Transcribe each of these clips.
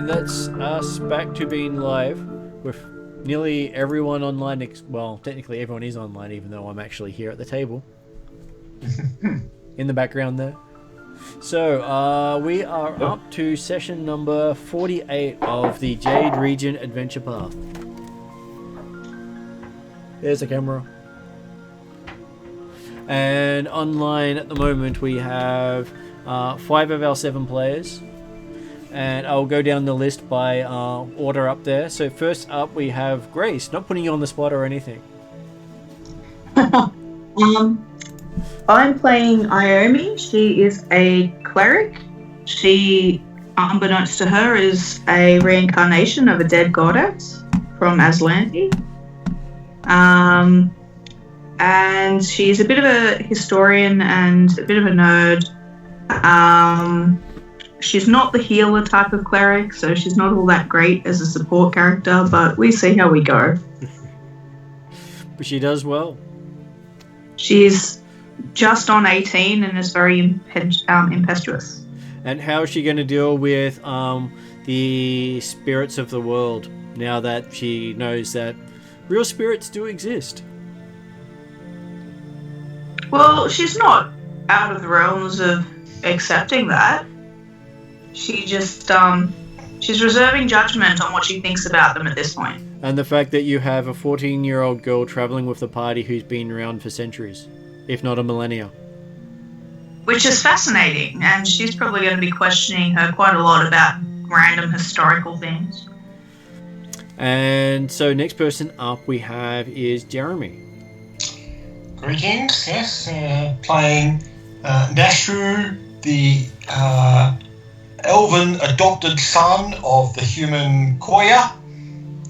And that's us back to being live with nearly everyone online. Well, technically everyone is online, even though I'm actually here at the table. In the background there. So, we are up to session number 48 of the Jade Regent Adventure Path. There's the camera. And online at the moment we have 5 of our 7 players. And I'll go down the list by order up there. So first up we have Grace, not putting you on the spot or anything. I'm playing Iomi. She is a cleric. She, unbeknownst to her, is a reincarnation of a dead goddess from Aslanti. And she's a bit of a historian and a bit of a nerd. She's not the healer type of cleric, so she's not all that great as a support character, but we see how we go. But she does well. She's just on 18 and is very impetuous. And how is she going to deal with the spirits of the world now that she knows that real spirits do exist? Well, she's not out of the realms of accepting that. She just, she's reserving judgment on what she thinks about them at this point. And the fact that you have a 14-year-old girl travelling with the party who's been around for centuries, if not a millennia. Which is fascinating, and she's probably going to be questioning her quite a lot about random historical things. And so next person up we have is Jeremy. Greetings, yes, playing Nashu, the elven adopted son of the human Koya,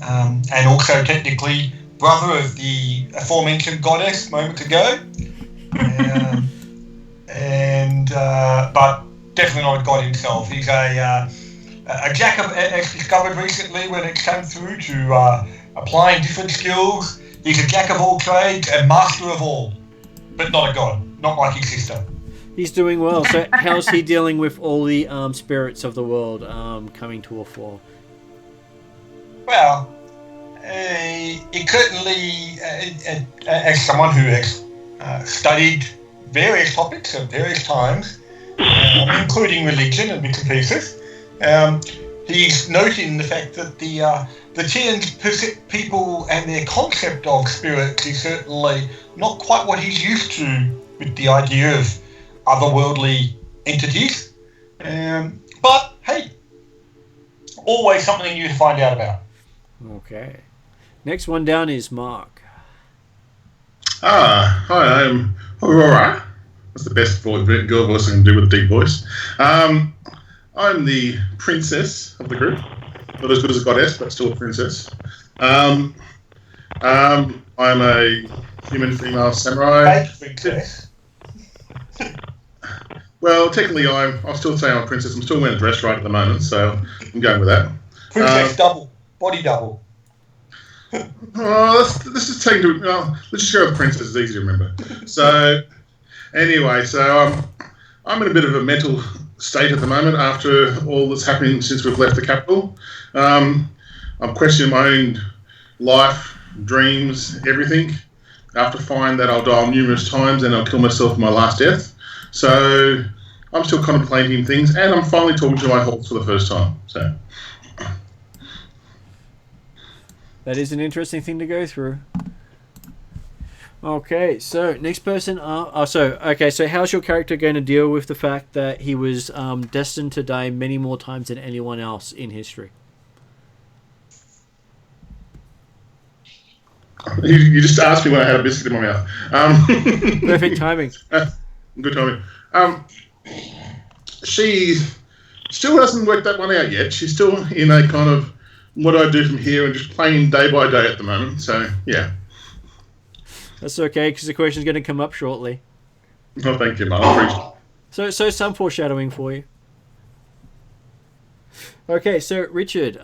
and also technically brother of the aforementioned goddess moments ago. But definitely not a god himself. He's a jack of, as discovered recently when it came through to applying different skills. He's a jack of all trades and master of all, but not a god, not like his sister. He's doing well. So how's he dealing with all the spirits of the world coming to a fore? Well, it certainly, as someone who has studied various topics at various times, including religion and bits and pieces, he's noting the fact that the Tian's people and their concept of spirits is certainly not quite what he's used to with the idea of otherworldly entities. But hey, always something new to find out about. Okay. Next one down is Mark. Hi, I'm Aurora. That's the best girl voice I can do with a deep voice. I'm the princess of the group. Not as good as a goddess, but still a princess. I'm a human female samurai. Fake princess. Well, technically, I'll still say I'm a princess. I'm still wearing a dress right at the moment, so I'm going with that. Princess double, body double. Let's just take into let's just go with princess. It's easy to remember. So, anyway, I'm in a bit of a mental state at the moment after all that's happening since we've left the capital. I'm questioning my own life, dreams, everything. After find that I'll die numerous times and I'll kill myself in my last death. So I'm still contemplating things, and I'm finally talking to my horse for the first time. So that is an interesting thing to go through. Okay, so next person. So how's your character going to deal with the fact that he was destined to die many more times than anyone else in history? You just asked me when I had a biscuit in my mouth. Perfect timing. Good timing. She still hasn't worked that one out yet. She's still in a kind of what do I do from here and just playing day by day at the moment. So, yeah. That's okay, because the question's going to come up shortly. Oh, thank you, Mum. So some foreshadowing for you. Okay, so Richard,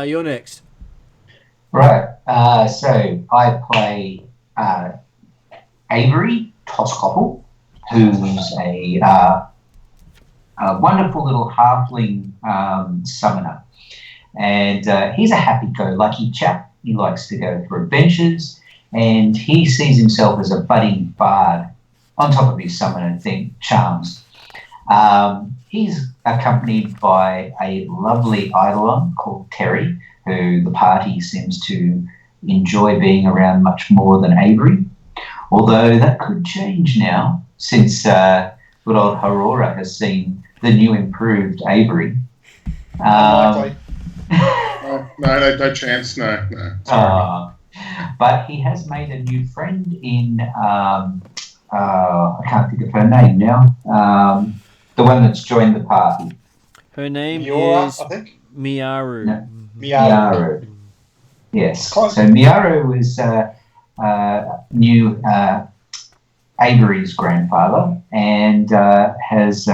you're next. Right. So I play Avery Toscopple, who's a wonderful little halfling summoner. And he's a happy-go-lucky chap. He likes to go for adventures, and he sees himself as a budding bard on top of his summoner thing charms. He's accompanied by a lovely Eidolon called Terry, who the party seems to enjoy being around much more than Avery. Although that could change now, since good old Harori has seen the new improved Avery. Unlikely. No chance. No. Sorry. But he has made a new friend in, I can't think of her name now, the one that's joined the party. Her name Miura, is I think. Miaru. No. Miura. Miaru. Yes. Close. So Miaru is new Avery's grandfather, and has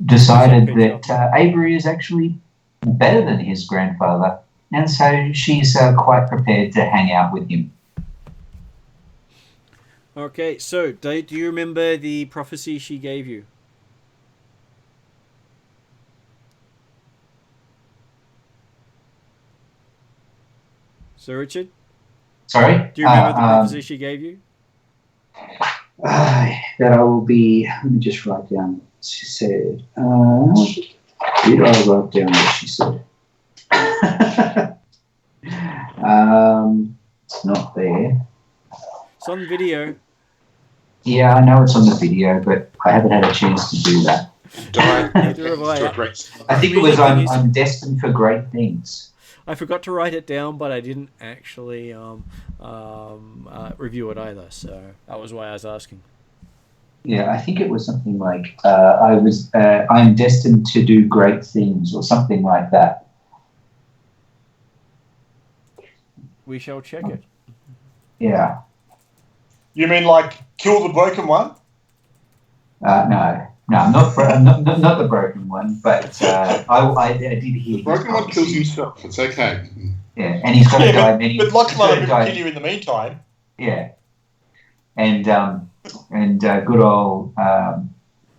decided that Avery is actually better than his grandfather, and so she's quite prepared to hang out with him. Okay, so do you remember the prophecy she gave you? Sir Richard? Sorry? Do you remember the prophecy she gave you? That I will be. Let me just write down what she said. Did I write down what she said? It's not there. It's on video. Yeah, I know it's on the video, but I haven't had a chance to do that. Neither have I. I think it was I'm destined for great things. I forgot to write it down, but I didn't actually review it either, so that was why I was asking. Yeah, I think it was something like I'm destined to do great things, or something like that. We shall check it. Yeah. You mean like kill the broken one? No, not the broken one, but I did hear. The broken one kills himself. It's okay. Yeah, and he's got to die many. But lots of other people kill you in the meantime. Yeah, and good old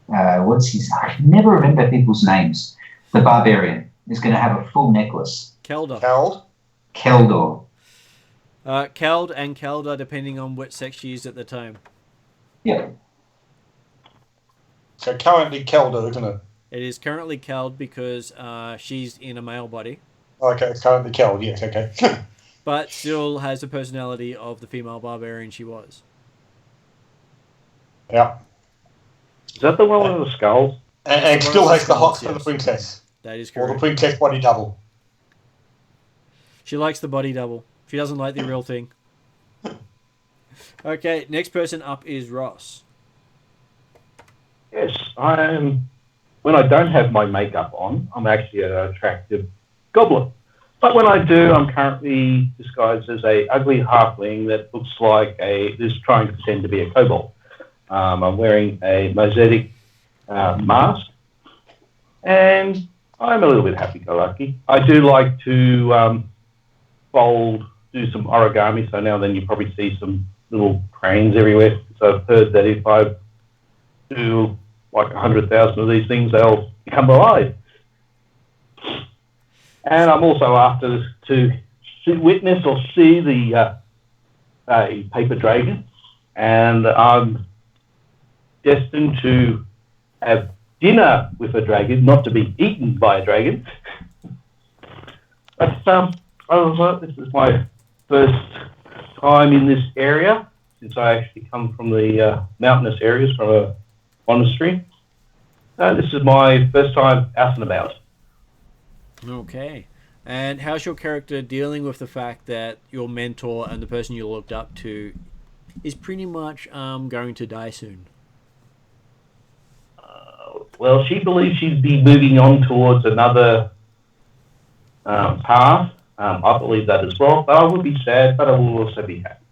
what's his? I can never remember people's names. The barbarian is going to have a full necklace. Keldor. Keldor. Keld and Kelda, depending on what sex she is at the time. Yeah. So currently Kelda, isn't it? It is currently Keld because she's in a male body. Okay, it's currently Keld, yes, okay. But still has the personality of the female barbarian she was. Yeah. Is that the one with the skulls? And still has the hots for yes. the princess. That is Or correct. the princess body double. She likes the body double. She doesn't like the real thing. Okay, next person up is Ross. Yes, when I don't have my makeup on, I'm actually an attractive goblin. But when I do, I'm currently disguised as a ugly halfling that looks like is trying to pretend to be a kobold. I'm wearing a mosaic mask, and I'm a little bit happy-go-lucky. I do like to do some origami, so now and then you probably see some little cranes everywhere. So I've heard that if I do like 100,000 of these things, they'll become alive. And I'm also after to witness or see the a paper dragon, and I'm destined to have dinner with a dragon, not to be eaten by a dragon. But this is my first time in this area, since I actually come from the mountainous areas from a monastery. This is my first time out and about. Okay. And how's your character dealing with the fact that your mentor and the person you looked up to is pretty much going to die soon? Well, she believes she'd be moving on towards another path. I believe that as well. But I would be sad, but I will also be happy.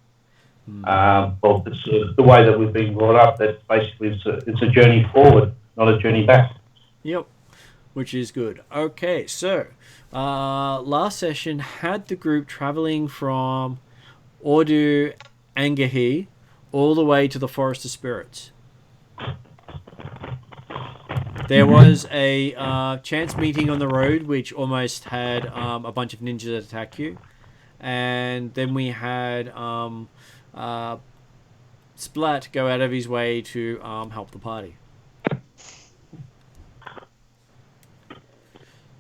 Well, it's the way that we've been brought up. That basically it's a journey forward, not a journey back. Yep, which is good. Okay, so last session had the group traveling from Ordu Angahi all the way to the Forest of Spirits. There was a chance meeting on the road which almost had a bunch of ninjas attack you. And then we had Splat go out of his way to help the party.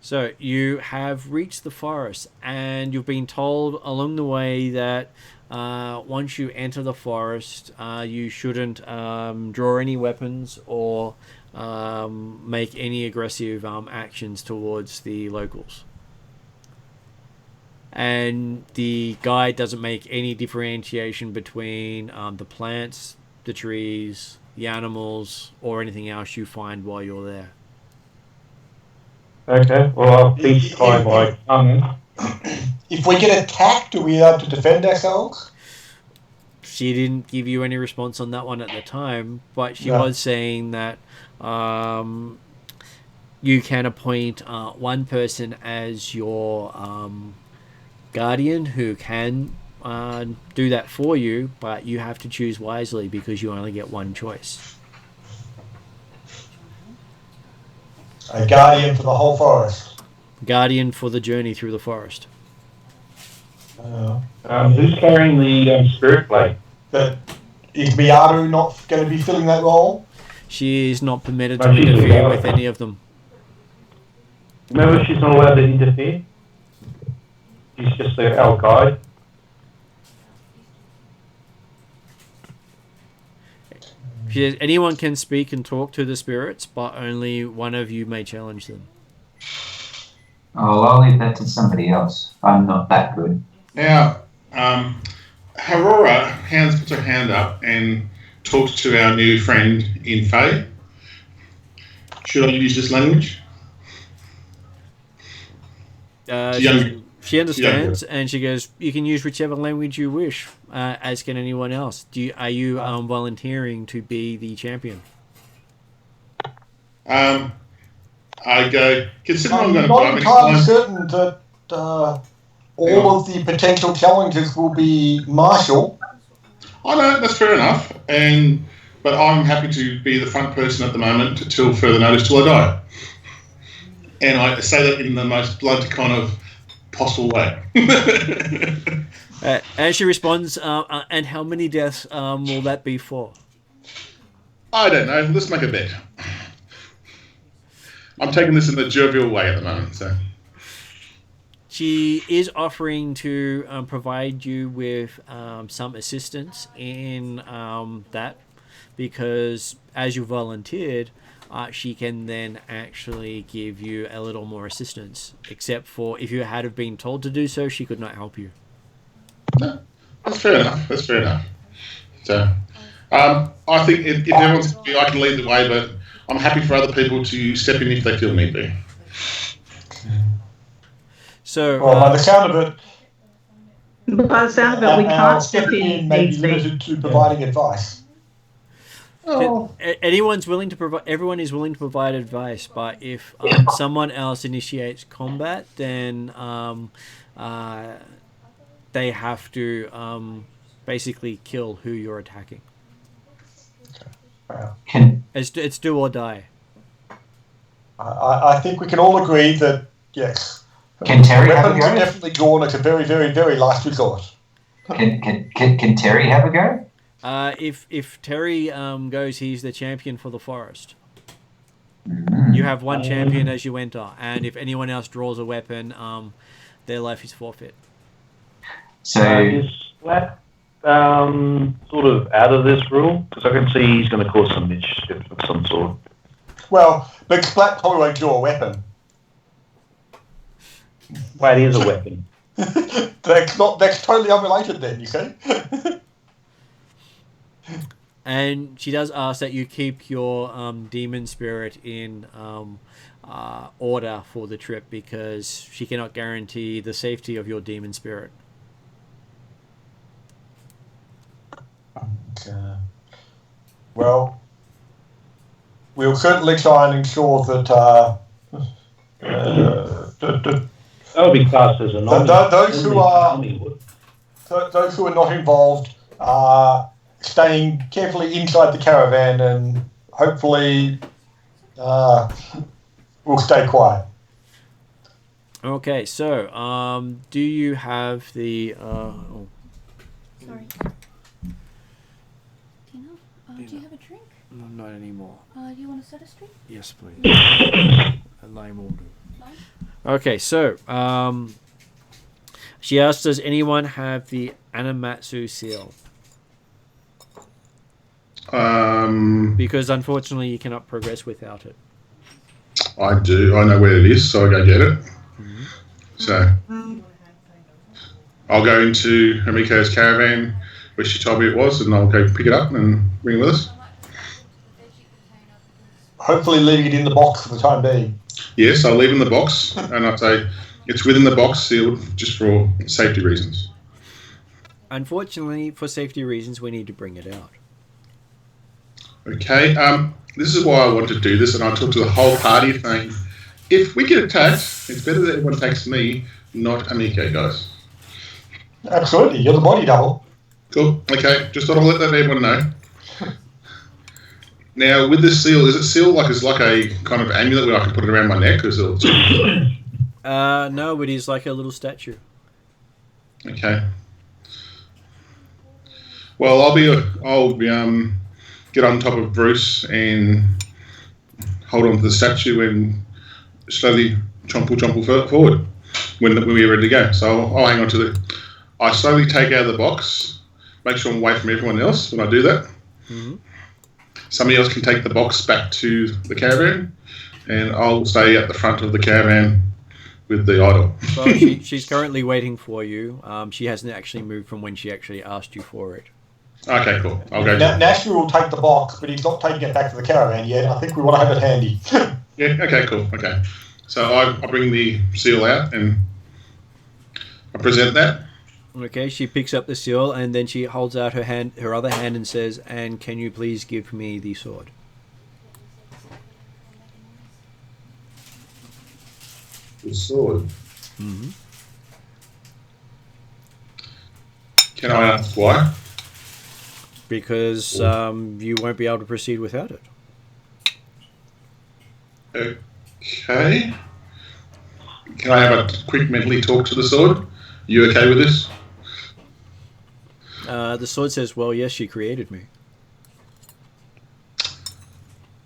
So you have reached the forest, and you've been told along the way that once you enter the forest, you shouldn't draw any weapons or make any aggressive actions towards the locals. And the guide doesn't make any differentiation between the plants, the trees, the animals, or anything else you find while you're there. Okay, well, I'll please try my tongue. If we get attacked, are we able to defend ourselves? She didn't give you any response on that one at the time, but she No. was saying that you can appoint one person as your guardian who can do that for you, but you have to choose wisely because you only get one choice. A guardian for the whole forest. Guardian for the journey through the forest. Who's carrying the spirit blade? But is Miyaru not going to be filling that role? She is not permitted to No, she's interfere allowed. with any of them. Remember, she's not allowed to interfere. She's just our guide. She says anyone can speak and talk to the spirits, but only one of you may challenge them. Oh, I'll leave that to somebody else. I'm not that good. Now, Harora puts her hand up and talks to our new friend in Fae. Should I use this language? She understands, and she goes, "You can use whichever language you wish, as can anyone else. Are you volunteering to be the champion?" I go, considering I'm going I'm not to entirely certain that all of the potential challenges will be martial. I know, that's fair enough. But I'm happy to be the front person at the moment until further notice, till I die. And I say that in the most blunt kind of possible way. As she responds, and how many deaths will that be for? I don't know. Let's make a bet. I'm taking this in the jovial way at the moment. So She is offering to provide you with some assistance in that, because as you volunteered, she can then actually give you a little more assistance. Except for if you had have been told to do so, she could not help you. no, that's fair enough. That's fair enough. So I think if everyone's happy, I can lead the way, but I'm happy for other people to step in if they feel need be. So, Well, by the sound of it, By the sound of it, we our can't step stepping in may be needs be. limited to providing advice. anyone's willing to provide. Everyone is willing to provide advice, but if someone else initiates combat, then they have to basically kill who you're attacking. It's do or die. I think we can all agree that, yes, Can Terry have a weapons are go? definitely drawn at a very, very, very last resort. Can Terry have a go? If Terry goes, he's the champion for the forest. Mm. You have one champion as you enter, and if anyone else draws a weapon, their life is forfeit. So Is Splat sort of out of this rule? Because I can see he's going to cause some mischief of some sort. Well, but Splat probably won't draw a weapon. Wait, he is a weapon. That's totally unrelated then, you see? And she does ask that you keep your demon spirit in order for the trip, because she cannot guarantee the safety of your demon spirit. Well, we'll certainly try and ensure that That would be classed as an those who are not involved are staying carefully inside the caravan and hopefully We'll stay quiet. Okay, so do you have the? Sorry. Tina, do you have a drink? No, not anymore. Do you want a soda stream? Yes, please. A lime will do. Lime? Okay, so she asked, does anyone have the Animatsu seal? Because unfortunately you cannot progress without it. I do. I know where it is, so I'll go get it. So I'll go into Hamiko's caravan where she told me it was, and I'll go pick it up and bring it with us. Hopefully leaving it in the box for the time being. Yes, I'll leave it in the box, and I'll say it's within the box, sealed, just for safety reasons. Unfortunately, for safety reasons, we need to bring it out. Okay, this is why I want to do this, and I talked to the whole party saying, if we get attacked, it's better that everyone attacks me, not Hamiko, guys. Absolutely, you're the body double. Cool, okay, just thought I'd let everyone know. Now, with this seal, is it seal like it's like a kind of amulet where I can put it around my neck? Or is it... No, it is like a little statue. Okay. Well, I'll get on top of Bruce and hold on to the statue and slowly chomple forward when we're ready to go. So I'll hang on to it. I slowly take out of the box, make sure I'm away from everyone else when I do that. Mm-hmm. Somebody else can take the box back to the caravan, and I'll stay at the front of the caravan with the idol. Well, she's currently waiting for you. She hasn't actually moved from when she actually asked you for it. Okay, cool. I'll go. Nashville will take the box, but he's not taking it back to the caravan yet. I think we want to have it handy. Yeah, okay, cool. Okay. So I bring the seal out and I present that. Okay, she picks up the seal and then she holds out her other hand and says, "And can you please give me the sword?" The sword? Mm-hmm. Can I ask why? Because you won't be able to proceed without it. Okay. Can I have a quick mentally talk to the sword? You okay with this? The sword says, "Well, yes, she created me."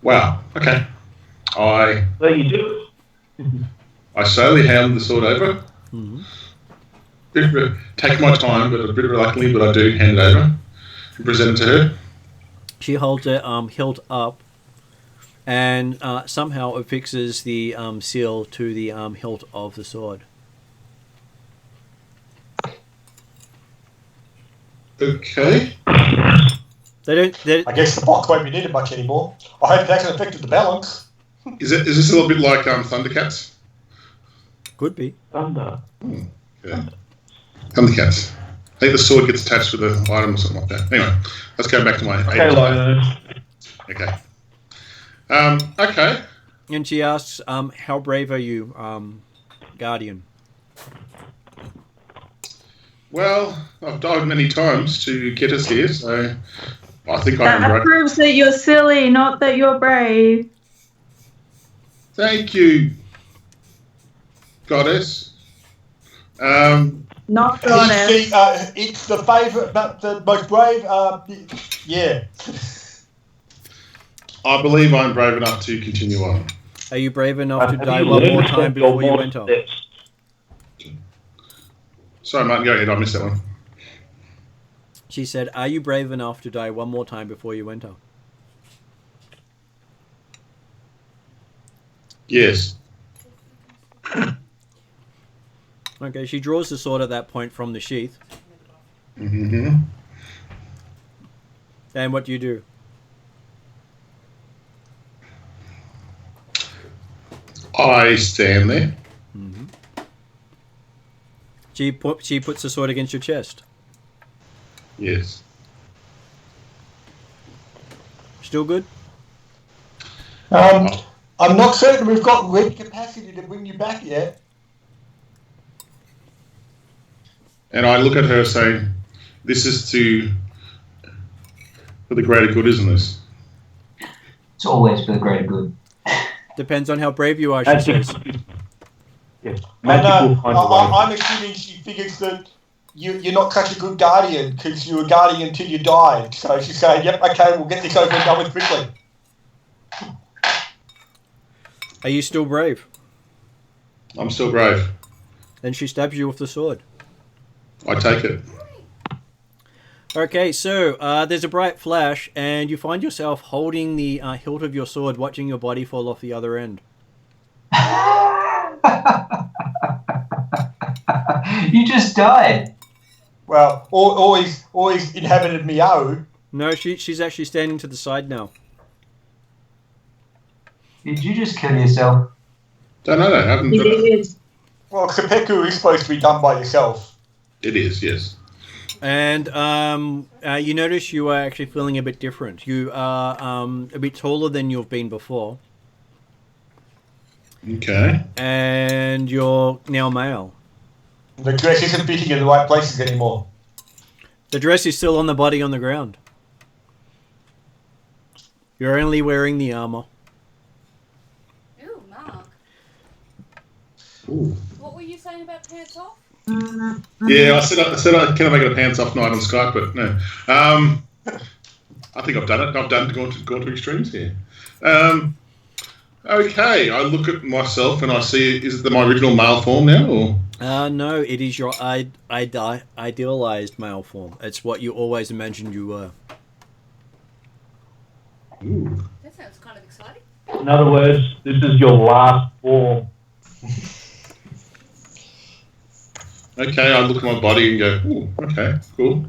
Wow. Okay. I you do it. I slowly hand the sword over. Mm-hmm. Take my time, but a bit reluctantly, but I do hand it over and present it to her. She holds it hilt up, and somehow affixes the seal to the hilt of the sword. Okay. I guess the box won't be needed much anymore. I hope it hasn't affected the balance. Is this a little bit like Thundercats? Could be. Thunder. Yeah. Thundercats. I think the sword gets attached with an item or something like that. Anyway, let's go back to my... Okay. Okay. And she asks, how brave are you, Guardian? Well, I've died many times to get us here, so I think I'm That right. proves that you're silly, not that you're brave. Thank you, goddess. Not goddess. It's the favourite, but the most brave. Yeah. I believe I'm brave enough to continue on. Are you brave enough to die one more time before you went off? Sorry, Martin, go ahead. I missed that one. She said, "Are you brave enough to die one more time before you went off?" Yes. Okay, she draws the sword at that point from the sheath. Mm-hmm. And what do you do? I stand there. Mm-hmm. She puts the sword against your chest. Yes. Still good? I'm not certain we've got red capacity to bring you back yet. And I look at her saying, this is for the greater good, isn't this? It's always for the greater good. Depends on how brave you are, she Magic. says. Yes, I magic will know. find a way. I'm assuming she figures that you're not such a good guardian because you were guardian until you died. So she's saying, yep, okay, we'll get this over and done with quickly. Are you still brave? I'm still brave. Then she stabs you with the sword. I take it. Okay, so there's a bright flash, and you find yourself holding the hilt of your sword, watching your body fall off the other end. You just died. Well, always inhabited Meow. No, she's actually standing to the side now. Did you just kill yourself? Don't know that. I haven't. It is. Well, Kapeku is supposed to be done by yourself. It is, yes. And you notice you are actually feeling a bit different. You are a bit taller than you've been before. Okay. And you're now male. The dress isn't fitting in the right places anymore. The dress is still on the body on the ground. You're only wearing the armor. Ooh, Mark. Ooh. What were you saying about pants off? Yeah, I said can I make it a pants off night on Skype, but no. I think I've done it. I've gone to extremes here. Okay, I look at myself and I see, is it my original male form now, or? No, it is your idealized male form. It's what you always imagined you were. Ooh. That sounds kind of exciting. In other words, this is your last form. Okay, I look at my body and go, ooh, okay, cool.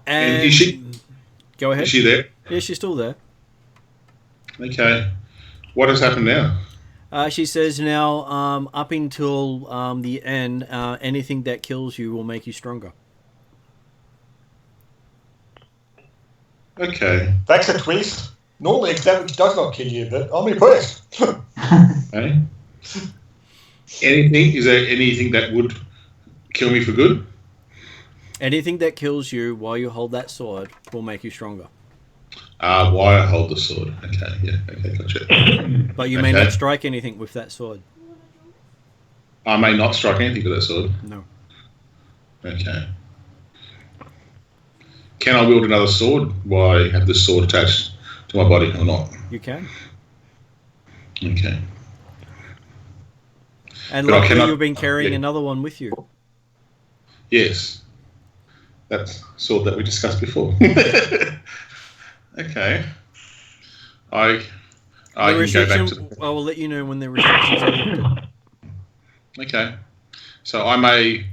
And is she? Go ahead. Is she there? Yeah, she's still there. Okay. What has happened now? She says now, up until the end, anything that kills you will make you stronger. Okay. That's a twist. Normally, damage does not kill you, but I'm impressed. Okay. Anything? Is there anything that would kill me for good? Anything that kills you while you hold that sword will make you stronger. Why I hold the sword. Okay, yeah, okay, gotcha. But you may not strike anything with that sword. I may not strike anything with that sword. No. Okay. Can I wield another sword while I have this sword attached to my body or not? You can. Okay. And But I luckily cannot- you've been carrying yeah. another one with you. Yes. That sword that we discussed before. Okay. I The can go back restriction, to... I will let you know when the restrictions are lifted. Okay. So I may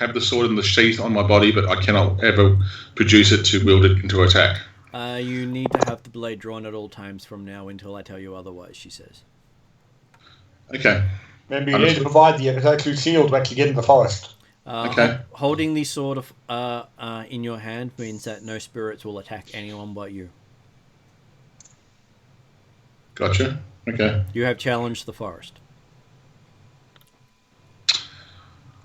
have the sword in the sheath on my body, but I cannot ever produce it to wield it into attack. You need to have the blade drawn at all times from now until I tell you otherwise, she says. Okay. Remember, you need to provide the actual shield to actually get in the forest. Okay. Holding the sword in your hand means that no spirits will attack anyone but you. Gotcha. Okay. You have challenged the forest.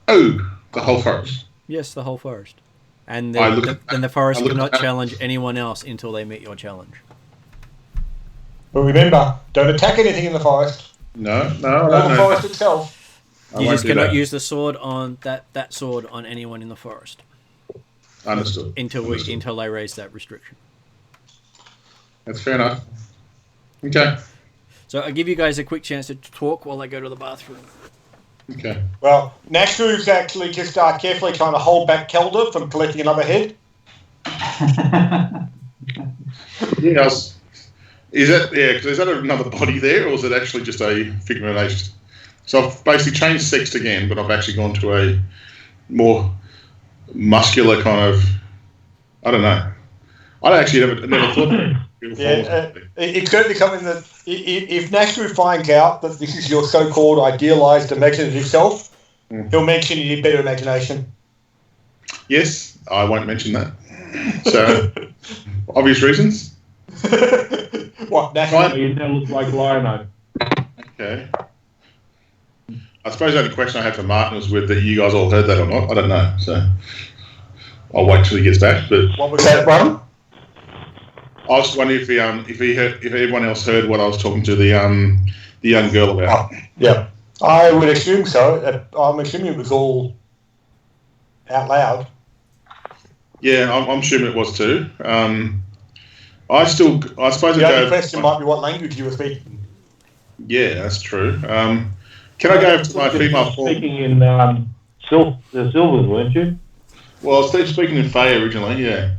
Oh, the whole forest. Yes, the whole forest. And I look at then the forest I look cannot at- challenge anyone else until they meet your challenge. But remember, don't attack anything in the forest. No, I Or don't the know. forest itself. I You won't just do cannot that. use the sword on that sword on anyone in the forest Understood. until Understood. I raise that restriction. That's fair enough. Okay. So I give you guys a quick chance to talk while I go to the bathroom. Okay. Well, Nashru's actually just carefully trying to hold back Kelda from collecting another head. Yeah. Is that another body there, or is it actually just a figment of nature? So I've basically changed sex again, but I've actually gone to a more muscular kind of. I don't know. I actually never thought that. Yeah, it's certainly something that if Nashru finds out that this is your so-called idealised imaginative self, he'll mention you need better imagination. Yes, I won't mention that. So, obvious reasons. What, Nashru? Right. You now look like Lionel. Okay. I suppose the only question I had for Martin was whether you guys all heard that or not. I don't know. So, I'll wait till he gets back. But What was that, Ron? was just wondering if everyone else heard what I was talking to the young girl about. Yeah, I would assume so. I'm assuming it was all out loud. Yeah, I'm assuming it was too. I suppose The only question might be what language you were speaking. Yeah, that's true. Can I go to my female form? Speaking in the Silvers, weren't you? Well, I was speaking in Fey originally, yeah.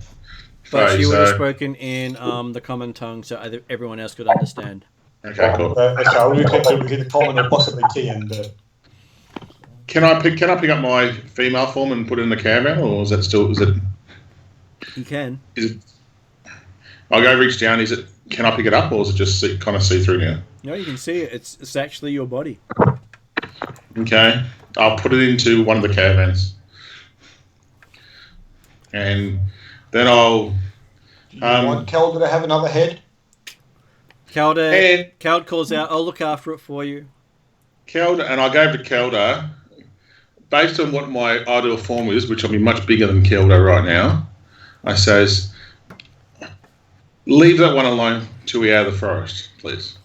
But Fey, she would have so- spoken in the common tongue, so everyone else could understand. Okay, cool. Okay, I would expect it was in common or possibly Tian, but Can I pick up my female form and put it in the caravan, or is it? You can. I'll go reach down. Can I pick it up, or is it just kind of see through now? No, you can see it. It's actually your body. Okay, I'll put it into one of the caravans, and then I'll. do you want Kelda to have another head? Cald calls out, I'll look after it for you. Kelda, and I gave to Kelda, based on what my ideal form is, which I'll be much bigger than Kelda right now, I says, leave that one alone till we're out of the forest, please.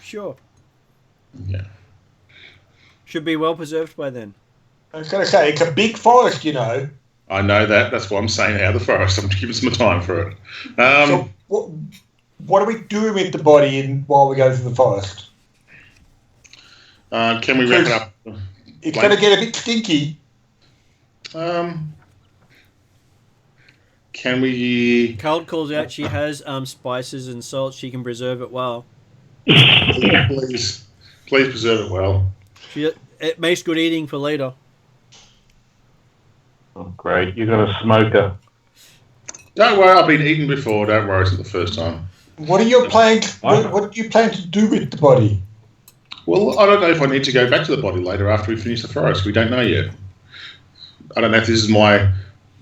Sure. Yeah. Should be well preserved by then. I was going to say, it's a big forest, you know. I know that. That's why I'm saying out of the forest. I'm giving some time for it. So what are we doing with the body while we go through the forest? Can we wrap it up? It's going to get a bit stinky. Can we... Cald calls out she has spices and salt. She can preserve it well. Please preserve it well. It makes good eating for later. Oh, great. You're going to smoke her. Don't worry, I've been eaten before. Don't worry, it's not the first time. What are your plans? What do you plan to do with the body? Well, I don't know if I need to go back to the body later after we finish the forest. We don't know yet. I don't know if this is my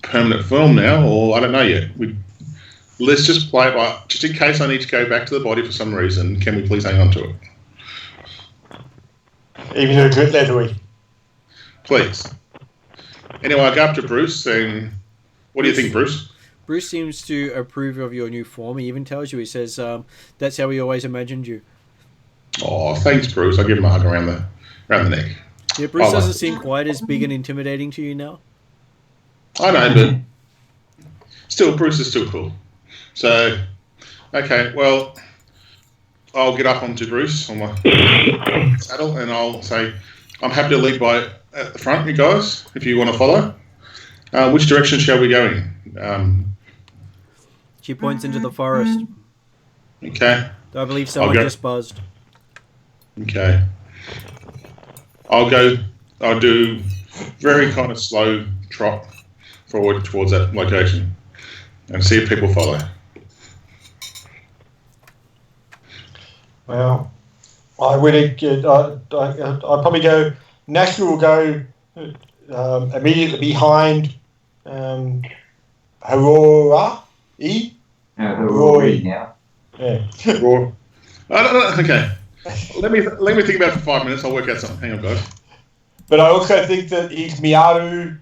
permanent form now, or I don't know yet. Let's just play it by, just in case I need to go back to the body for some reason. Can we please hang on to it? Even though it's a bit leathery. Please. Anyway, I go up to Bruce and what do you think, Bruce? Bruce seems to approve of your new form. He even tells you, he says, that's how we always imagined you. Oh, thanks, Bruce. I'll give him a hug around the neck. Yeah, Bruce doesn't seem quite as big and intimidating to you now. I know, but still, Bruce is still cool. So, okay, well, I'll get up onto Bruce on my saddle and I'll say, I'm happy to lead by at the front, you guys, if you want to follow. Which direction shall we go in? She points into the forest. Okay. I believe someone just buzzed. Okay. I'll do very kind of slow trot forward towards that location and see if people follow. Well, I would. I'd probably go. Nashua will go immediately behind Harori. Harori now. Yeah. I don't know. Okay. Let me think about it for 5 minutes. I'll work out something. Hang on, guys. But I also think that is Miaru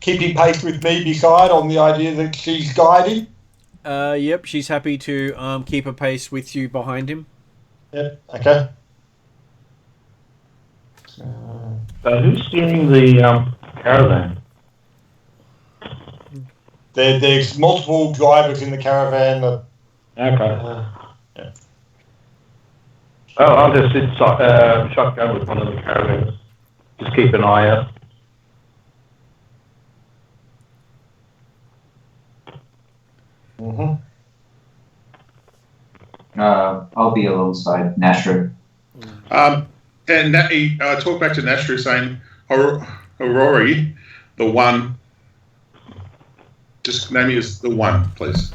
keeping pace with me beside on the idea that she's guiding. Yep, she's happy to keep a pace with you behind him. Yep. Okay. So who's steering the caravan? There's multiple drivers in the caravan. Okay. Yeah. Oh, I'll just sit shotgun with one of the caravans. Just keep an eye out. Mm-hmm. I'll be alongside Nashra. And talk back to Nashru saying, Harori, the one. Just name me as the one, please.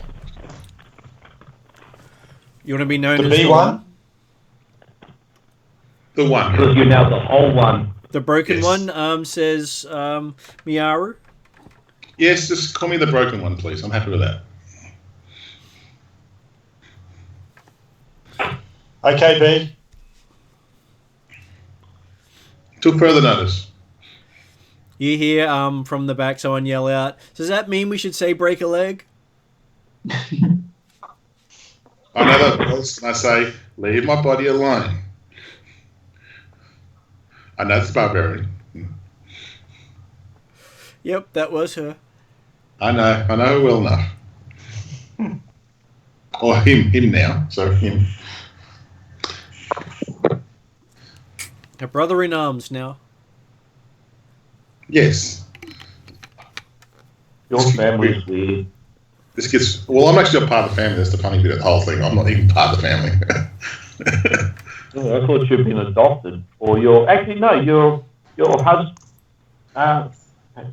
You want to be known The as B1? The one. Because you're now the whole one. The broken Yes. one says Miaru. Yes, just call me the broken one, please. I'm happy with that. Okay, B. Till further notice. You hear from the back someone yell out, does that mean we should say break a leg? I know that voice, and I say, leave my body alone. I know it's barbarian. Yep, that was her. I know her well enough. Or him now, so him. Her brother in arms now. Yes. Your family's weird. This gets... Well, I'm actually not part of the family. That's the funny bit of the whole thing. I'm not even part of the family. I thought you'd been adopted, or your husband.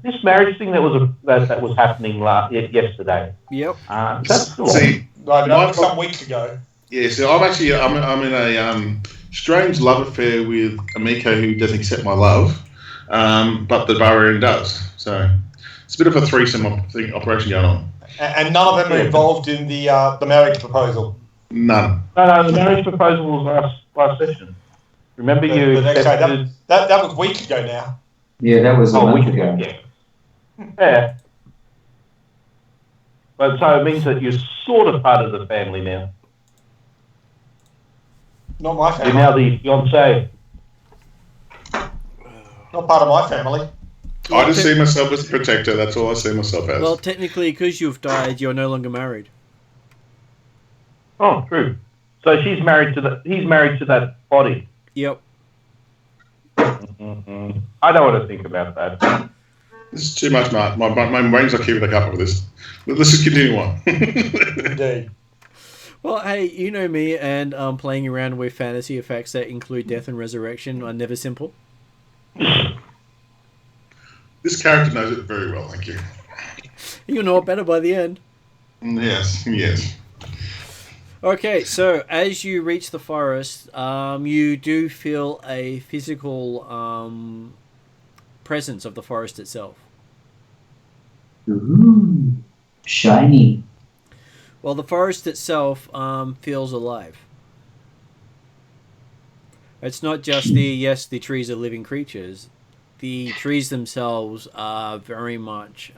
This marriage thing that was happening yesterday. Yep. That's the See, No, that was some weeks ago. yeah. So I'm in a strange love affair with Amiko, who doesn't accept my love, but the barbarian does. So it's a bit of a threesome operation going on. And none of them are involved in the marriage proposal. None. No, the marriage proposal was last session. Remember you accepted... that was weeks ago now. Yeah, that was a month week ago. Yeah. But so it means that you're sort of part of the family now. Not my You're family. now the fiancé. Not part of my family. I just see myself as a protector. That's all I see myself as. Well, technically, because you've died, you're no longer married. Oh, true. So he's married to that body. Yep. Mm-hmm. I don't want to think about that. This is too much, Mark. My brain's not keeping up with this. Let's just continue on. Indeed. Well, hey, you know me, and playing around with fantasy effects that include death and resurrection are never simple. This character knows it very well, thank you. You'll know it better by the end. Yes. Okay, so as you reach the forest, you do feel a physical presence of the forest itself. Ooh, shiny. Well, the forest itself feels alive. It's not just the trees are living creatures. The trees themselves are very much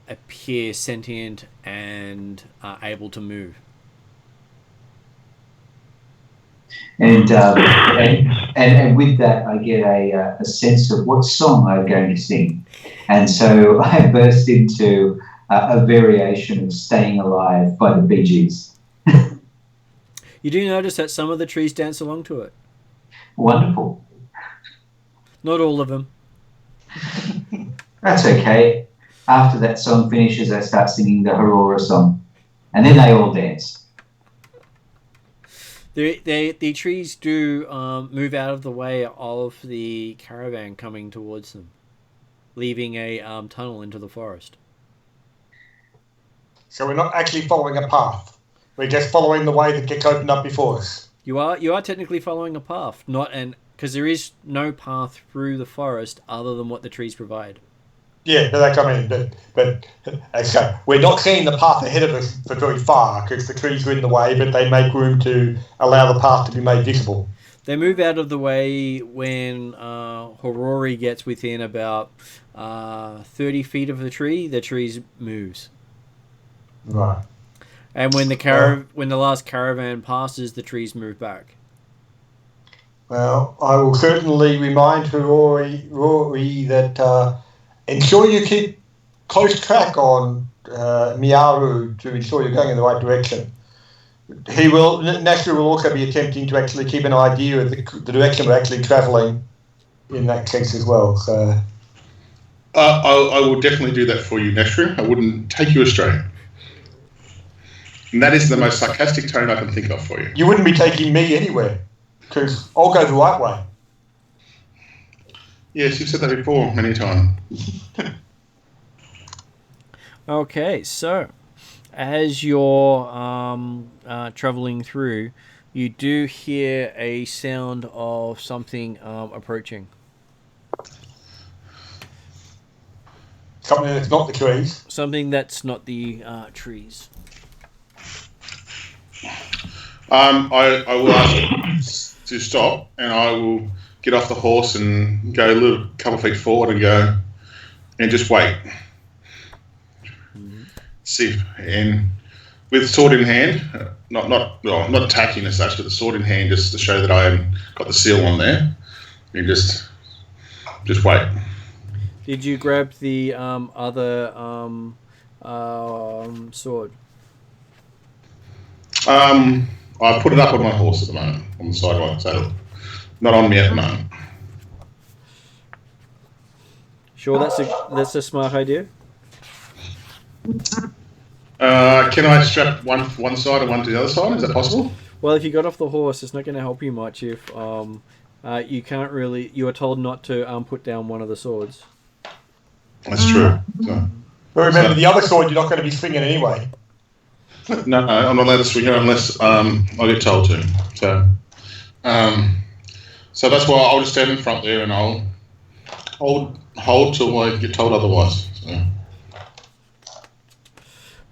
appear sentient and able to move. And with that, I get a sense of what song I'm going to sing. And so I burst into a variation of Staying Alive by the Bee Gees. You do notice that some of the trees dance along to it. Wonderful. Not all of them. That's okay. After that song finishes, I start singing the Harori song. And then they all dance. The trees do move out of the way of the caravan coming towards them, leaving a tunnel into the forest. So we're not actually following a path. We're just following the way that gets opened up before us. You are technically following a path, because there is no path through the forest other than what the trees provide. Yeah, but okay. We're not seeing the path ahead of us for very far because the trees are in the way, but they make room to allow the path to be made visible. They move out of the way when Harori gets within about 30 feet of the tree moves. Right. And when when the last caravan passes, the trees move back. Well, I will certainly remind Rory that ensure you keep close track on Miaru to ensure you're going in the right direction. Nestor will also be attempting to actually keep an idea of the direction we're actually travelling in that case as well. So, I will definitely do that for you, Nestor. I wouldn't take you astray. And that is the most sarcastic tone I can think of for you. You wouldn't be taking me anywhere because I'll go the right way. Yes, you've said that before many times. Okay, so as you're traveling through, you do hear a sound of something approaching. Something that's not the trees. Something that's not the trees. I will ask to stop, and I will get off the horse and go a couple feet forward and go and just wait. See, and with sword in hand, not attacking as such, but the sword in hand, just to show that I am got the seal on there. You just wait. Did you grab the other sword? I put it up on my horse at the moment, on the sidewalk, so not on me at the moment. Sure, that's a smart idea. Can I strap one side and one to the other side? Is that possible? Well, if you got off the horse, it's not going to help you much if you can't really. You are told not to put down one of the swords. That's true. So, But remember, the other sword you're not going to be swinging anyway. no, I'm not allowed to swing it unless I get told to. So that's why I'll just stand in front there and I'll hold till I get told otherwise. So.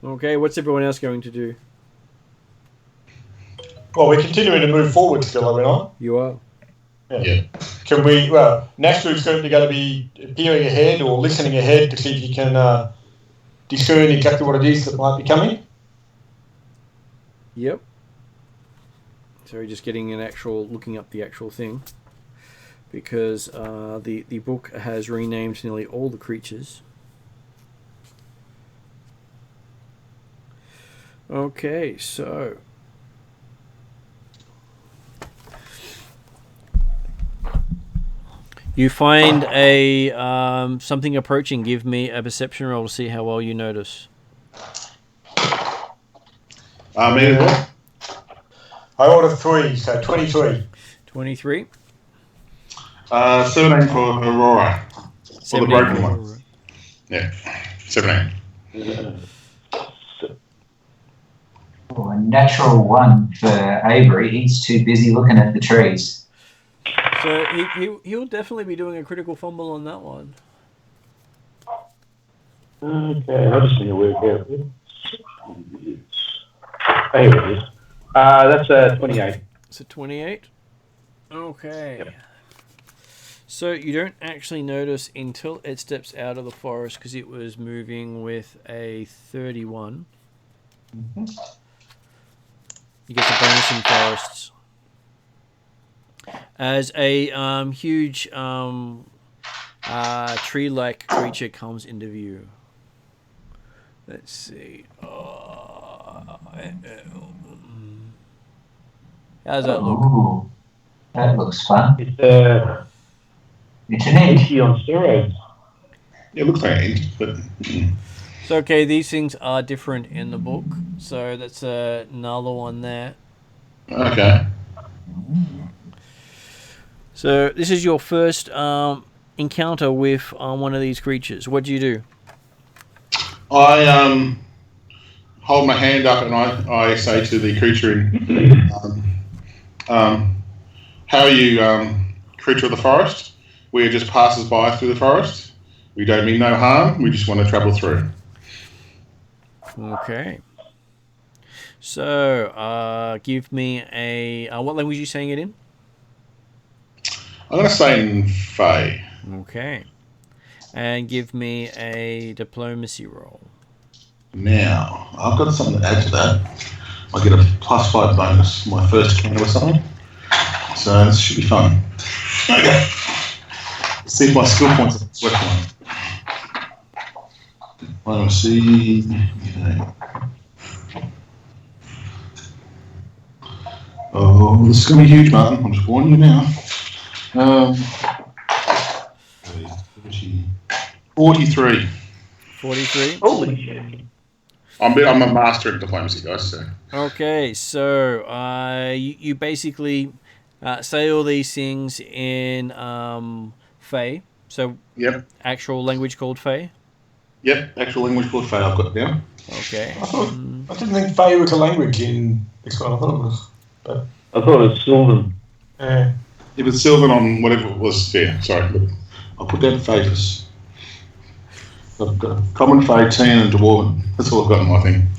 Okay, what's everyone else going to do? Well, we're continuing to move forward still, are we not? You are. Yeah. Can we? Well, Nashru's going to be peering ahead or listening ahead to see if he can discern exactly what it is that might be coming. Yep. So just getting looking up the actual thing, because the book has renamed nearly all the creatures. Okay, so you find a something approaching. Give me a perception roll to see how well you notice. I ordered 3, so 23. 23. 17 for Aurora. For the broken one. Aurora. Yeah, 17. Oh, a natural 1 for Avery. He's too busy looking at the trees. So he'll definitely be doing a critical fumble on that one. Okay, I just need to work out this. Here it is. That's a 28. It's a 28. Okay. Yep. So you don't actually notice until it steps out of the forest, because it was moving with a 31. Mm-hmm. You get the bonus in forests. As a huge tree-like creature comes into view. Let's see. How does that look? Ooh, that looks fun. It's It's an ant. on steroids. Yeah, it looks like an ant, but... So, okay, these things are different in the book. So that's another one there. Okay. So this is your first encounter with one of these creatures. What do you do? I hold my hand up and I say to the creature, how are you, creature of the forest? We are just passers by through the forest. We don't mean no harm. We just want to travel through. Okay. So, give me a... what language are you saying it in? I'm going to say in Fae. Okay. And give me a diplomacy roll. Now, I've got something to add to that. I get a +5 bonus, my first encounter or something. So this should be fun. Okay. Let's see if my skill points are working on. I want to see. Okay. Oh, this is going to be huge, Martin. I'm just warning you now. 43. 43? Holy shit. I'm a master at diplomacy, guys. So. Okay, so you basically say all these things in Fae. So, Yep. actual language called Fae? Yep, actual language called Fae I've got down. Okay. I didn't think Fae was a language in this one. I thought it was. But, I thought it was Sylvan. It was Sylvan on whatever it was. Yeah, sorry. But I'll put down Fae because I've got Common, Fae, Teen, and Dwarven. That's all I've got in my thing.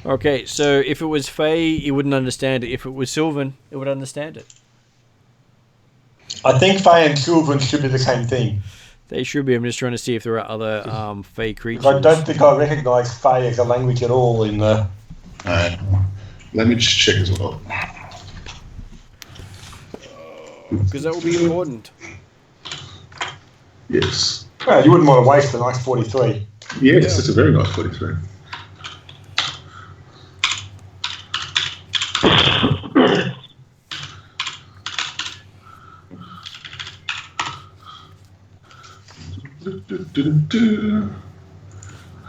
Okay, so if it was Fae, you wouldn't understand it. If it was Sylvan, it would understand it. I think Fae and Sylvan should be the same thing. They should be. I'm just trying to see if there are other Fae creatures. I don't think I recognise Fae as a language at all in the Let me just check as well. Because that will be important. Yes. Well, you wouldn't want to waste the nice 43. Yes, it's a very nice 43.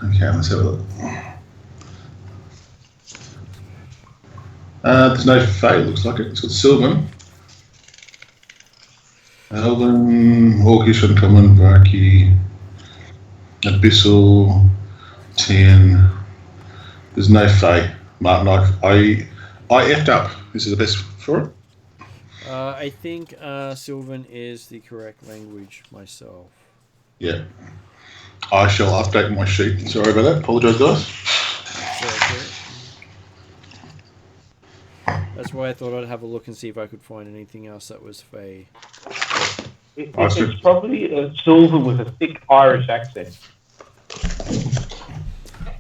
Okay, let's have a look. There's no fade, looks like it. It's got Sylvan. Elven, Orcish, Uncommon, Varki, Abyssal, Tien. There's no fade. Martin, I effed up. This is the best for it. I think Sylvan is the correct language myself. Yeah. I shall update my sheet. Sorry about that. Apologise, guys. That's why I thought I'd have a look and see if I could find anything else that was Fey. It's probably a Silver with a thick Irish accent.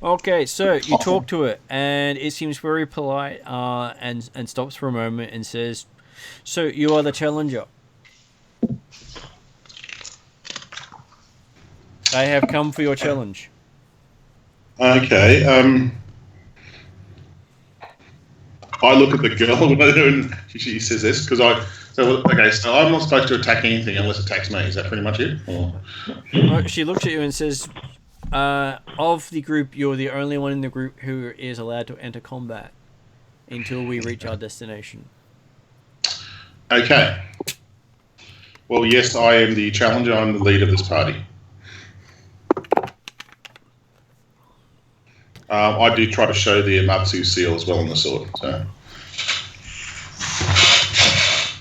Okay, so you talk to it, and it seems very polite, and stops for a moment and says, "So you are the challenger. I have come for your challenge." Okay. I look at the girl and she says this because so I'm not supposed to attack anything unless it attacks me. Is that pretty much it? Or? She looks at you and says, "Of the group, you're the only one in the group who is allowed to enter combat until we reach our destination." Okay. Well, yes, I am the challenger. I'm the lead of this party. I do try to show the Amatsu seal as well on the sword. So.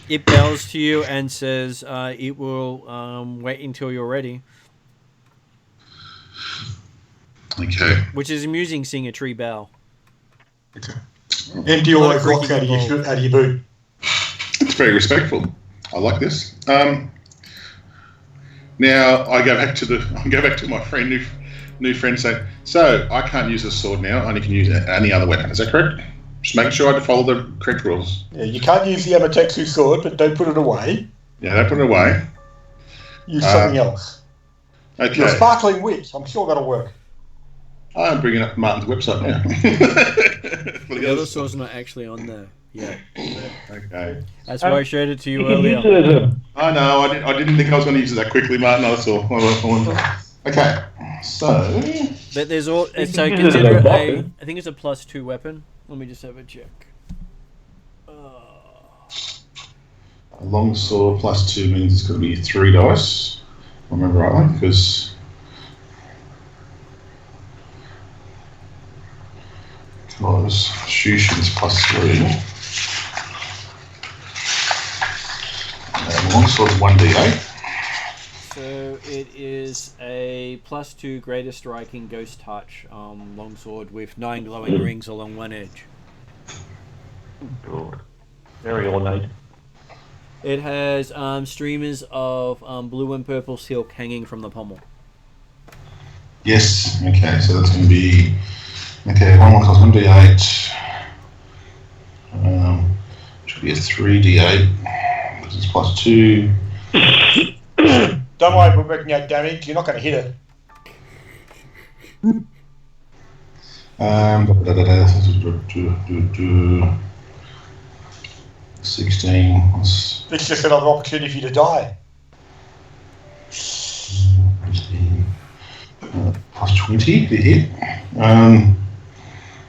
It bows to you and says it will wait until you're ready. Okay. Which is amusing, seeing a tree bow. Okay. Empty all those rocks out of your boot. It's very respectful. I like this. Now I go back to my friend, new friend, saying, "So I can't use a sword now. I only can use any other weapon. Is that correct? Just making sure I follow the correct rules." Yeah, you can't use the Amatexu sword, but don't put it away. Yeah, don't put it away. Use something else. Okay. Your sparkling witch. I'm sure that'll work. I'm bringing up Martin's website now. The other sword's not actually on there yet. Okay. That's why I showed it to you earlier. I know. I didn't think I was going to use it that quickly, Martin. That's all. Okay. So. But there's all. So consider it I think it's a +2 weapon. Let me just have a check. A long sword +2 means it's going to be 3 dice. I remember rightly, because. Shushin is +3. And longsword's 1d8. So it is a +2 greater striking ghost touch longsword with 9 glowing rings along one edge. God. Very ornate. It has streamers of blue and purple silk hanging from the pommel. Yes. Okay. So that's going to be. Okay, one more cost 1d8. Should be a 3d8 because it's +2. Don't worry about working out damage. You're not going to hit it. 16. It's just another opportunity for you to die. +20 to hit.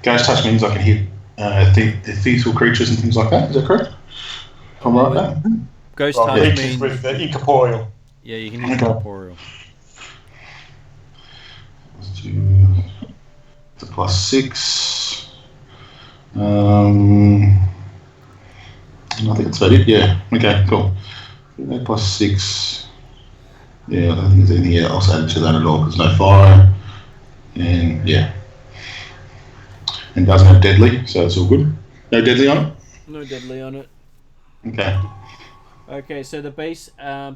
Ghost touch means I can hit ethereal creatures and things like that. Is that correct? If I'm right with that. Ghost touch means with the incorporeal. Yeah, you can hit incorporeal. Let's do the +6. I think that's about it. Yeah. Okay. Cool. +6. Yeah, I don't think there's anything else added to that at all. There's no fire, and yeah, and doesn't have deadly, so it's all good. No deadly on it. No deadly on it. Okay. Okay, so the base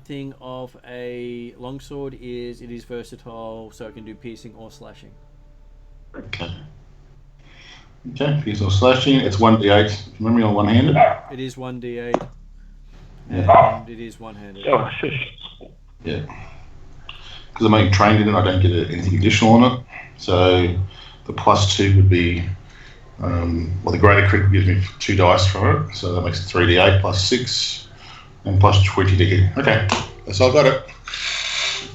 thing of a longsword is it is versatile, so it can do piercing or slashing. Okay. Okay, piercing or slashing. It's 1d8. Remember me on one-handed? It is 1d8. Yeah. And it is one-handed. Oh, shush. Yeah. Because I'm being trained in it, I don't get anything additional on it. So the +2 would be, the greater crit gives me 2 dice for it. So that makes it 3d8 +6 and +20 to hit. Okay, so I've got it.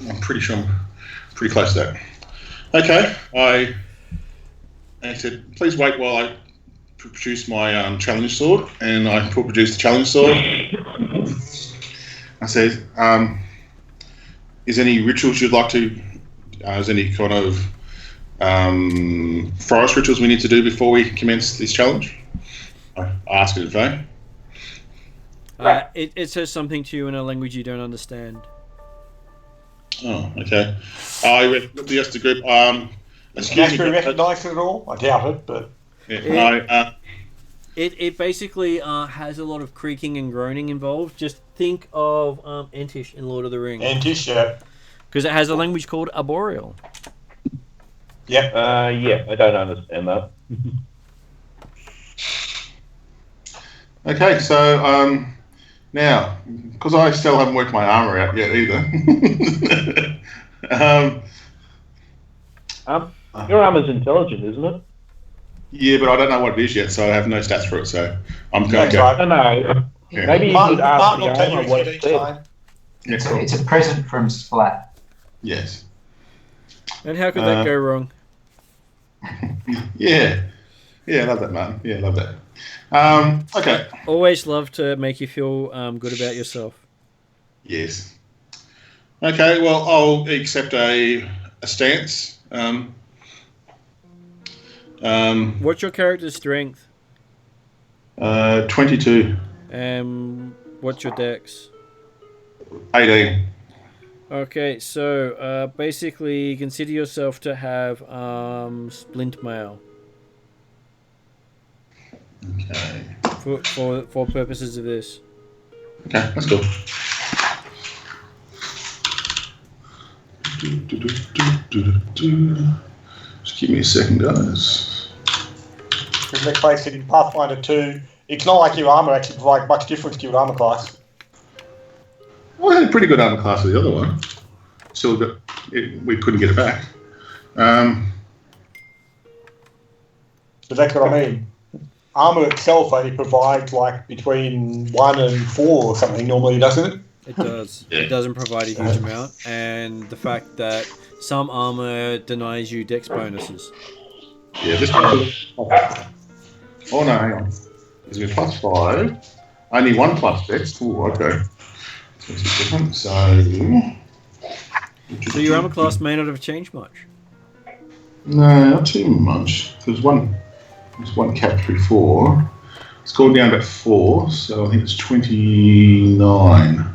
I'm pretty sure I'm pretty close to that. Okay, I said, please wait while I produce my challenge sword, and I produce the challenge sword. I said, is any rituals you'd like to, is any kind of forest rituals we need to do before we commence this challenge? I asked it in vain. It says something to you in a language you don't understand. Oh, okay. I read the rest of the group. Can you recognise it at all? I doubt it, but... Yeah, It basically has a lot of creaking and groaning involved. Just think of Entish in Lord of the Rings. Entish, yeah. Because it has a language called Arboreal. Yep. Yeah, I don't understand that. okay, so now, because I still haven't worked my armour out yet either. Your armor's intelligent, isn't it? Yeah, but I don't know what it is yet, so I have no stats for it. So I'm going to go. Right. No. Yeah. Maybe you Martin could ask will the tell you armor what if it each said. time. Yeah, cool. It's a present from Splat. Yes. And how could that go wrong? Yeah. Yeah, I love that, Martin. Yeah, I love that. Okay. Always love to make you feel good about yourself. Yes. Okay, well, I'll accept a stance. What's your character's strength? 22. What's your dex? 18. Okay, so basically consider yourself to have splint mail Okay. for purposes of this. Okay, that's cool. Just give me a second, guys. Because let's face it, in Pathfinder 2, it's not like your armour actually provides much difference to your armour class. Well, I had a pretty good armor class with the other one. Still got it, we couldn't get it back. But that's what I mean. Armour itself only provides like between 1 and 4 or something normally, doesn't it? It does. Yeah. It doesn't provide a huge amount, and the fact that some armor denies you dex bonuses. Yeah, this one. Oh no, hang on. There's a +5. Only 1 plus dex. Ooh, okay. So it's different. So your armor class may not have changed much. No, not too much. There's one cap through 4. It's gone down to 4, so I think it's 29.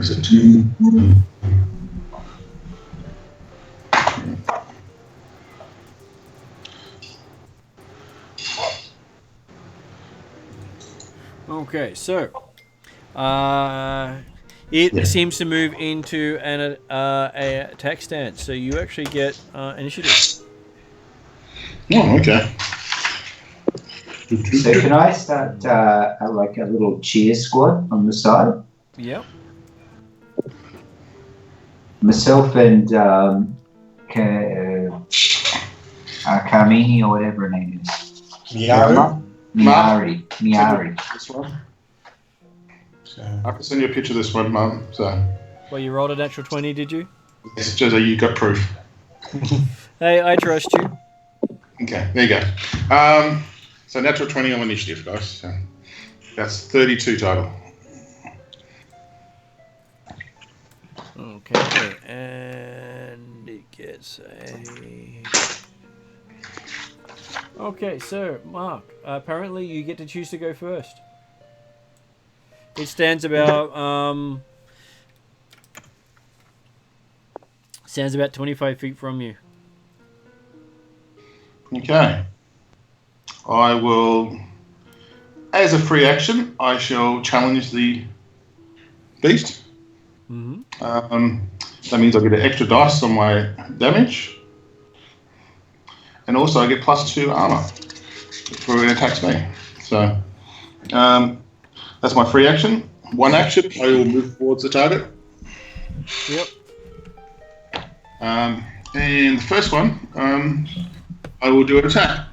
Is it 2? Okay, so it seems to move into an attack stance. So you actually get initiative. Oh, okay. So can I start like a little cheer squad on the side? Yep. Myself and Carmini or whatever her name is. Miari. This one. I can send you a picture of this one, Mum. So. Well, you rolled a natural 20, did you? Yes, so you got proof. Hey, I trust you. Okay, there you go. So natural 20 on initiative, guys. So that's 32 total. Okay, and it gets a... Okay, so, Mark, apparently you get to choose to go first. It stands about 25 feet from you. Okay. I will, as a free action, I shall challenge the beast. Mm-hmm. That means I get an extra dice on my damage. and also I get +2 armor for when it attacks me. So that's my free action. One action, I will move towards the target. Yep. And the first one, I will do an attack.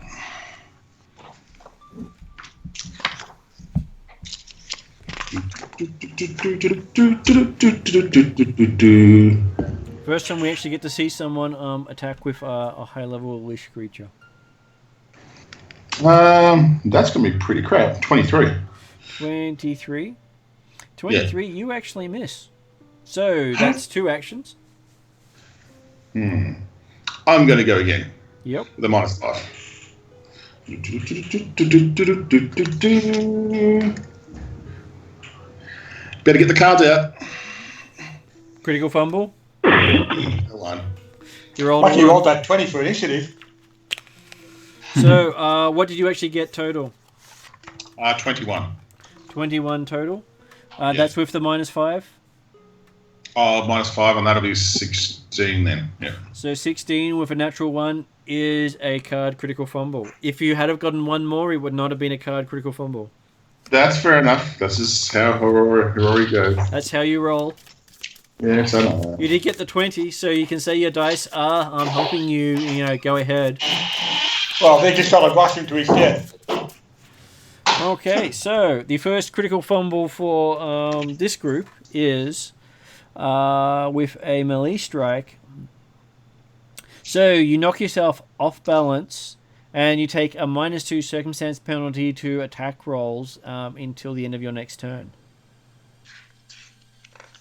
First time we actually get to see someone attack with a high level leash creature. That's going to be pretty crap. 23. 23. 23, yeah. You actually miss. So that's 2 actions. I'm going to go again. Yep. The -5. Better get the cards out. Critical fumble. Hold on. You rolled Lucky you rolled that 20 for initiative. So, what did you actually get total? 21. 21 total. Yeah. That's with the -5. Oh, -5, and that'll be 16 then. Yeah. So 16 with a natural 1 is a card critical fumble. If you had have gotten one more, it would not have been a card critical fumble. That's fair enough. This is how Harori goes. That's how you roll. Yes, I know. You did get the 20, so you can say your dice are helping you, go ahead. Well, they just started rushing to his death. Okay, so the first critical fumble for this group is with a melee strike. So you knock yourself off balance, and you take a -2 circumstance penalty to attack rolls until the end of your next turn.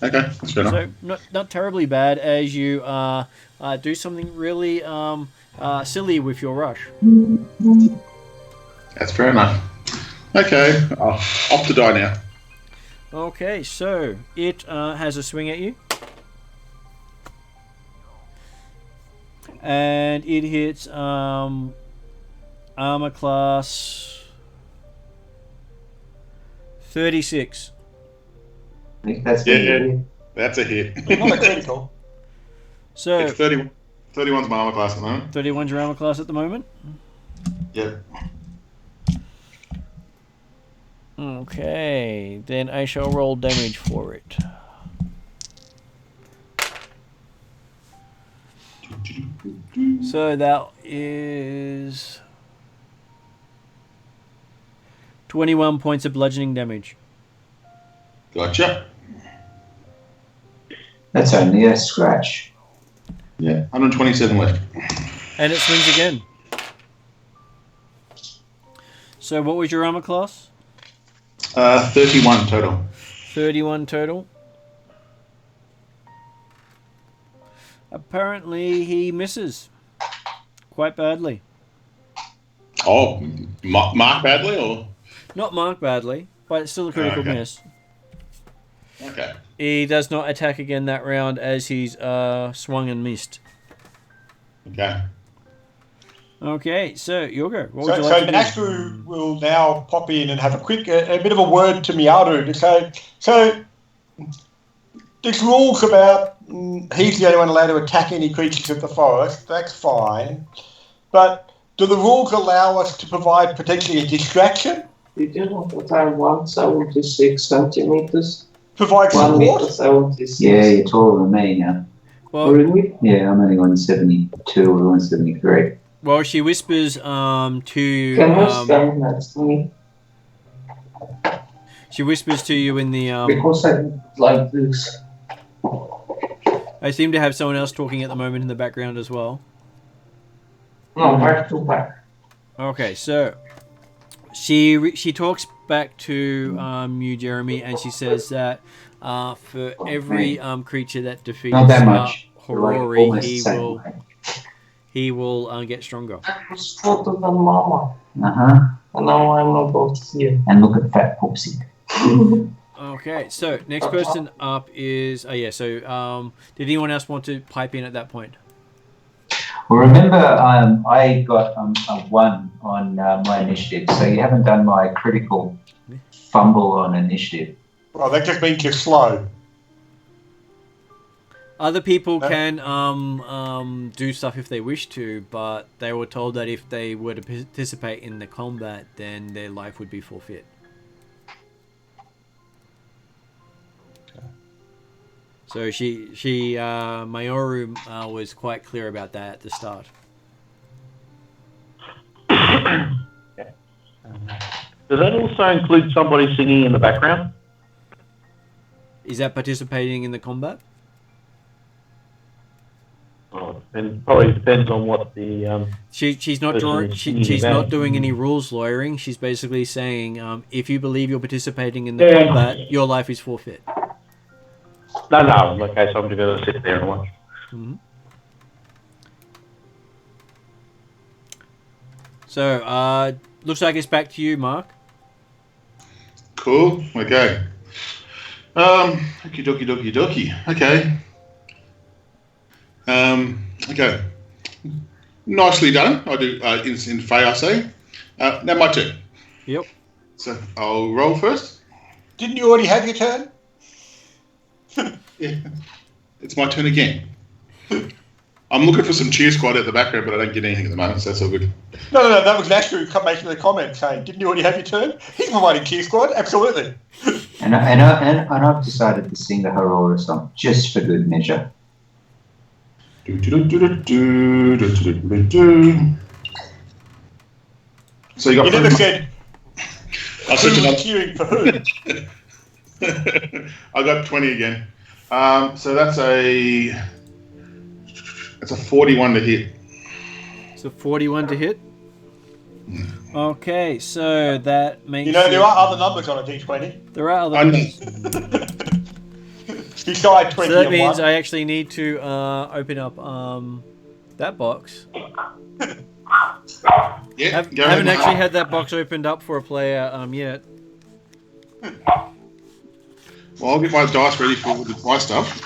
Okay, that's fair enough. So not terribly bad as you do something really silly with your rush. That's fair enough. Okay, off to die now. Okay, so it has a swing at you. And it hits armor class 36. I think that's that's a hit. Not a critical. So it's 30, 31's my armor class at the moment. 31's your armor class at the moment? Yep. Okay, then I shall roll damage for it. So that is 21 points of bludgeoning damage. Gotcha. That's only a scratch. Yeah, 127 left. And it swings again. So what was your armor class? 31 total. 31 total. Apparently he misses quite badly. Oh, mark badly or? Not marked badly, but it's still a critical miss. Okay. He does not attack again that round as he's swung and missed. Okay. Okay, so Yorgo, what would So you like to do? Nashru will now pop in and have a bit of a word to Miaru to say, so there's rules about he's the only one allowed to attack any creatures of the forest. That's fine. But do the rules allow us to provide potentially a distraction? Did you know that I'm 176 centimeters? Provide 1 meter support? 76. Yeah, you're taller than me now. Well, Really? Yeah, I'm only 172 or 173. well, she whispers to Can you stand next to me? she whispers to you in the Because I'm like this. I seem to have someone else talking at the moment in the background as well. No, back to back. Okay, so she talks back to you, Jeremy, and she says that for every creature that defeats Not that much. Harori, Almost the same way. he will get stronger. I was shorter than Mama. Uh-huh. And now I'm about here. And look at Fat Poopsie. Okay, so next person up is So did anyone else want to pipe in at that point? Well, remember, I got a 1 on my initiative, so you haven't done my critical fumble on initiative. Well, that just means you're slow. Other people can do stuff if they wish to, but they were told that if they were to participate in the combat, then their life would be forfeit. So Mayoru was quite clear about that at the start. Does that also include somebody singing in the background? Is that participating in the combat? Oh, and probably depends on what the. She's not drawing. She's not doing any rules lawyering. She's basically saying, if you believe you're participating in the combat, your life is forfeit. No. Okay, so I'm going to sit there and watch. Mm-hmm. So, looks like it's back to you, Mark. Cool. Okay. Okie dokie. Okay. Okay. Nicely done. I do in Fey, I say. Now my turn. Yep. So I'll roll first. Didn't you already have your turn? Yeah. It's my turn again. I'm looking for some cheer squad at the background, but I don't get anything at the moment, so that's all good. No. That was Nashru making the comment saying, "Didn't you already have your turn?" He's providing cheer squad, absolutely. And I've decided to sing the Harori song just for good measure. So you got. You never said. I said Who was cheering for who? I got 20 again. So that's a 41 to hit. It's a 41 to hit. Okay, so that makes. You know there are other numbers on a D20. There are other numbers. Besides 20 So that and means 1. I actually need to open up that box. Yeah, haven't actually had that box opened up for a player yet. Well, I'll get my dice ready for my stuff.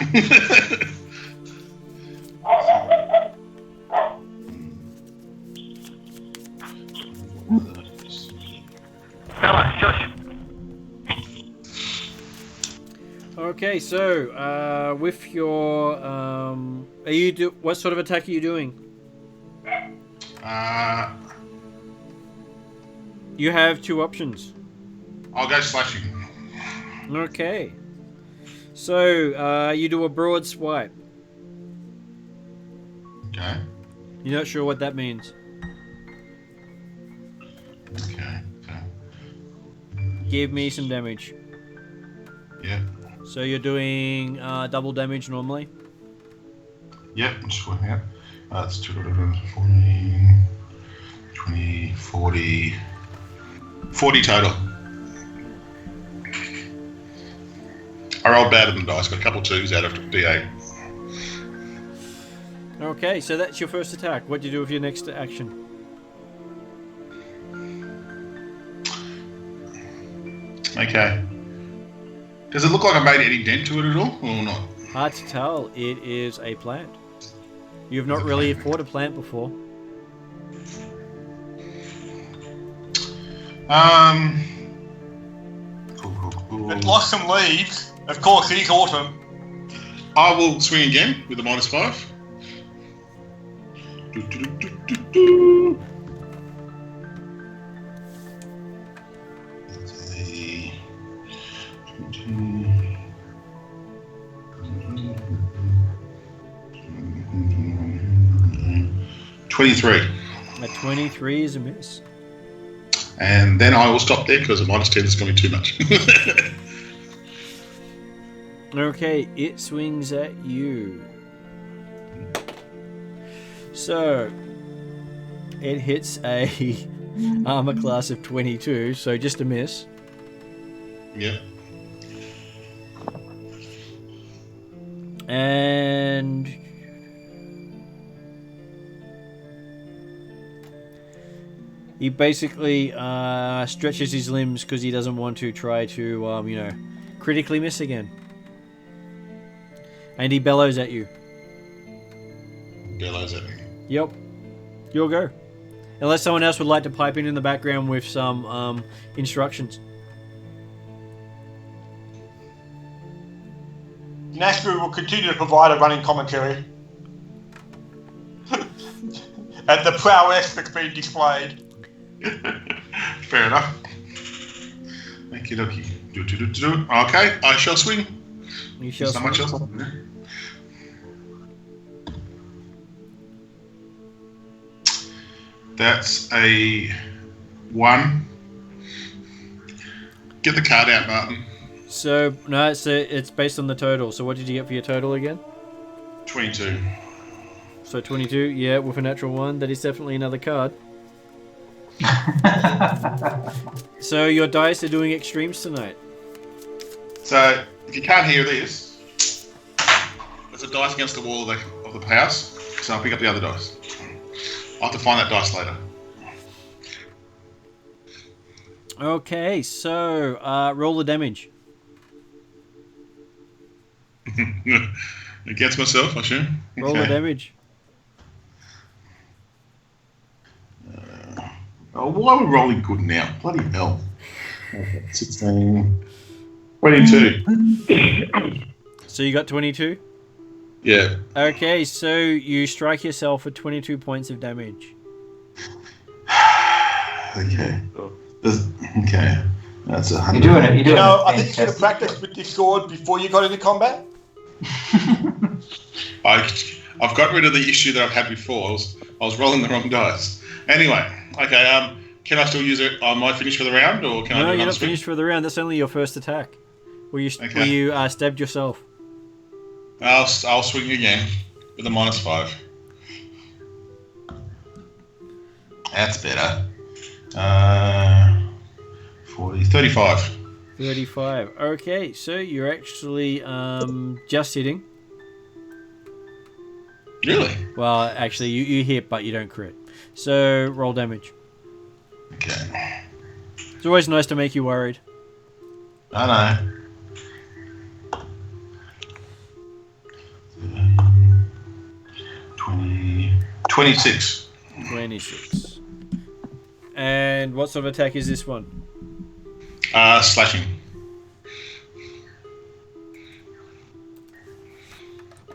Okay, so with your what sort of attack are you doing? You have two options. I'll go slashing. Okay. So you do a broad swipe. Okay. You're not sure what that means. Okay. Give me some damage. Yeah. So you're doing double damage normally? Yep, I'm just working out. That's 40, 20, 40. 40 total. I rolled bad in the dice, got a couple twos out of D8. Okay, so that's your first attack. What do you do with your next action? Okay. Does it look like I made any dent to it at all, or not? Hard to tell. It is a plant. You've not really fought a plant before. Cool. It lost some leaves. Of course, it is autumn. I will swing again with a -5. That's a 23. A 23 is a miss. And then I will stop there because a -10 is going to be too much. Okay, it swings at you. So, it hits a armor class of 22, so just a miss. Yep. And he basically stretches his limbs because he doesn't want to try to, critically miss again. And he bellows at you. Bellows at me. Yep. You'll go. Unless someone else would like to pipe in the background with some Nashville will continue to provide a running commentary. And the prowess that's been displayed. Fair enough. Okie dokie. Do. Okay, I shall swing. You shall There's not much swing. else. That's a 1. Get the card out, Martin. So no, it's based on the total. So what did you get for your total again? 22. So 22. Yeah, with a natural 1, that is definitely another card. So your dice are doing extremes tonight. So if you can't hear this, there's a dice against the wall of the house. So I'll pick up the other dice. I'll have to find that dice later. Okay, so roll the damage. Against myself, I assume. Roll the damage. Why are we rolling good now? Bloody hell. Okay, 16. 22. So you got 22? Yeah. Okay, so you strike yourself for 22 points of damage. Okay. Okay. That's 100. You're doing it. You're doing it. I think you should have practiced with this sword before you got into combat. I've got rid of the issue that I've had before. I was rolling the wrong dice. Anyway, okay. Can I still use it? Am I finished for the round, or can I? No, do you're not swing? finished for the round. That's only your first attack. Where you stabbed yourself. I'll swing again with a -5. That's better. 40, 35. 35. Okay, so you're actually just hitting. Really? Well, actually, you hit, but you don't crit. So roll damage. Okay. It's always nice to make you worried. I know. 26. 26. And what sort of attack is this one? Slashing.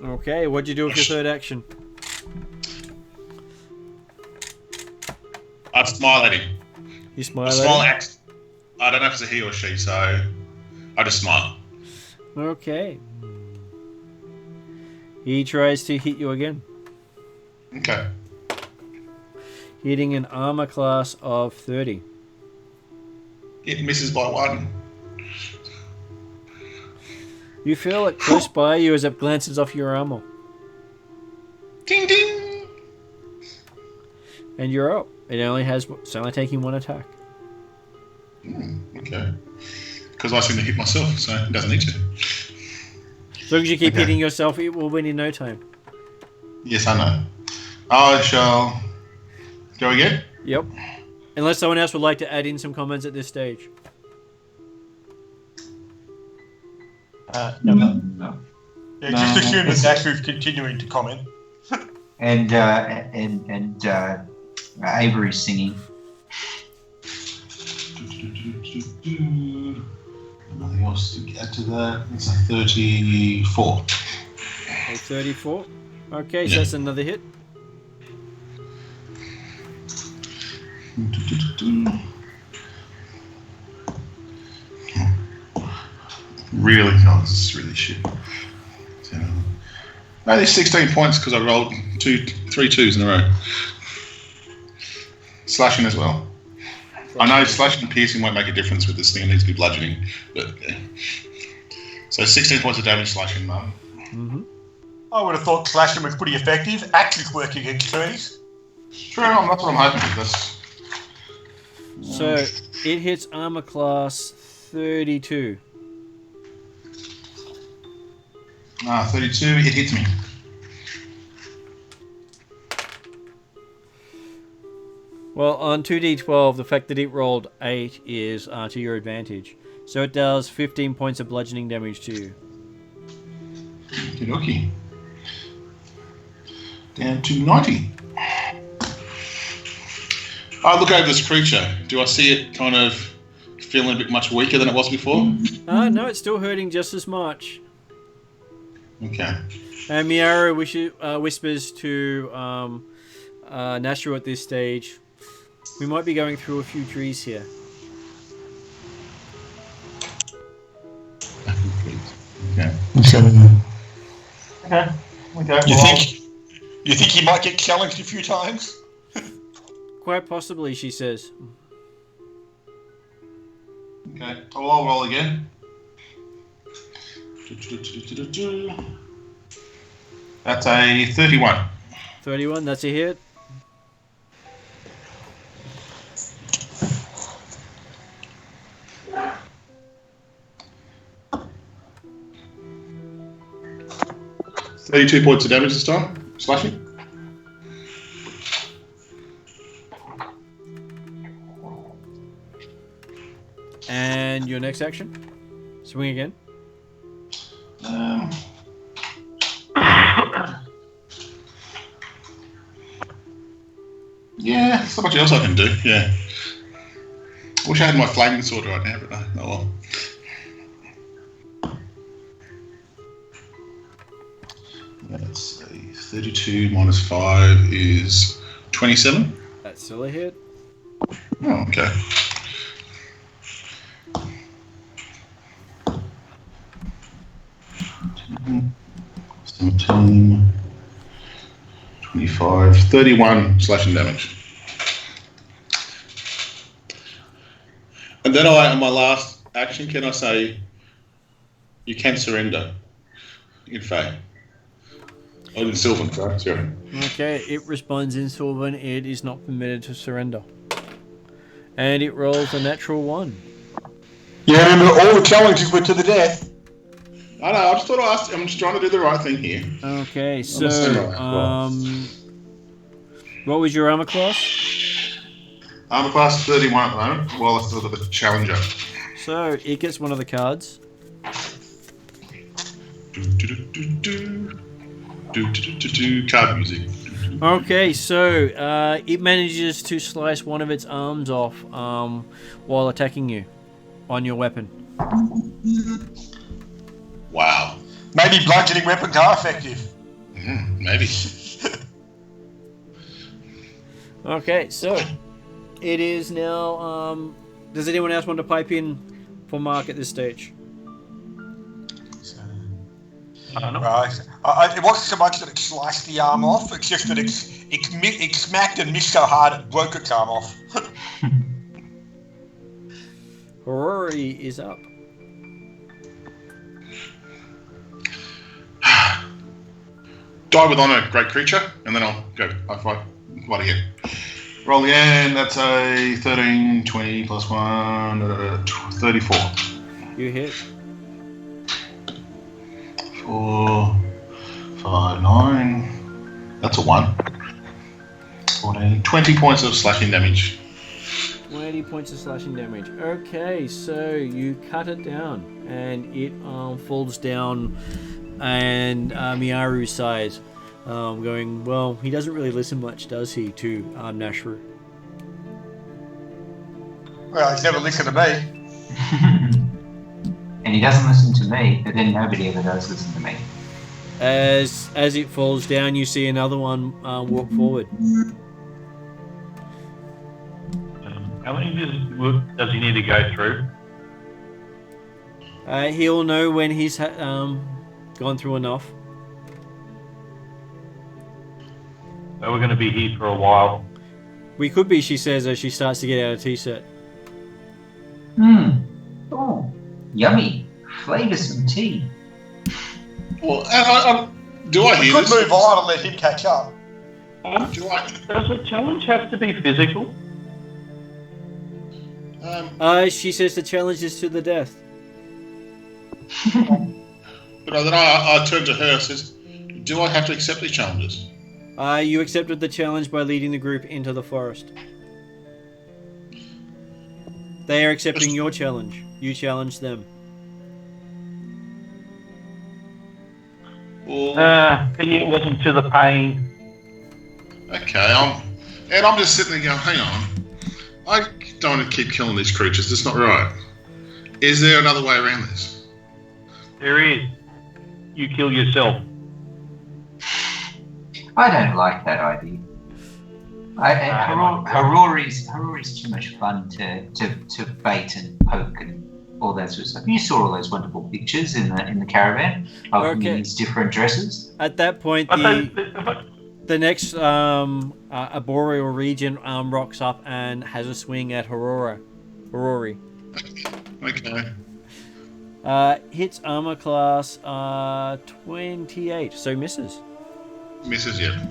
Okay, what'd you do with your third action? I'd smile at him. You smile A at small him? act. I don't know if it's a he or she, so I just smile. Okay. He tries to hit you again. Okay. Hitting an armor class of 30. It misses by 1. You feel it close by you as it glances off your armor. Ding ding. And you're up. It's only taking 1 attack. Okay. Because I seem to hit myself, so it doesn't need to. As long as you keep Okay. hitting yourself, it will win in no time. Yes, I know. I shall go again. Yep. Unless someone else would like to add in some comments at this stage. No. No. Yeah, just assume that Nashville's continuing to comment. And Avery's singing. Nothing else to add to that. It's a 34. Okay, 34. Okay, so Yeah. that's another hit. Really? Oh, this is really shit. Only 16 points because I rolled 3 2s in a row. Slashing as well. I know slashing and piercing won't make a difference with this thing. It needs to be bludgeoning. But yeah. So 16 points of damage slashing, Mum. Mm-hmm. I would have thought slashing was pretty effective. Actually working against trees. True, that's what I'm hoping. That's So it hits armor class 32. 32. It hits me. Well, on 2d12, the fact that it rolled 8 is to your advantage. So it does 15 points of bludgeoning damage to you. Okey-dokey. Down to 90. I look over this creature. Do I see it kind of feeling a bit much weaker than it was before? No, it's still hurting just as much. Okay. And Miara whispers to Nashru at this stage, we might be going through a few trees here. Okay. Okay. You think he might get challenged a few times? Quite possibly, she says. Okay. I'll roll again. That's a 31. 31, that's a hit. $32 points of damage this time. Slashing. And your next action? Swing again. Yeah, there's not much else I can do. Yeah. I wish I had my flaming sword right now, but oh well. Let's see. 32 minus 5 is 27. That's still a hit. Oh, okay. $17, 25, 31 slashing damage. And then on my last action, can I say you can surrender in Fae? Oh, in Sylvan, sorry. Okay, it responds in Sylvan. It is not permitted to surrender. And it rolls a natural 1. Yeah, remember all the challenges were to the death. I know, I just thought I'm just trying to do the right thing here. Okay, so, what was your armor class? Armor class 31 at the moment. Well, that's sort of the challenger. So, it gets one of the cards. Card music. Okay, so it manages to slice one of its arms off while attacking you on your weapon. Wow. Maybe bludgeoning weapons are effective. Maybe. Okay, so it is now. Does anyone else want to pipe in for Mark at this stage? Right. It wasn't so much that it sliced the arm off, it's just that it smacked and missed so hard it broke its arm off. Harori is up. Die with honor, great creature, and then I'll go high five. What again? Roll again. That's a 13, 20 plus 1, 34. You hit. 4, 5, 9. That's a 1. 14, 20 points of slashing damage. 20 points of slashing damage. Okay, so you cut it down, and it falls down, and Miaru's side, going, well, he doesn't really listen much, does he, to Nashru? Well, he's never listened to me. And he doesn't listen to me, but then nobody ever does listen to me. As it falls down, you see another one walk forward. How many does he need to go through? He'll know when he's gone through enough. So we're going to be here for a while. We could be, she says, as she starts to get out a tea set. Oh, yummy. Flavour some tea. Well, do I hear We could this? move on and let him catch up. Does the challenge have to be physical? She says the challenge is to the death. But then I turn to her and says, do I have to accept these challenges? You accepted the challenge by leading the group into the forest. They are accepting your challenge. You challenged them. Can you listen to the pain? Okay, I'm just sitting there going, hang on. I don't want to keep killing these creatures. That's not right. Is there another way around this? There is. you kill yourself. I don't like that idea. Harori's too much fun to bait and poke and all that sort of stuff. You saw all those wonderful pictures in the caravan of Minnie's different dresses. At that point, the next arboreal regent rocks up and has a swing at Harori. Okay. Hits armor class 28, so misses. Misses, yeah.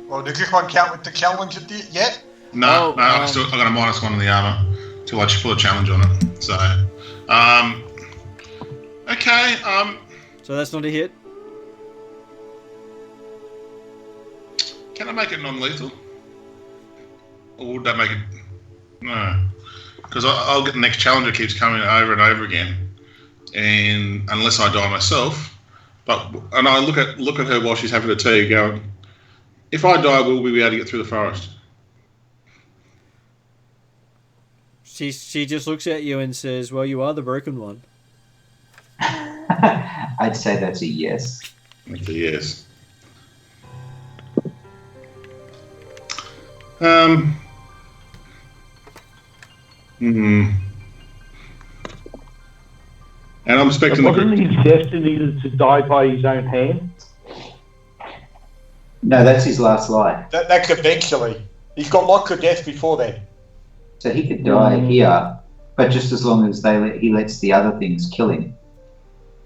Well, does this one count with the challenge yet? No, I got a -1 on the armor till I put a challenge on it. So, okay. So that's not a hit. Can I make it non-lethal? Or would that make it? No, because I'll get the next challenger keeps coming over and over again, and unless I die myself. And I look at her while she's having her tea, going, "If I die, will we be able to get through the forest?" She just looks at you and says, "Well, you are the broken one." I'd say that's a yes. That's a yes. And I'm expecting. Wasn't his destiny to die by his own hand? No, that's his last life. That's eventually. He's got lots of death before then. So he could die here, but just as long as he lets the other things kill him,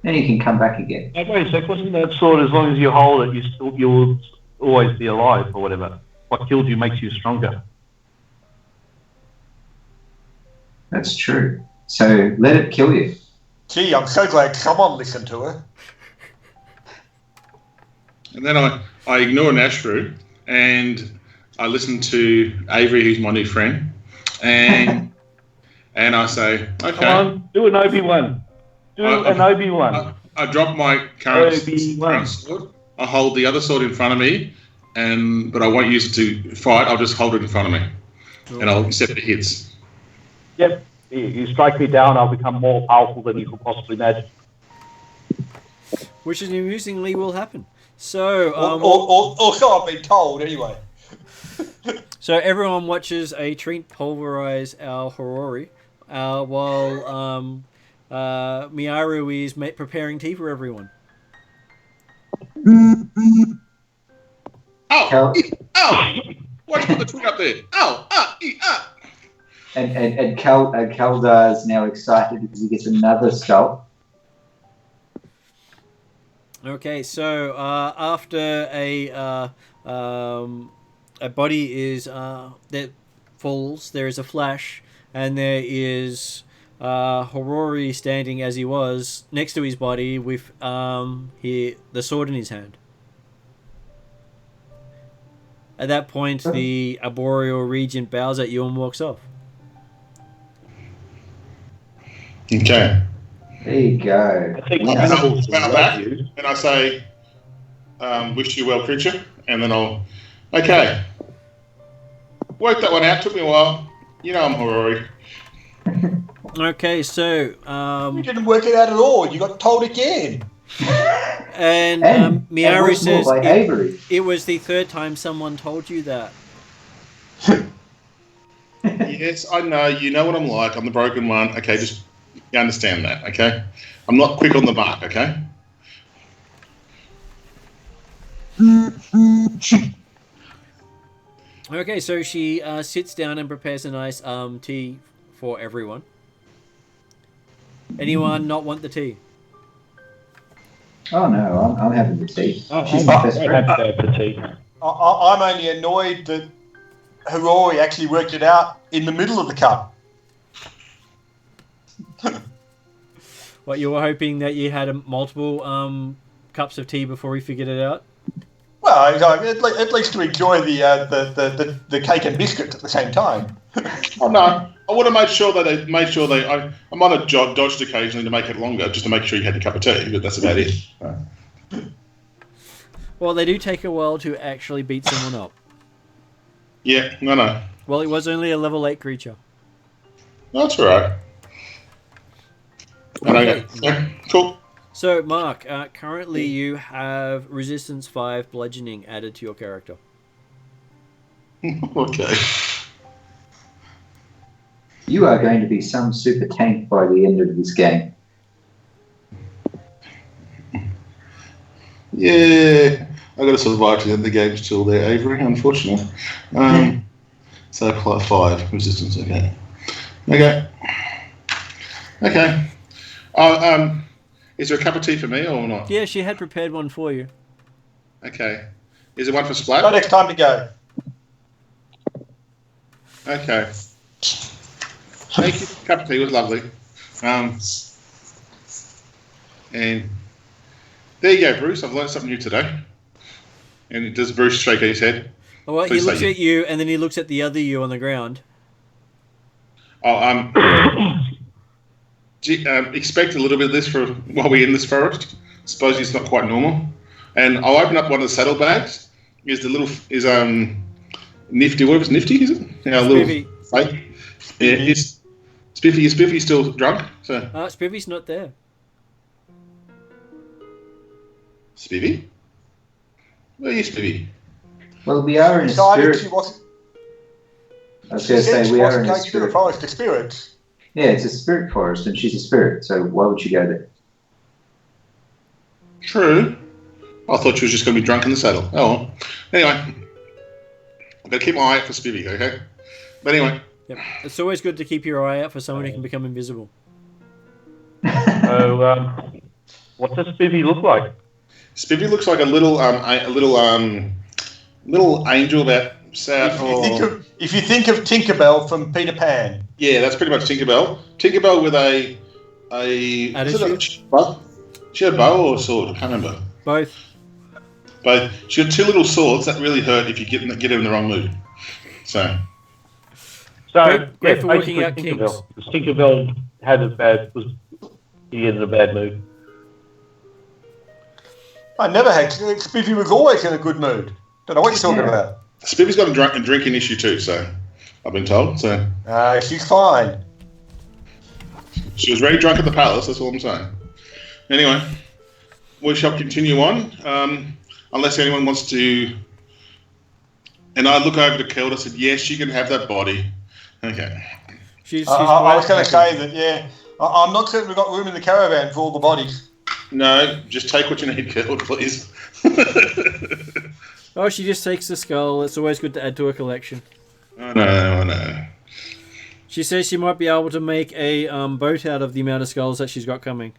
then he can come back again. Wait a sec, wasn't that sword, as long as you hold it, you'll always be alive or whatever? What killed you makes you stronger. That's true. So let it kill you. Gee, I'm so glad someone listened to her. And then I ignore Nashru and I listen to Avery, who's my new friend, and and I say, okay. Come on, do an Obi-Wan. An Obi-Wan. I drop my current sword. I hold the other sword in front of me, but I won't use it to fight. I'll just hold it in front of me, and I'll accept the hits. Yep. You strike me down, I'll become more powerful than you could possibly imagine. Which is amusingly will happen. So, or so I've been told, anyway. So everyone watches a treant pulverize our Harori, while Miaru is preparing tea for everyone. Oh! Why did you put the twig up there? And Kaldar is now excited because he gets another skull. Okay, so after a body is that falls, there is a flash, and there is Harori standing as he was next to his body with the sword in his hand. At that point, the arboreal regent bows at you and walks off. Okay. There you go. I bow back and I say, wish you well, creature. And then I'll, okay. Worked that one out. Took me a while. You know I'm Harori. Okay, so... you didn't work it out at all. You got told again. And Miaru says it was the third time someone told you that. Yes, I know. You know what I'm like. I'm the broken one. Okay, just you understand that, okay? I'm not quick on the mark, okay? Okay, so she sits down and prepares a nice tea for everyone. Anyone not want the tea? Oh no, I'm having the tea. She's my best friend. The tea. I'm only annoyed that Harori actually worked it out in the middle of the cup. What, you were hoping that you had multiple cups of tea before we figured it out? Well, at least to enjoy the cake and biscuits at the same time. Oh no, I would have made sure that I might have dodged occasionally to make it longer, just to make sure you had a cup of tea, but that's about it. Well, they do take a while to actually beat someone up. Yeah, no. Well, it was only a level 8 creature. That's all right. Okay. Yeah, cool. So, Mark, currently you have Resistance 5 Bludgeoning added to your character. Okay. You are going to be some super tank by the end of this game. Yeah, I got to survive to the end of the game still there, Avery, unfortunately. So +5 resistance, okay. Okay. Is there a cup of tea for me or not? Yeah, she had prepared one for you. Okay. Is there one for Splat? No, next time to go. Okay. Thank you. Cup of tea was lovely. And there you go, Bruce. I've learned something new today. And does Bruce shake his head? All right, he looks at you, and then he looks at the other you on the ground. Expect a little bit of this for while we're in this forest. Suppose it's not quite normal. And I'll open up one of the saddlebags. Nifty. What was Nifty? Is it? Yeah, Spiffy. Little. Yeah, is Spiffy still drunk? So. Spiffy's not there. Spiffy? Where are you, Spiffy? Well, we are in a spirit. She wasn't. I was going to say we are in a going to the spirit. forest experience. Yeah, it's a spirit forest, and she's a spirit. So why would she go there? True. I thought she was just going to be drunk in the saddle. Oh, well. Anyway, I've got to keep my eye out for Spiffy, okay? But anyway. Yep. It's always good to keep your eye out for someone who can become invisible. So, what does Spiffy look like? Spiffy looks like a little angel about south. If you think of Tinkerbell from Peter Pan. Yeah, that's pretty much Tinkerbell. Tinkerbell with a attitude? She had a bow or a sword? I can't remember. Both. But she had two little swords that really hurt if you get her in the wrong mood. So Great for working out kinks. Because Tinkerbell was in a bad mood. I never had. Spiffy was always in a good mood. Don't know what you're talking about. Spiffy's got a drinking issue too, so I've been told. So she's fine. She was very drunk at the palace. That's all I'm saying. Anyway, we shall continue on, unless anyone wants to. And I look over to Kelda and said, "Yes, you can have that body." Okay. She's I was going to say that. Yeah, I'm not certain we've got room in the caravan for all the bodies. No, just take what you need, Kelda, please. Oh, she just takes the skull. It's always good to add to her collection. I know. She says she might be able to make a boat out of the amount of skulls that she's got coming.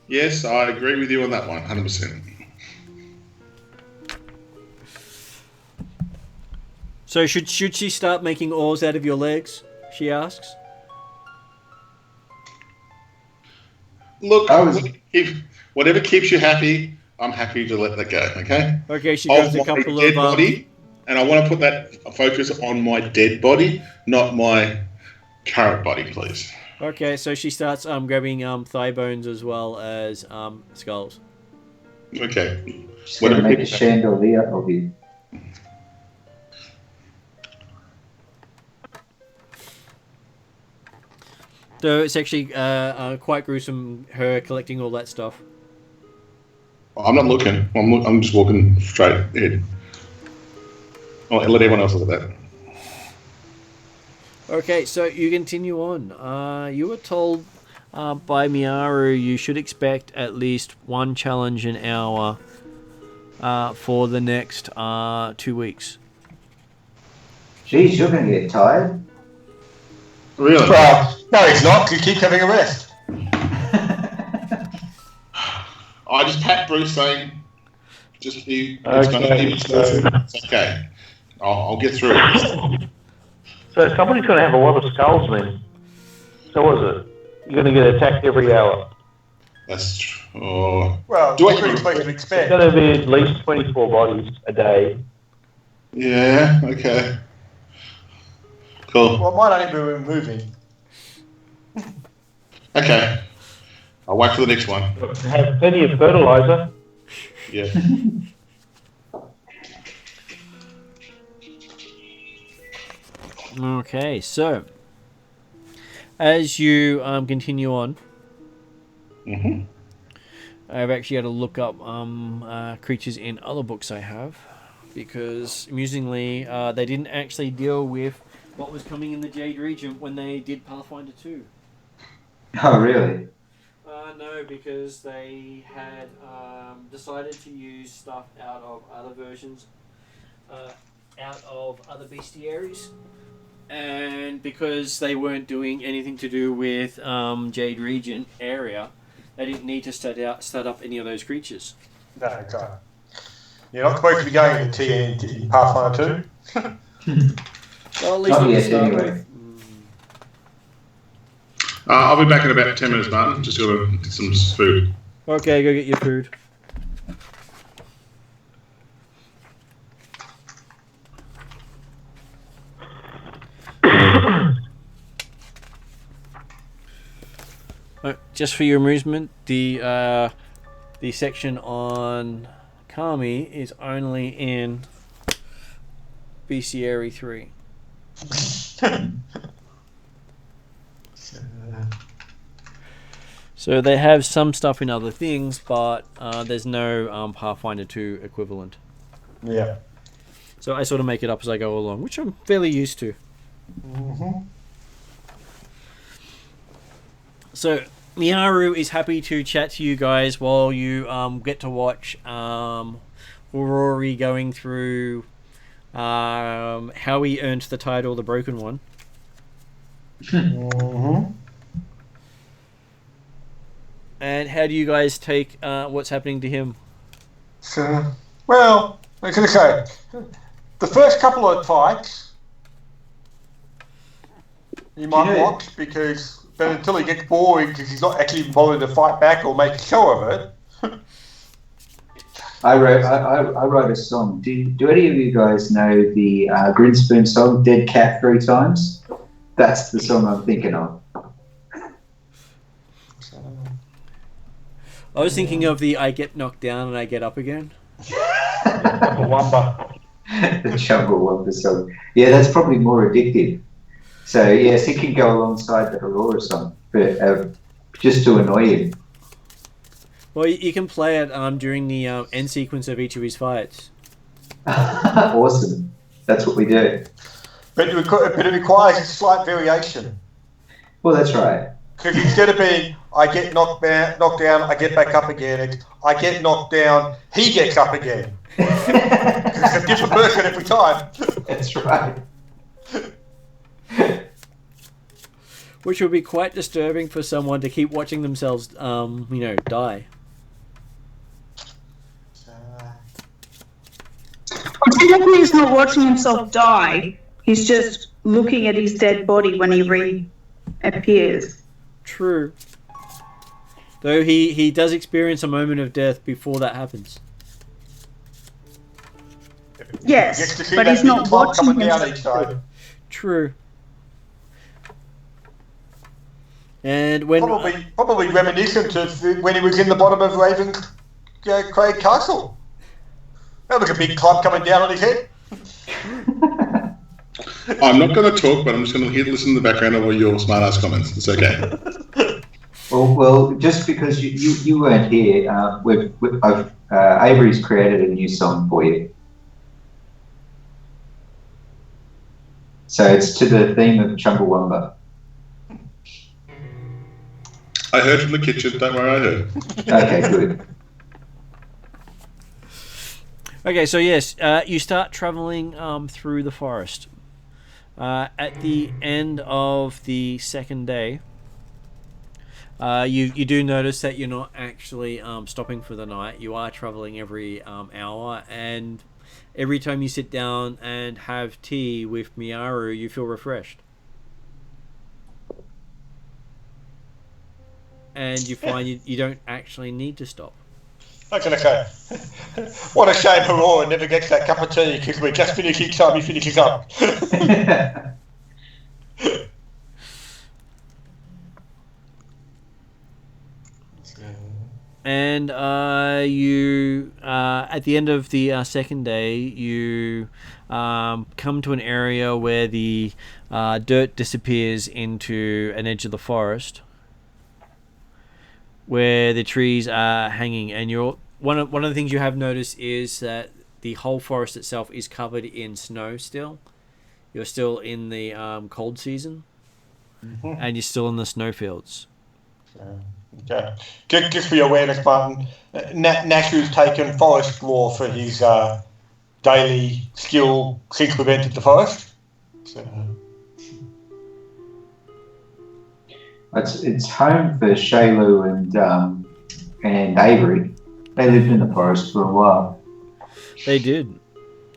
Yes, I agree with you on that one, 100%. So should she start making oars out of your legs? She asks. Look, whatever keeps you happy, I'm happy to let that go, okay? Okay, she grabs a couple of... body, and I want to put that focus on my dead body, not my current body, please. Okay, so she starts grabbing thigh bones as well as skulls. Okay. She's going to make a chandelier of you. So it's actually quite gruesome, her collecting all that stuff. I'm not looking. I'm just walking straight ahead. I'll let everyone else look at that. Okay, so you continue on. You were told by Miaru you should expect at least one challenge an hour for the next 2 weeks. Geez, you're going to get tired. Really? Well, no, it's not. You keep having a rest. I just pat Bruce saying, just be. It's okay. I'll get through it. So somebody's going to have a lot of skulls then. So what is it? You're going to get attacked every hour. That's true. Well, do what I you expect to It's expect? going to be at least 24 bodies a day. Yeah, okay. Cool. Well, it might only be moving. Okay. I'll wait for the next one. Have plenty of fertilizer. Yeah. Okay, so as you continue on, Mm-hmm. I've actually had to look up creatures in other books I have, because amusingly, they didn't actually deal with what was coming in the Jade Regent when they did Pathfinder 2. Oh, really? No, because they had decided to use stuff out of other versions, out of other bestiaries, and because they weren't doing anything to do with Jade Regent area, they didn't need to start up any of those creatures. No, okay. You're not supposed to be going to TN in Pathfinder 2. Well, at least Not you can yet, start anyway. with. I'll be back in about 10 minutes, Martin. Just got to get some food. Okay, go get your food. Just for your amusement, the section on Kami is only in Bestiary 3. So they have some stuff in other things, but there's no Pathfinder 2 equivalent. Yeah. So I sort of make it up as I go along, which I'm fairly used to. Mm-hmm. So Miharu is happy to chat to you guys while you get to watch Harori going through how he earned the title The Broken One. Mm-hmm. And how do you guys take what's happening to him? So, well, I was going to say, the first couple of fights, you might watch, but until he gets boring because he's not actually bothered to fight back or make a show of it. I wrote a song. Do any of you guys know the Grinspoon song, Dead Cat 3 Times? That's the song I'm thinking of. I was thinking of the I get knocked down and I get up again. Chumbawamba. The Chumbawamba song. Yeah, that's probably more addictive. So, yes, it can go alongside the Aurora song, but just to annoy him. Well, you can play it during the end sequence of each of his fights. Awesome. That's what we do. But it requires a slight variation. Well, that's right. Because instead of being, I get knocked down, I get back up again, it's, I get knocked down, he gets up again. It's a different person every time. That's right. Which would be quite disturbing for someone to keep watching themselves, die. Technically, he's not watching himself die. He's just looking at his dead body when he reappears. True. Though he does experience a moment of death before that happens. Yes, but he's not watching down himself. each time. True. And when Probably reminiscent of when he was in the bottom of Raven Craig Castle. That was a big club coming down on his head. I'm not going to talk, but I'm just going to listen in the background of all your smart-ass comments. It's okay. Well, just because you weren't here, Avery's created a new song for you. So it's to the theme of Chumbawamba. I heard from the kitchen. Don't worry, I heard. Okay, good. Okay, so yes, you start traveling through the forest. At the end of the second day, you do notice that you're not actually stopping for the night. You are traveling every hour, and every time you sit down and have tea with Miharu, you feel refreshed. And you find you don't actually need to stop. Okay. What a shame Harori never gets that cup of tea because we're just finishing time he finishes up. And you, at the end of the second day, you come to an area where the dirt disappears into an edge of the forest, where the trees are hanging. And one of the things you have noticed is that the whole forest itself is covered in snow still. You're still in the cold season, and you're still in the snowfields. Okay. Just for your awareness, Martin, Nashu's taken forest law for his daily skill since we've entered the forest. So. It's home for Shaylu and Avery. They lived in the forest for a while. They did.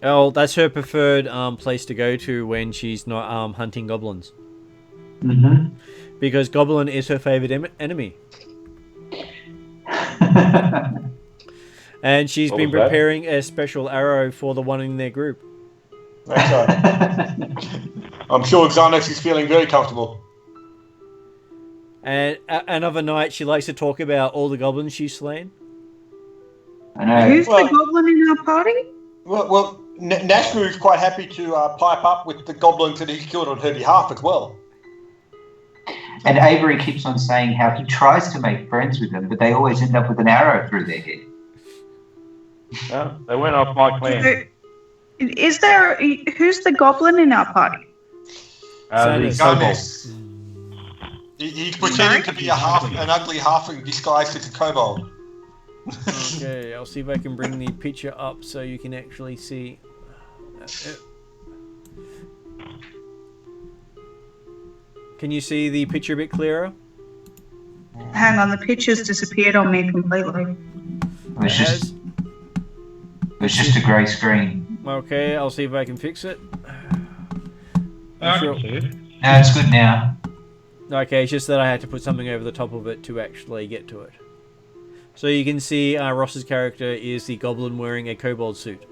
Oh, that's her preferred place to go to when she's not hunting goblins. Mm-hmm. Because goblin is her favorite enemy. And she's been preparing a special arrow for the one in their group. That's right. I'm sure Xanos is feeling very comfortable. And another night, she likes to talk about all the goblins she's slain. I know. Who's the goblin in our party? Well, Nashru is quite happy to pipe up with the goblins that he's killed on her behalf as well. And Avery keeps on saying how he tries to make friends with them, but they always end up with an arrow through their head. No, they went off my clan. Is there... Who's the goblin in our party? The kobold. He's pretending to be an ugly halfling disguised as a kobold. Okay, I'll see if I can bring the picture up so you can actually see. Can you see the picture a bit clearer? Hang on, the picture's disappeared on me completely. It was just a grey screen. Okay, I'll see if I can fix it. No, it's good now. Okay, it's just that I had to put something over the top of it to actually get to it. So you can see Ross's character is the goblin wearing a kobold suit.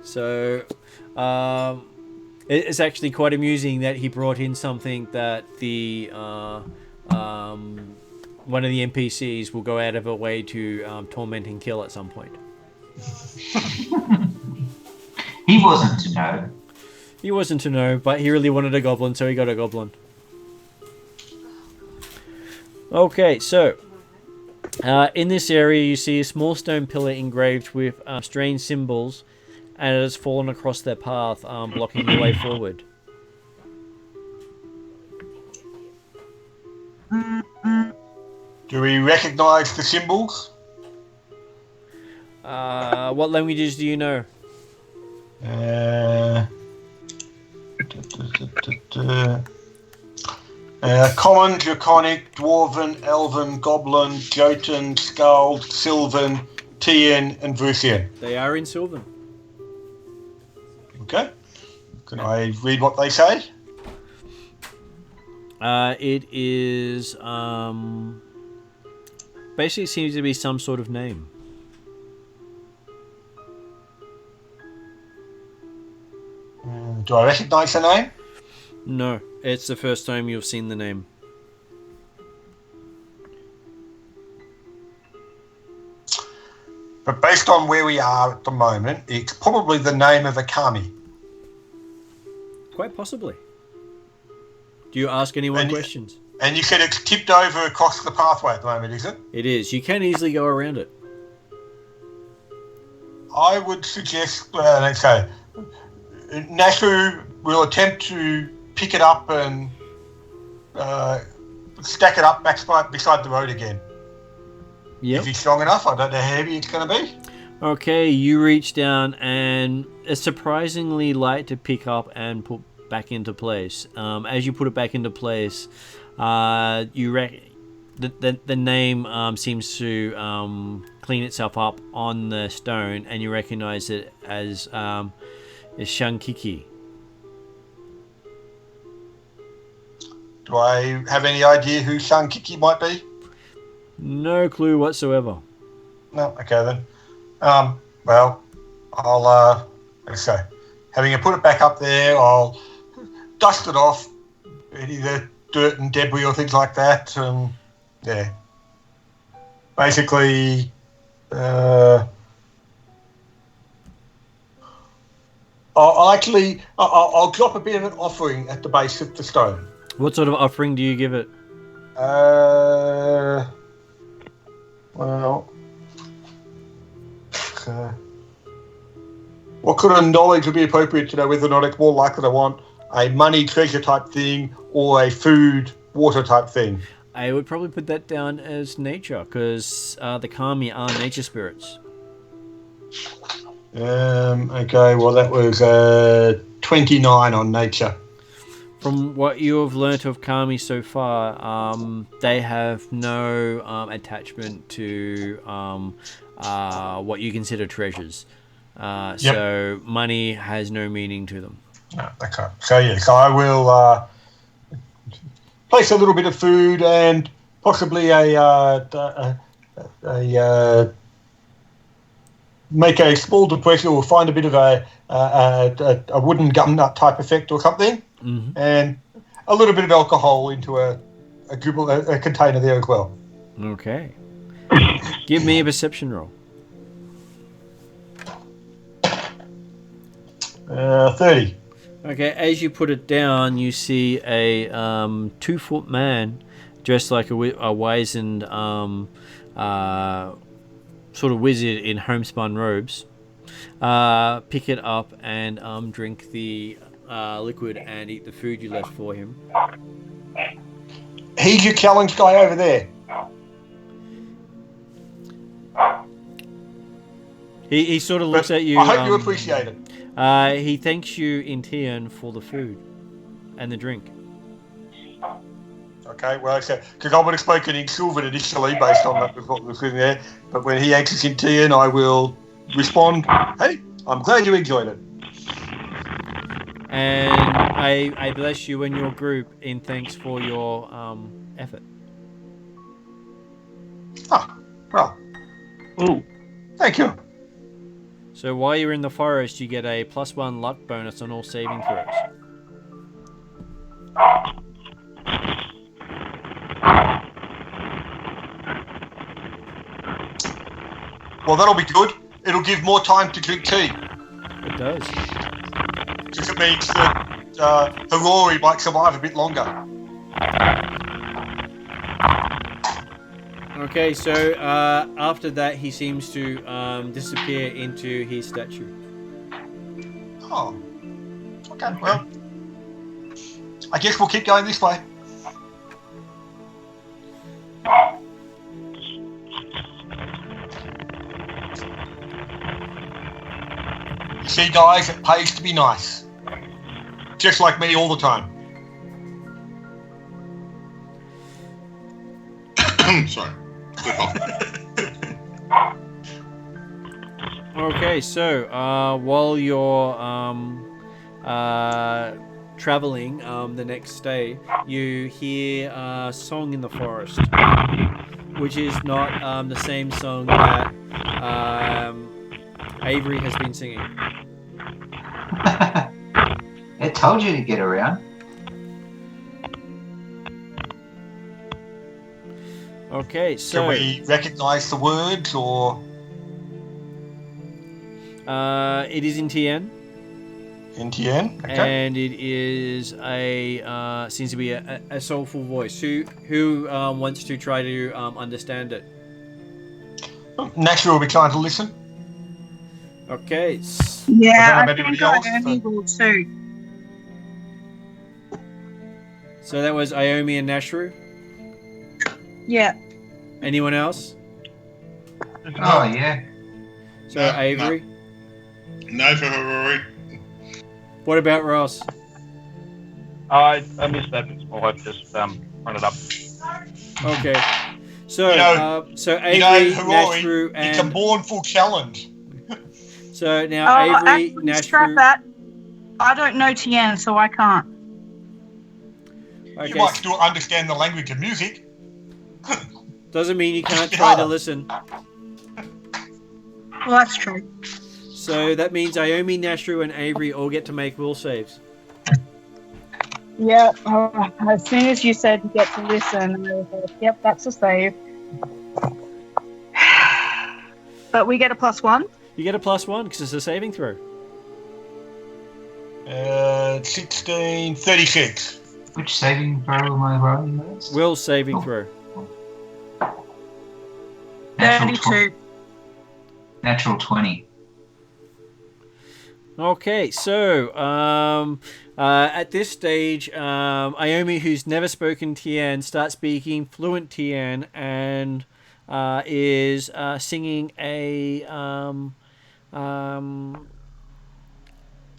So it's actually quite amusing that he brought in something that the one of the NPCs will go out of her way to torment and kill at some point. He wasn't to know. He wasn't to know, but he really wanted a goblin, so he got a goblin. Okay, so in this area you see a small stone pillar engraved with strange symbols, and it has fallen across their path, blocking the way forward. Do we recognise the symbols? What languages do you know? Common, Draconic, Dwarven, Elven, Goblin, Jotun, Skald, Sylvan, Tian, and Vrusian. They are in Sylvan. Okay. Can I read what they say? It is basically seems to be some sort of name. Do I recognise the name? No, it's the first time you've seen the name. But based on where we are at the moment, it's probably the name of a kami. Quite possibly. Do you ask anyone questions? And you said it's tipped over across the pathway at the moment, is it? It is. You can easily go around it. I would suggest, let's say, Nashu will attempt to pick it up and stack it up beside the road again. Yep. If he's strong enough, I don't know how heavy it's going to be. Okay, you reach down and it's surprisingly light to pick up and put back into place. As you put it back into place, the name seems to clean itself up on the stone, and you recognize it as Shankiki. Do I have any idea who Shankiki might be? No clue whatsoever. No, okay then. Well, I'll let's say, having put it back up there, I'll dust it off, ready to dirt and debris or things like that. Yeah. Basically, I'll drop a bit of an offering at the base of the stone. What sort of offering do you give it? Well, what kind of knowledge would be appropriate to know whether or not it's more likely to want a money treasure type thing or a food water type thing? I would probably put that down as nature, because the kami are nature spirits. Okay, well that was 29 on nature. From what you have learnt of kami so far, they have no attachment to what you consider treasures. So money has no meaning to them. Okay. So I will place a little bit of food and possibly make a small depression or find a bit of a wooden gum nut type effect or something, and a little bit of alcohol into a container there as well. Okay. Give me a perception roll. 30. Okay, as you put it down, you see a 2-foot man dressed like a wizened sort of wizard in homespun robes. Pick it up and drink the liquid and eat the food you left for him. He's your challenge guy over there. He sort of looks at you. I hope you appreciate it. He thanks you in turn for the food and the drink. Okay, well, because I would have spoken in Sylvan initially based on what was in there, but when he answers in turn, I will respond, hey, I'm glad you enjoyed it. And I bless you and your group in thanks for your effort. Well. Ooh. Thank you. So while you're in the forest, you get a +1 luck bonus on all saving throws. Well, that'll be good. It'll give more time to drink tea. It does. Because it means that Harori might survive a bit longer. Okay, so after that, he seems to disappear into his statue. Oh. Okay, well. I guess we'll keep going this way. You see, guys, it pays to be nice. Just like me all the time. Sorry. Okay, so while you're traveling the next day, you hear a song in the forest, which is not the same song that Avery has been singing. It told you to get around. Okay, so Can we recognise the words, or it is in TN. in TN? Okay. And it is a seems to be a soulful voice. Who wants to try to understand it? Naturally, we'll be trying to listen. Okay. Yeah, I I don't know think about I anybody only else, will too. So that was Iomi and Nashru. Yeah. Anyone else? Oh, yeah. So No, Avery. No for Harori. What about Ross? I missed that bit. I'll just run it up. Okay. So so Avery, You know, Harori, Nashru, it's a and mournful challenge. so now Avery, actually, scrap Nashru. that. I don't know Tien, so I can't. Okay. You might still understand the language of music. Doesn't mean you can't try to listen. Well, that's true. So that means Iomi, Nashru, and Avery all get to make will saves. Yeah, as soon as you said you get to listen, I was like, yep, that's a save. But we get a +1? You get a +1 because it's a saving throw. 16, 36. Which saving throw am I rolling those? Will saving throw. Natural 32. Natural 20. Okay, so at this stage, Iomi, who's never spoken Tian, starts speaking fluent Tian and is singing a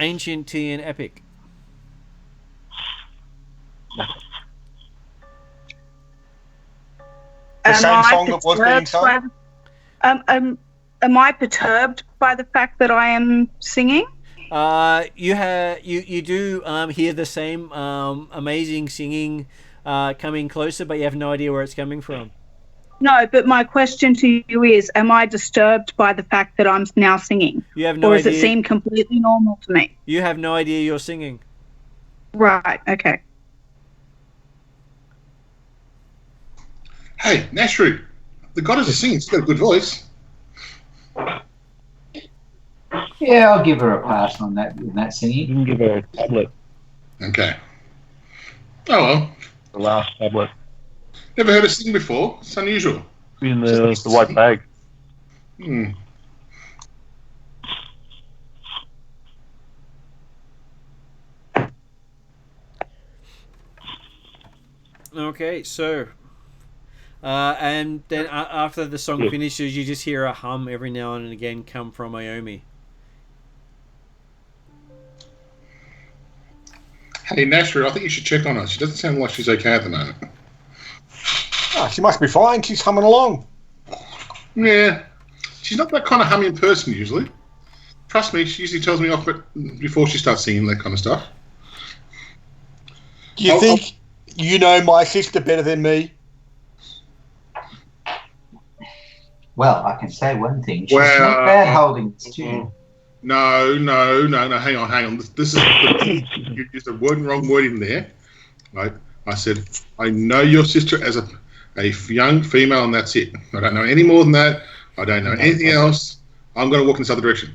ancient Tian epic. The same song that was being sung? Am I perturbed by the fact that I am singing? You do hear the same amazing singing coming closer, but you have no idea where it's coming from. No, but my question to you is, am I disturbed by the fact that I'm now singing? You have no or idea. does it seem completely normal to me? You have no idea you're singing. Right, okay. Hey, Nashru, the goddess is singing. She's got a good voice. Yeah, I'll give her a pass on that singing. You can give her a tablet. Okay. Oh well. The last tablet. Never heard her sing before. It's unusual. In the white bag. Hmm. Okay, so and then after the song finishes, you just hear a hum every now and again come from Iomi. Hey, Nashru, I think you should check on her. She doesn't sound like she's okay at the moment. Oh, she must be fine. She's humming along. Yeah. She's not that kind of humming person usually. Trust me, she usually tells me off before she starts singing that kind of stuff. Do you think you know my sister better than me? Well, I can say one thing. She's not bad holding this tune. No. Hang on. This is you used a wrong word in there. Right? I said I know your sister as a young female, and that's it. I don't know any more than that. I don't know anything else. I'm going to walk in this other direction.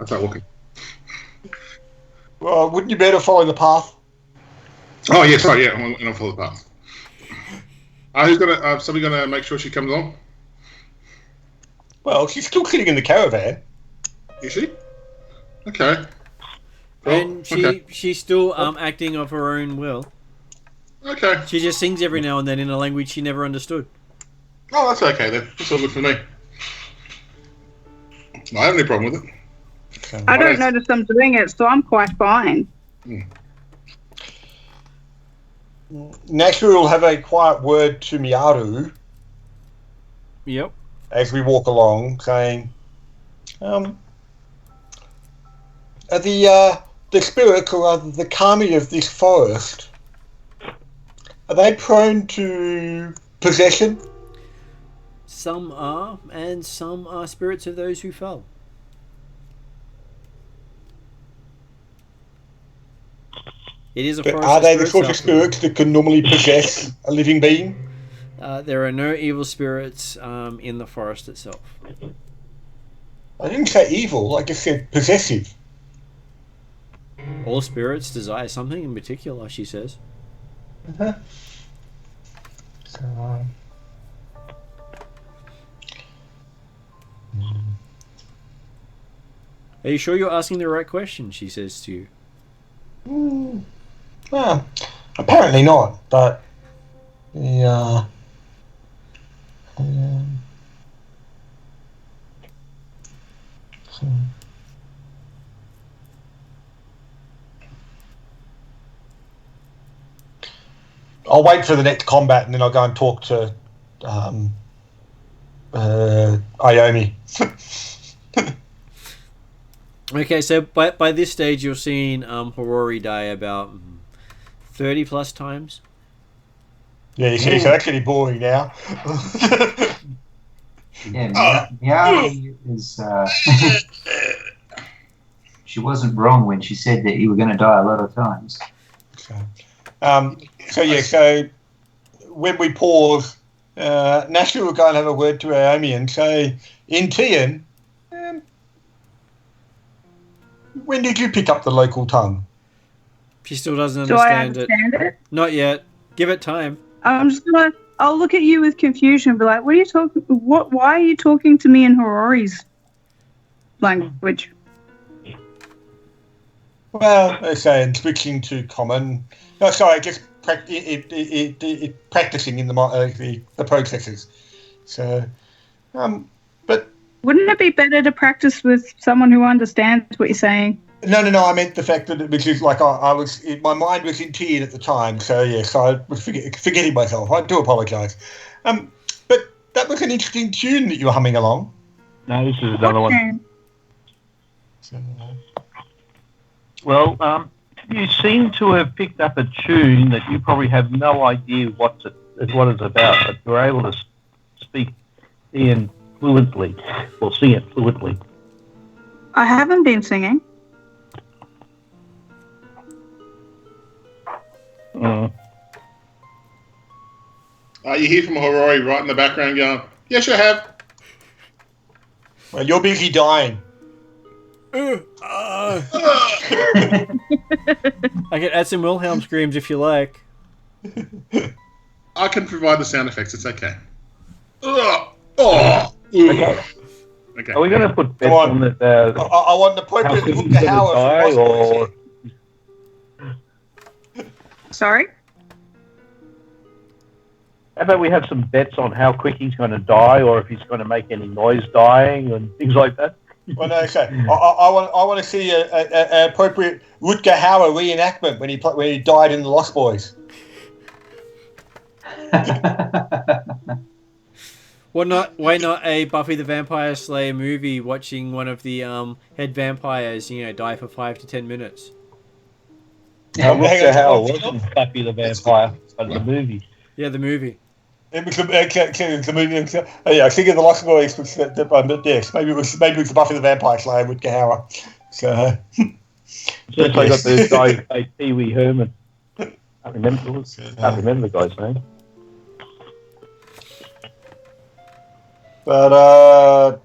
I start walking. Well, wouldn't you better follow the path? Oh yeah, sorry. Yeah, I'm going to follow the path. Who's gonna? Somebody going to make sure she comes on? Well, she's still sitting in the caravan. Is she? Okay. And she's still acting of her own will. Okay. She just sings every now and then in a language she never understood. Oh, that's okay then. That's all good for me. I don't have any problem with it. Okay. I don't notice I'm doing it, so I'm quite fine. Naturally, we'll have a quiet word to Miaru. Yep. As we walk along, saying, the spirits, or rather the kami of this forest, are they prone to possession? Some are, and some are spirits of those who fell. It is a forest. Are they the sort of spirits that can normally possess a living being? There are no evil spirits in the forest itself. I didn't say evil, I just said possessive. All spirits desire something in particular, she says. Uh-huh. Are you sure you're asking the right question? She says to you. Well, apparently not, but yeah. I'll wait for the next combat and then I'll go and talk to Iomi. Okay, so by this stage you're seeing Harori die about 30 plus times. Yeah, you see, it's actually boring now. Yeah, Miari is. She wasn't wrong when she said that you were going to die a lot of times. So when we pause, naturally we'll go and have a word to Naomi and say, in Tian, when did you pick up the local tongue? She still doesn't Do I understand understand it? Not yet. Give it time. I'm just gonna. I'll look at you with confusion and be like, "What are you talking? What? Why are you talking to me in Harori's language?" Well, okay, and switching to common. No, sorry, just practicing in the processes. So, but Wouldn't it be better to practice with someone who understands what you're saying? no. I meant the fact that it was just like I was. My mind was in Tian at the time. So yes, I was forgetting myself. I do apologise. But that was an interesting tune that you were humming along. No, this is another one. So, Well, you seem to have picked up a tune that you probably have no idea what it's about, but you're able to speak Ian fluently, or sing it fluently. I haven't been singing. You hear from Harori right in the background going, "Yes, you have." well, you're busy dying. I can add some Wilhelm screams if you like. I can provide the sound effects. It's okay. Okay. Are we going to put bets on. on that? I want the How appropriate quick look he's to going to Howard die, or Sorry. how about we have some bets on how quick he's going to die, or if he's going to make any noise dying and things like that? Well, no, okay. I want to see an appropriate Rutger Hauer reenactment when he died in the Lost Boys. Why not a Buffy the Vampire Slayer movie watching one of the head vampires, die for 5 to 10 minutes? Rutger Hauer wasn't Buffy the Vampire, but the movie. Yeah, the movie. It was the movie. I think of the Lost Boys, but yes, maybe it was the Buffy the Vampire Slayer with Hauer. So, Just I got the guy who played Pee Wee Herman. I can't remember the guy's name. but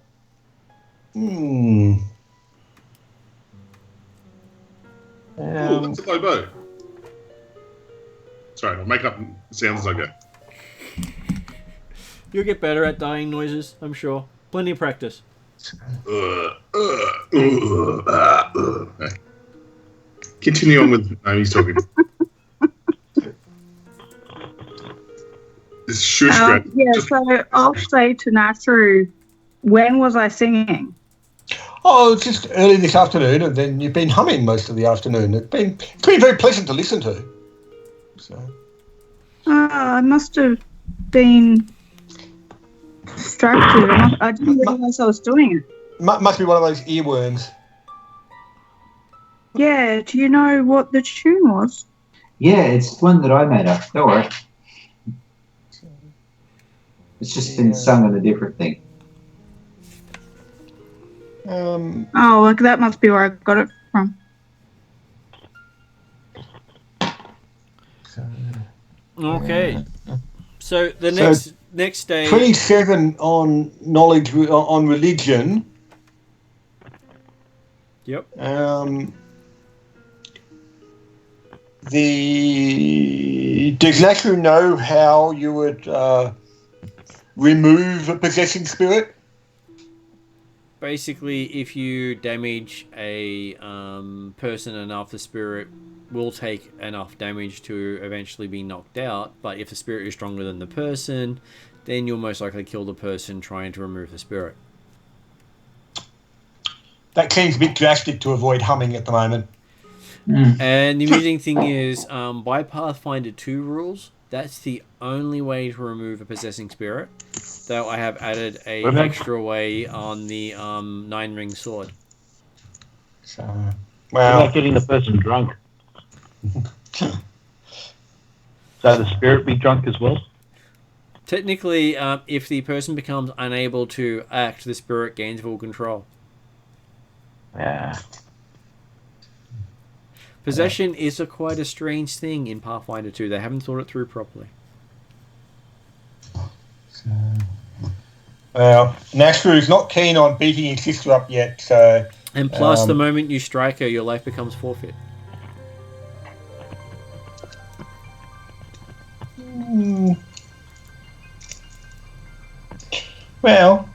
What's a low bow? Sorry, I'll make up sounds as I go. You'll get better at dying noises, I'm sure. Plenty of practice. Continue on with. No, he's talking. This shush grab. Yeah, so I'll say to Natru, when was I singing? Oh, it's just early this afternoon, and then you've been humming most of the afternoon. It's been very pleasant to listen to. So. I must have been distracted. I didn't realise I was doing it. Must be one of those earworms. Yeah, do you know what the tune was? Yeah, it's one that I made up. Don't worry. It's just been sung on a different thing. Oh, like that must be where I got it from. Okay. So the next day. 27 on knowledge on religion. Yep. Does Naku know how you would remove a possessing spirit? Basically, if you damage a person enough, the spirit will take enough damage to eventually be knocked out. But if the spirit is stronger than the person, then you'll most likely kill the person trying to remove the spirit. That seems a bit drastic to avoid humming at the moment. And the amusing thing is, by Pathfinder 2 rules, that's the only way to remove a possessing spirit. Though I have added a extra way on the 9-ring sword. So, What about getting the person drunk? So the spirit be drunk as well? Technically, if the person becomes unable to act, the spirit gains full control. Yeah. Possession is quite a strange thing in Pathfinder 2. They haven't thought it through properly. Nashru's not keen on beating his sister up yet, so... And plus, the moment you strike her, your life becomes forfeit. Well,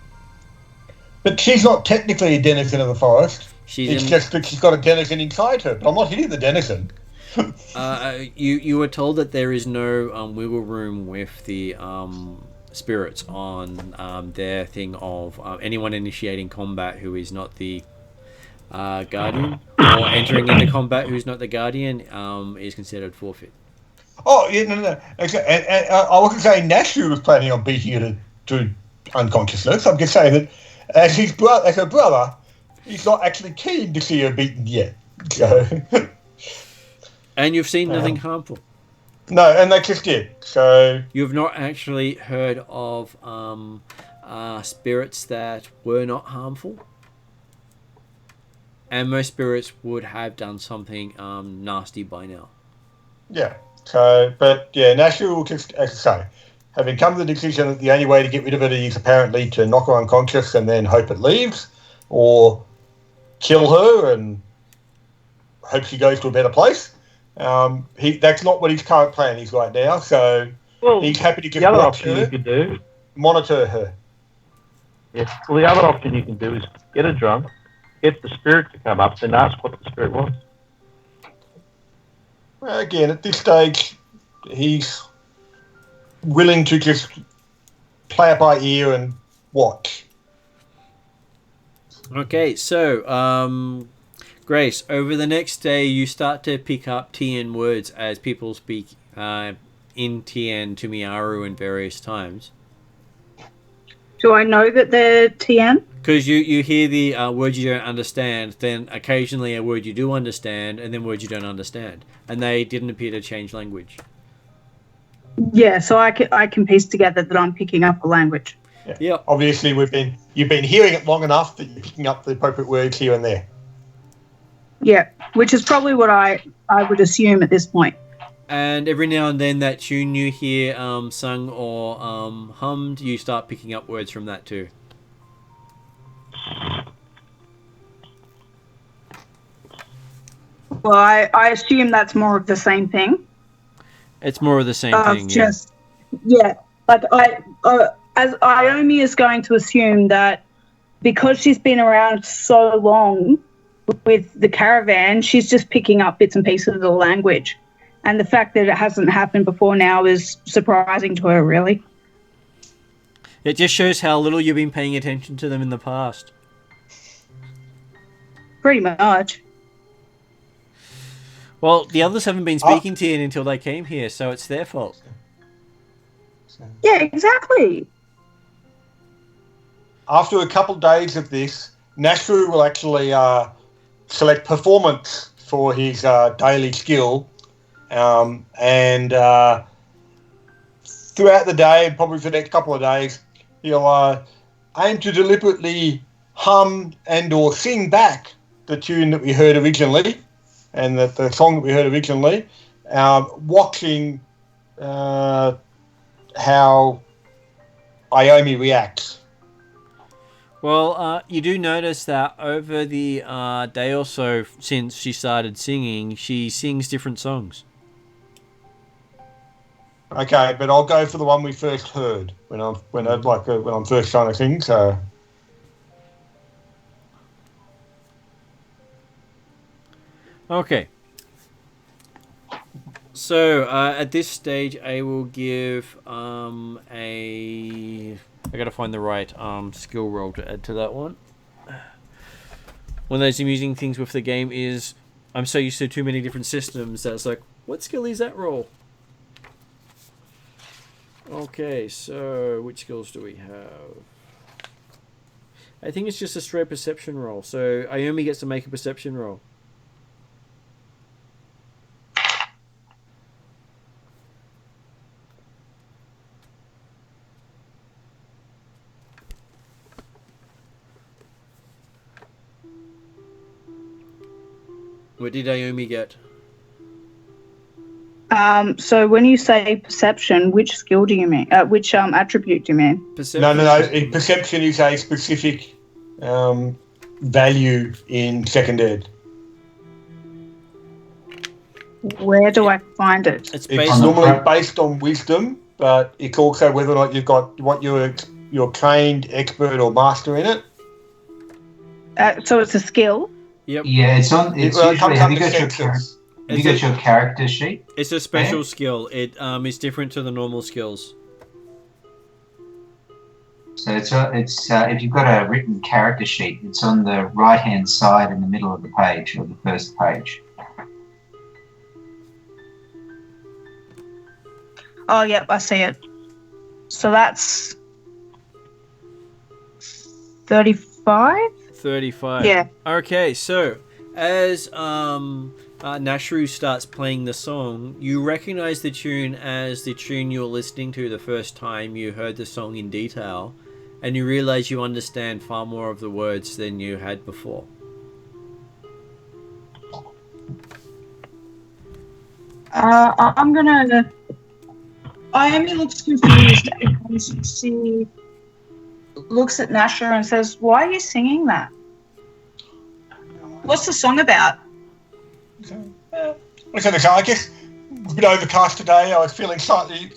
but she's not technically a denizen of the forest. It's just that she's got a denizen inside her. But I'm not hitting the denizen. You were told that there is no wiggle room with the spirits on their thing of anyone initiating combat who is not the guardian or entering into combat who's not the guardian is considered forfeit. Oh, yeah, no. And I wasn't saying Nashru was planning on beating her to unconsciousness. I'm just saying that as her brother, he's not actually keen to see her beaten yet. So. And you've seen nothing harmful. No, and that's just it. So you've not actually heard of spirits that were not harmful, and most spirits would have done something nasty by now. Yeah. So, but yeah, Nashru will just, as I say, having come to the decision that the only way to get rid of it is apparently to knock her unconscious and then hope it leaves, or kill her and hope she goes to a better place. That's not what his current plan is right now, so he's happy to just watch her, you could do, monitor her. Yes. Well, the other option you can do is get her drunk, get the spirit to come up, then ask what the spirit wants. Well, again, at this stage, he's willing to just play it by ear and watch. Okay, so Grace, over the next day, you start to pick up TN words as people speak in TN to Miaru in various times. Do I know that they're TN? Because you hear the words you don't understand, then occasionally a word you do understand, and then words you don't understand. And they didn't appear to change language. Yeah, so I can piece together that I'm picking up a language. Yeah. Obviously, you've been hearing it long enough that you're picking up the appropriate words here and there. Yeah, which is probably what I would assume at this point. And every now and then that tune you hear sung or hummed, you start picking up words from that too. Well, I assume that's more of the same thing. It's more of the same thing, yeah. Like as Iomi is going to assume that because she's been around so long with the caravan, she's just picking up bits and pieces of the language. And the fact that it hasn't happened before now is surprising to her, really. It just shows how little you've been paying attention to them in the past. Pretty much. Well, the others haven't been speaking to you until they came here, so it's their fault. Yeah, exactly. After a couple of days of this, Nashru will actually select performance for his daily skill. And throughout the day, probably for the next couple of days, he'll aim to deliberately hum and or sing back the tune that we heard originally and the song that we heard originally, watching how Iomi reacts. Well, you do notice that over the day or so since she started singing, she sings different songs. Okay, but I'll go for the one we first heard when I'm first trying to sing. So, okay. So at this stage, I will give I gotta find the right skill roll to add to that one. One of those amusing things with the game is I'm so used to too many different systems that it's like, what skill is that roll? Okay, so which skills do we have? I think it's just a straight perception roll. So Iomi gets to make a perception roll. What did Iomi get? So when you say perception, which skill do you mean? Which attribute do you mean? Perception. No. Perception is a specific value in second ed. Where do I find it? It's It's based normally based on wisdom, but it's also whether or not you've got what you're trained, expert, or master in it. So it's a skill. Yep. Yeah, it's on. It's Well, it usually. comes Have under you got your senses. have you got your character sheet? It's a special skill. It is different to the normal skills. So it's if you've got a written character sheet, it's on the right hand side in the middle of the page or the first page. Oh, yep, I see it. So that's 35? 35. Yeah. Okay, so as Nashru starts playing the song, you recognize the tune as the tune you were listening to the first time you heard the song in detail, and you realize you understand far more of the words than you had before. I'm gonna. Iami looks confused and she looks at Nasher and says, "Why are you singing that? What's the song about?" Listen, I guess it's a bit overcast today. I was feeling slightly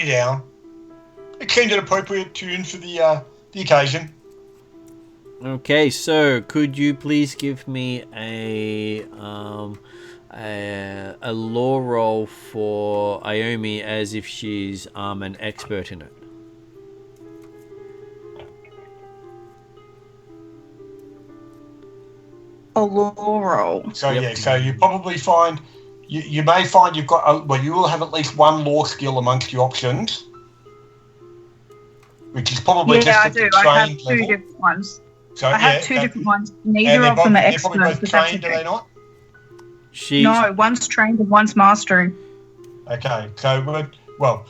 down. It seemed an appropriate tune for the occasion. Okay, so could you please give me a lore roll for Iomi as if she's an expert in it? A lore roll. So Yep. yeah, so you probably find you may find you've got you will have at least one lore skill amongst your options, which is probably Yeah, I just at do. the I have trained two level. different ones. So I have two different ones. Neither of them are they're probably experts, both but that's trained, are okay. they not? No, one's trained and one's mastering. Okay, so well,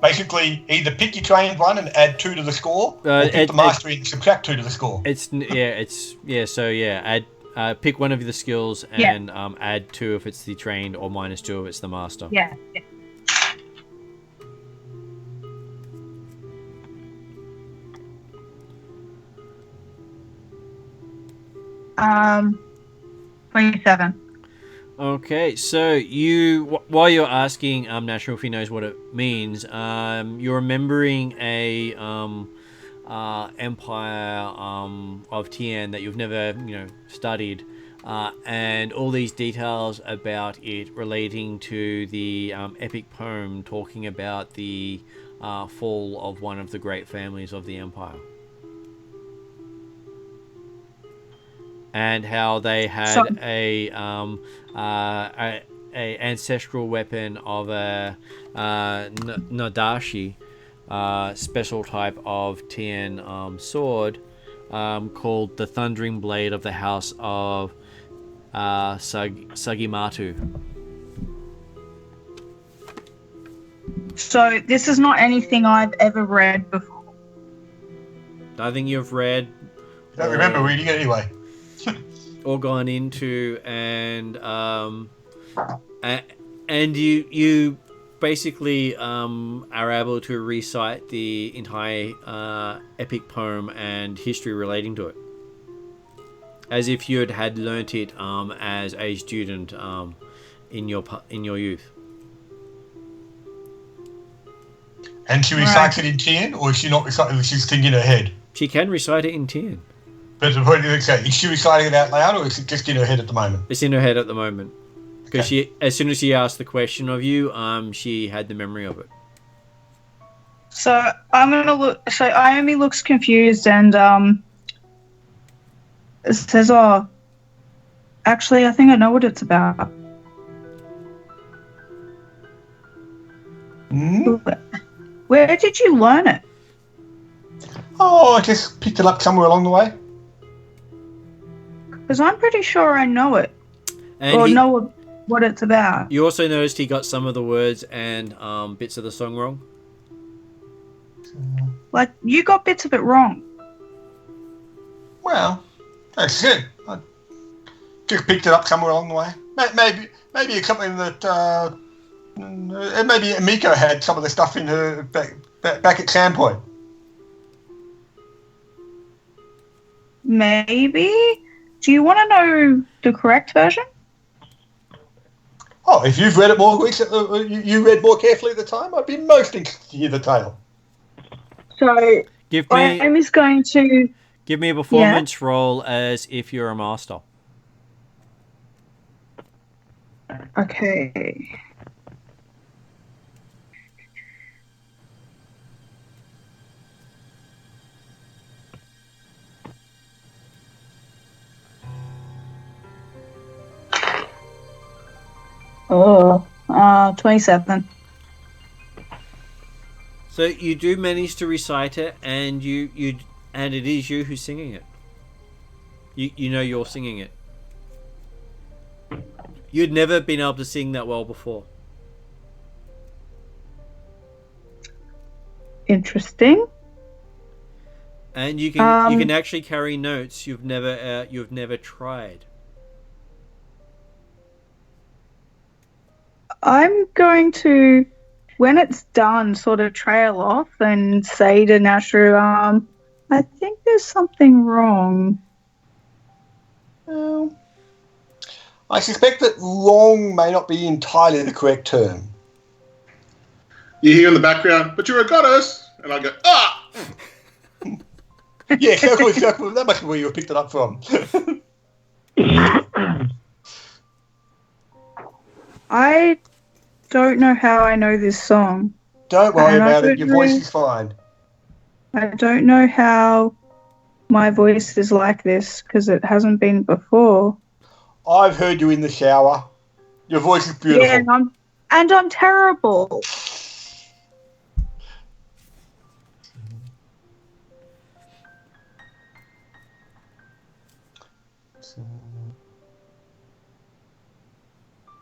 basically either pick your trained one and add 2 to the score, or pick the mastery and subtract 2 to the score. Add pick one of the skills and add 2 if it's the trained, or minus 2 if it's the master. Yeah. 27. Okay, so while you're asking Nashville if he knows what it means, you're remembering a empire of Tien that you've never studied, and all these details about it relating to the epic poem talking about the fall of one of the great families of the empire. And how they had a ancestral weapon of a Nadashi, special type of Tien sword, called the Thundering Blade of the House of Sagimatu. So this is not anything I've ever read before. Nothing you've read. Don't remember reading it anyway. Or gone into, and you basically are able to recite the entire epic poem and history relating to it, as if you had learnt it as a student in your youth. And she recites it in Tien, or is she not reciting? She's thinking in her head. She can recite it in Tien. But the point is, is she reciting it out loud, or is it just in her head at the moment? It's in her head at the moment. Because as soon as she asked the question of you, she had the memory of it. So I'm gonna look. So Iomi looks confused and says, "Oh, actually, I think I know what it's about." Where did you learn it? Oh, I just picked it up somewhere along the way. Because I'm pretty sure I know it, And know what it's about. you also noticed he got some of the words and bits of the song wrong. Like, you got bits of it wrong. Well, that's good. I just picked it up somewhere along the way. Maybe it's something that And maybe Miko had some of the stuff in her back at Sandpoint. Maybe. Do you want to know the correct version? Oh, if you've read it more recently, you read more carefully at the time, I'd be most interested to hear the tale. So, Give I me is going to... a performance roll as if you're a master. Okay. Oh, 27. So you do manage to recite it, and and it is you who's singing it. You know you're singing it. You'd never been able to sing that well before. Interesting. And you can actually carry notes you've never tried. I'm going to, when it's done, sort of trail off and say to Nashru, I think there's something wrong. Well, I suspect that wrong may not be entirely the correct term. You hear in the background, but you're a goddess, and I go, ah. Yeah, exactly. That must be where you picked it up from. I don't know how I know this song. Don't worry about it. Your voice is fine. I don't know how my voice is like this because it hasn't been before. I've heard you in the shower. Your voice is beautiful. Yeah, and I'm terrible.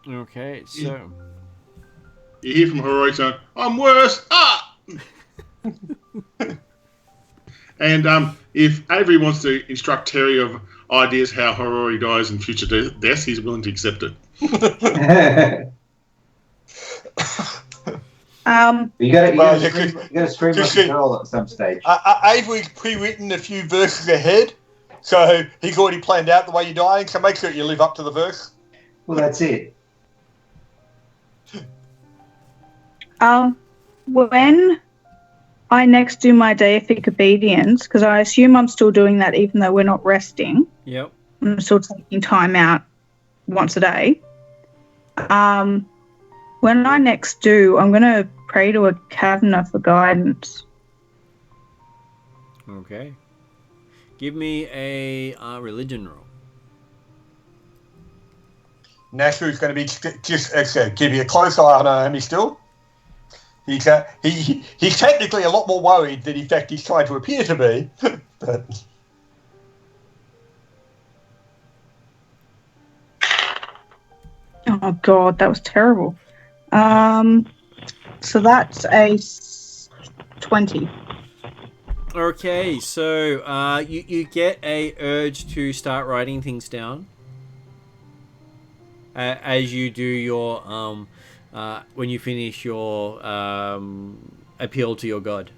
Okay, so You hear from Harori saying, I'm worse. Ah! And if Avery wants to instruct Terry of ideas how Harori dies in future deaths, he's willing to accept it. You got to scream like a girl at some stage. Avery's pre-written a few verses ahead, so he's already planned out the way you're dying, so make sure you live up to the verse. Well, that's it. When I next do my deific obedience, because I assume I'm still doing that even though we're not resting. Yep. I'm still taking time out once a day. When I next do, I'm going to pray to a Kavna for guidance. Okay. Give me a religion roll. Nashru's going to be just keeping a close eye on Naomi still. He's technically a lot more worried than in fact he's trying to appear to be. But Oh God, that was terrible. So that's a 20. Okay, so you get a urge to start writing things down as you do your when you finish your appeal to your god.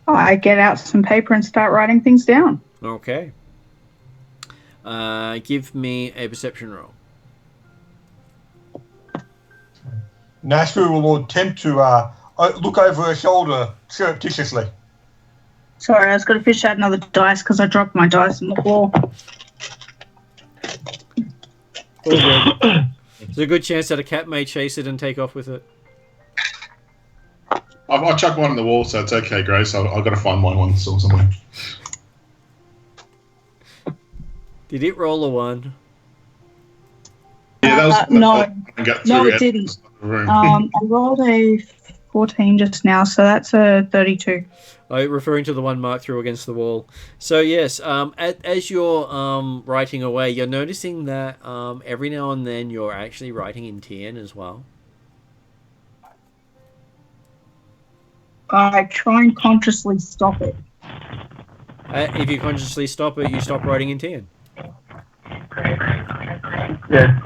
I get out some paper and start writing things down. Okay. Give me a perception roll. Nashru will attempt to look over her shoulder surreptitiously. Sorry, I was going to fish out another dice because I dropped my dice on the floor. There's a good chance that a cat may chase it and take off with it. I'll chuck one on the wall, so it's okay, Grace. I've got to find one somewhere. Did it roll a 1? Yeah, that was no, it didn't. I rolled a 14 just now, so that's a 32. Referring to the one marked through against the wall. So yes, as you're writing away, you're noticing that every now and then you're actually writing in TN as well. I try and consciously stop it. If you consciously stop it, you stop writing in TN. Yeah.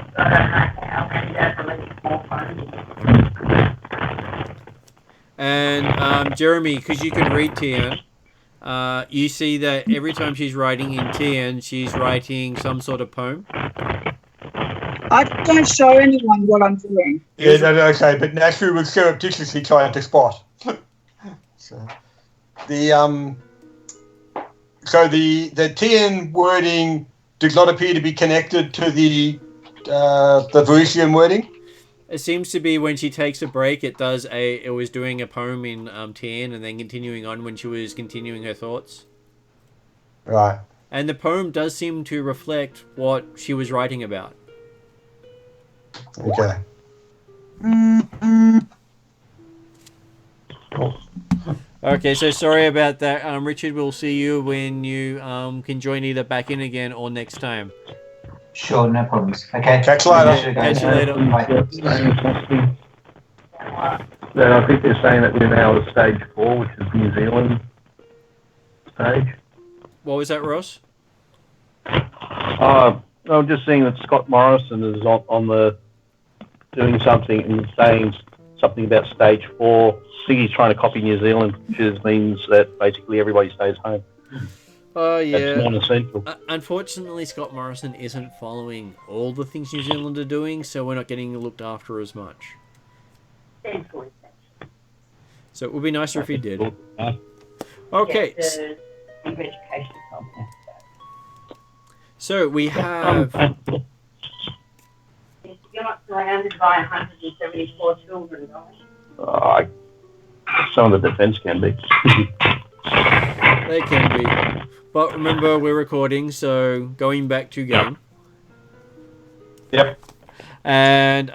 Jeremy, because you can read Tian, you see that every time she's writing in Tian, she's writing some sort of poem. I don't show anyone what I'm doing. Yeah, no, okay, but Nashu was surreptitiously trying to spot. So the TN wording does not appear to be connected to the Verisian wording. It seems to be when she takes a break, it was doing a poem in TN and then continuing on when she was continuing her thoughts. Right. And the poem does seem to reflect what she was writing about. Okay. Okay, so sorry about that. Richard, we'll see you when you can join either back in again or next time. Sure, no problems. Okay. Catch you later. Catch you later. Then I think they're saying that we're now at stage 4, which is New Zealand stage. What was that, Ross? I'm just seeing that Scott Morrison is on the doing something and saying something about stage 4. I think he's trying to copy New Zealand, which means that basically everybody stays home. Oh, yeah. That's non-essential. Unfortunately, Scott Morrison isn't following all the things New Zealand are doing, so we're not getting looked after as much. So it would be nicer if he did. Okay. So we have... You're not surrounded by 174 children, right? Some of the defence can be. They can be. But remember, we're recording, so going back to game. Yep. And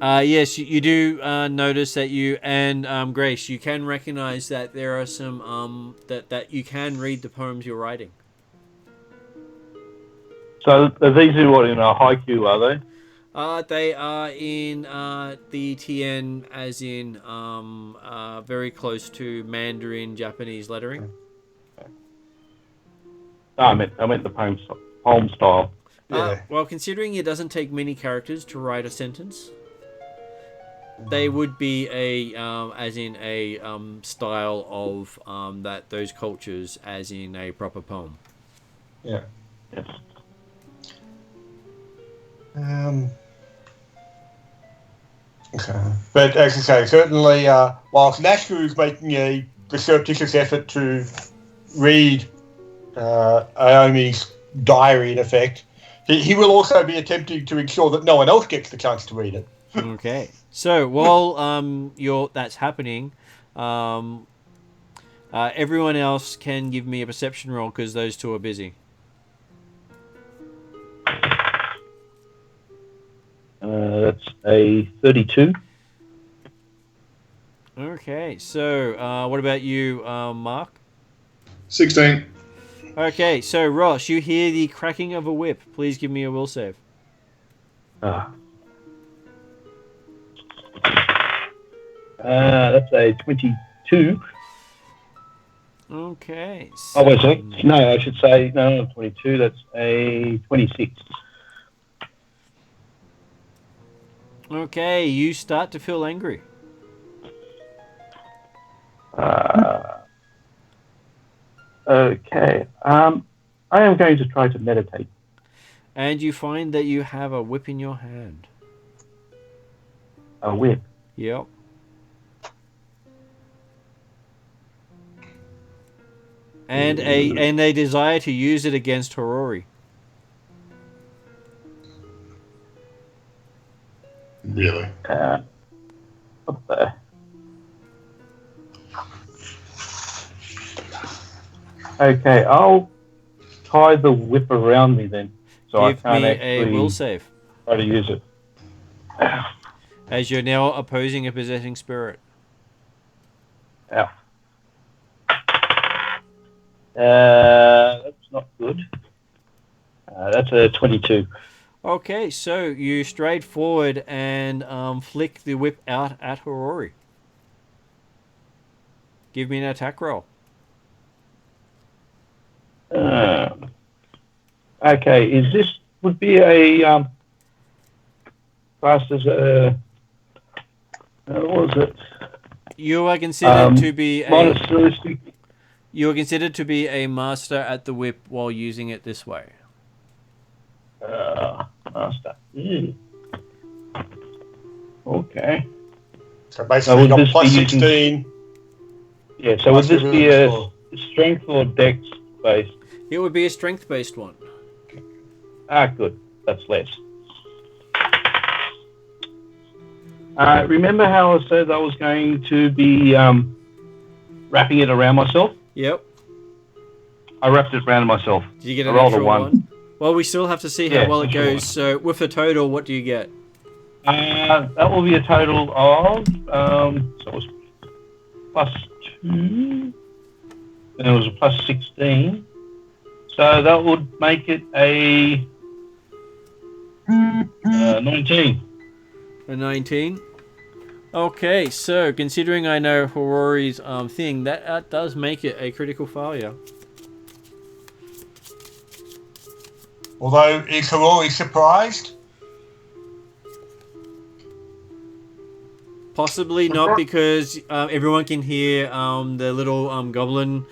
yes, you do notice that you and Grace, you can recognize that there are some that you can read the poems you're writing. So are these what in a haiku, are they? They are in the TN, as in very close to Mandarin Japanese lettering. I meant the poem style. Yeah. Well, considering it doesn't take many characters to write a sentence, they would be as in a style of those cultures, as in a proper poem. Yeah. Yes. Okay. But as I say, certainly, whilst Nashku is making a surreptitious effort to read Iomi's diary, in effect, he will also be attempting to ensure that no one else gets the chance to read it. Okay. So while that's happening, everyone else can give me a perception roll because those two are busy. That's a 32. Okay. So what about you, Mark? 16. Okay. So Ross, you hear the cracking of a whip. Please give me a will save. That's a 22. Okay. Oh, wait a sec. No, I should say, no, 22. That's a 26. Okay, you start to feel angry. Okay. I am going to try to meditate. And you find that you have a whip in your hand. A whip? Yep. And a desire to use it against Harori. Really? What the? Okay, I'll tie the whip around me then, so Give I can't me actually a will save. try to use it. As you're now opposing a possessing spirit. Yeah. That's not good. That's a 22. Okay, so you strayed forward and flick the whip out at Harori. Give me an attack roll. Okay, would be a classed as a what was it? You are considered to be monasteristic. You are considered to be a master at the whip while using it this way. Master. Okay. So basically, would got this plus be using- 16. Yeah, so would Plus this your be ability a score. strength or dex based? It would be a strength-based one. Good. That's less. Remember how I said I was going to be wrapping it around myself? Yep. I wrapped it around myself. Did you get I an rolled a natural one. one? Well, we still have to see how Yeah, well it natural goes. So, with the total, what do you get? That will be a total of so it was +2, and it was a +16. So that would make it a 19. A 19. Okay, so considering I know Harori's thing, that does make it a critical failure. Although, is Harori surprised? Possibly not, because everyone can hear the little goblin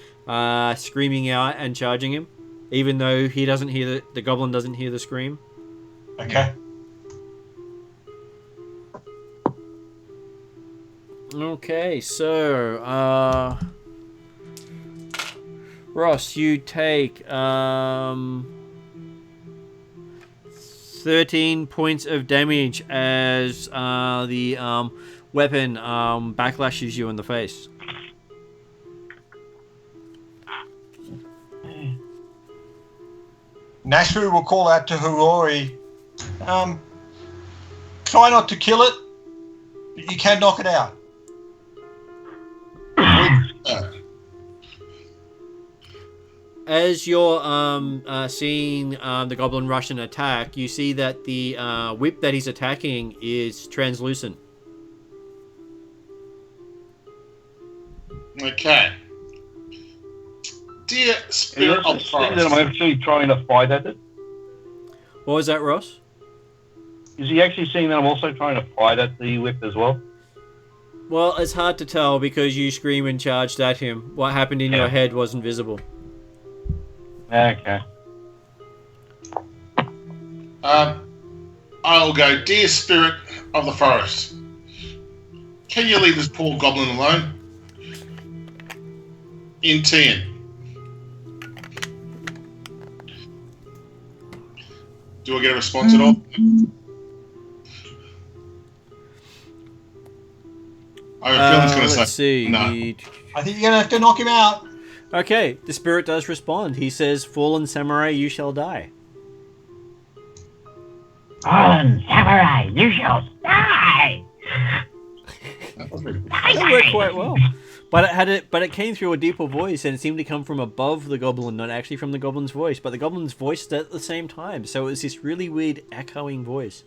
screaming out and charging him, even though he doesn't hear the goblin doesn't hear the scream. Okay. Okay, so Ross, you take 13 points of damage as the weapon backlashes you in the face. Nashru will call out to Harori, try not to kill it, but you can knock it out. As you're seeing the goblin rush and attack, you see that the whip that he's attacking is translucent. Okay. Dear spirit of the Is that I'm forest. actually trying to fight at it? What was that, Ross? Is he actually seeing that I'm also trying to fight at the whip as well? Well, it's hard to tell because you scream and charged at him. What happened in your head wasn't visible. Okay. I'll go, dear spirit of the forest. Can you leave this poor goblin alone? In 10. Do I get a response at all? I have a feeling it's going to Let's say see. no. I think you're going to have to knock him out. Okay, the spirit does respond. He says, "Fallen samurai, you shall die." Fallen samurai, you shall die! That was really good. That worked quite well. But it came through a deeper voice, and it seemed to come from above the goblin, not actually from the goblin's voice. But the goblin's voiced it at the same time, so it was this really weird echoing voice.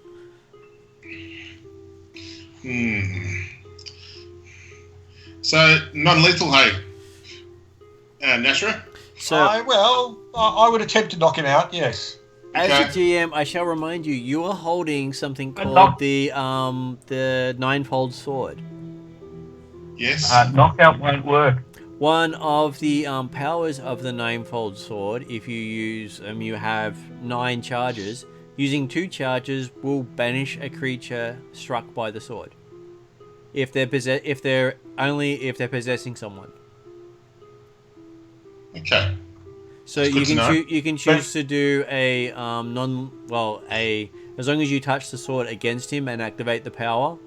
So, non-lethal, hey. Nashra? So, I would attempt to knock him out, yes. as Okay. a GM, I shall remind you, you are holding something called knock. the ninefold sword. Yes. Knockout won't work. One of the powers of the ninefold sword, if you use you have 9 charges. Using 2 charges will banish a creature struck by the sword. If they're possessing someone. Okay. So That's you good to can know. you can choose to do a as long as you touch the sword against him and activate the power,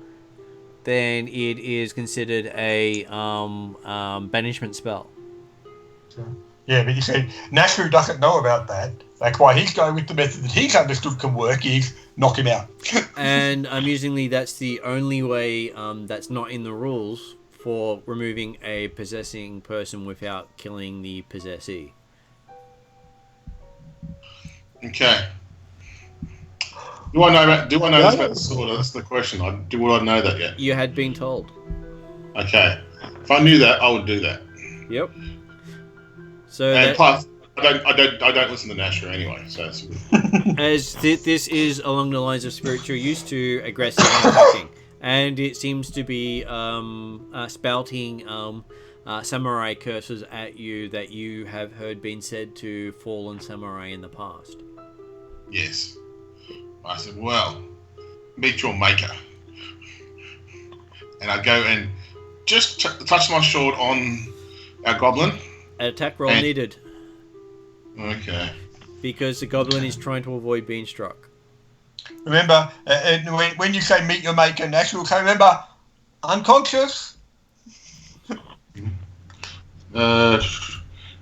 then it is considered a banishment spell. Yeah, but you see, Nashru doesn't know about that. That's why he's going with the method that he's understood can work, is knock him out. And amusingly, that's the only way that's not in the rules for removing a possessing person without killing the possessee. Okay. Do I know this about the sword? That's the question. Would I know that yet? You had been told. Okay. If I knew that, I would do that. Yep. So And that, plus, I don't listen to Nashra anyway. So it's as this is along the lines of spiritual used to aggressive and attacking, and it seems to be spouting samurai curses at you that you have heard been said to fallen samurai in the past. Yes. I said, well, meet your maker. And I go and just touch my sword on our goblin. An attack roll needed. Okay. Because the goblin is trying to avoid being struck. Remember, when you say meet your maker, Nash will say, remember, unconscious.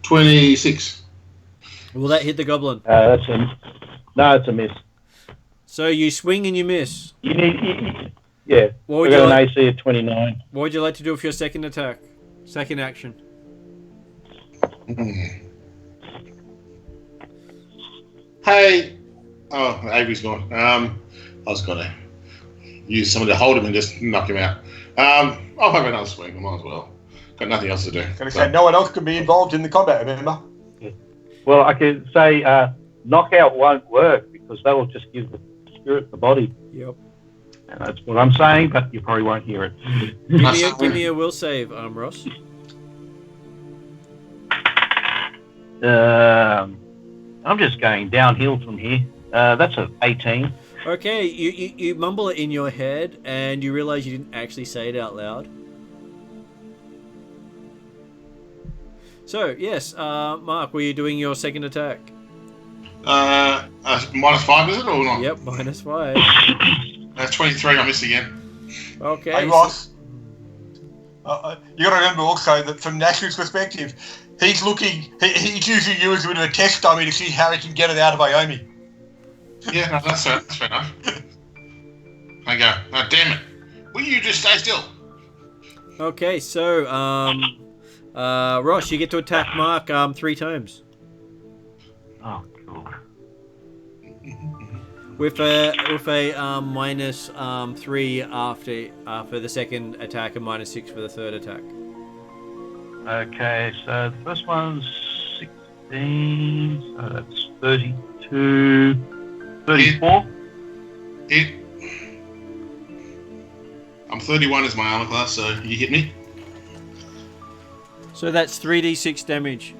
26. Will that hit the goblin? It's a miss. So you swing and you miss. You need, yeah. What would We got you an AC of 29. What would you like to do with your second attack? Second action. Hey. Oh, Avery's gone. I was going to use someone to hold him and just knock him out. I'll have another swing. I might as well. Got nothing else to do. Going to say no one else can be involved in the combat, remember? Yeah. Well, I could say knockout won't work because that will just give the spirit the body. Yep. And that's what I'm saying, but you probably won't hear it. Give me a will save, Ross. I'm just going downhill from here. That's an 18. Okay, you mumble it in your head, and you realize you didn't actually say it out loud. So, yes, Mark, were you doing your second attack? -5, is it, or not? Yep, -5. That's 23, I missed again. Okay. Hey, Ross, you got to remember also that from Nash's perspective, he's using you as a bit of a test dummy to see how he can get it out of Wyoming. Yeah, no, that's fair enough. I go, oh, damn it. Will you just stay still? Okay, so, Ross, you get to attack Mark 3 times. Oh, cool. With a -3 after the second attack and -6 for the third attack. Okay, so the first one's 16, so that's 32, 34. Hit. I'm 31 is my armor class, so you hit me. So that's 3d6 damage.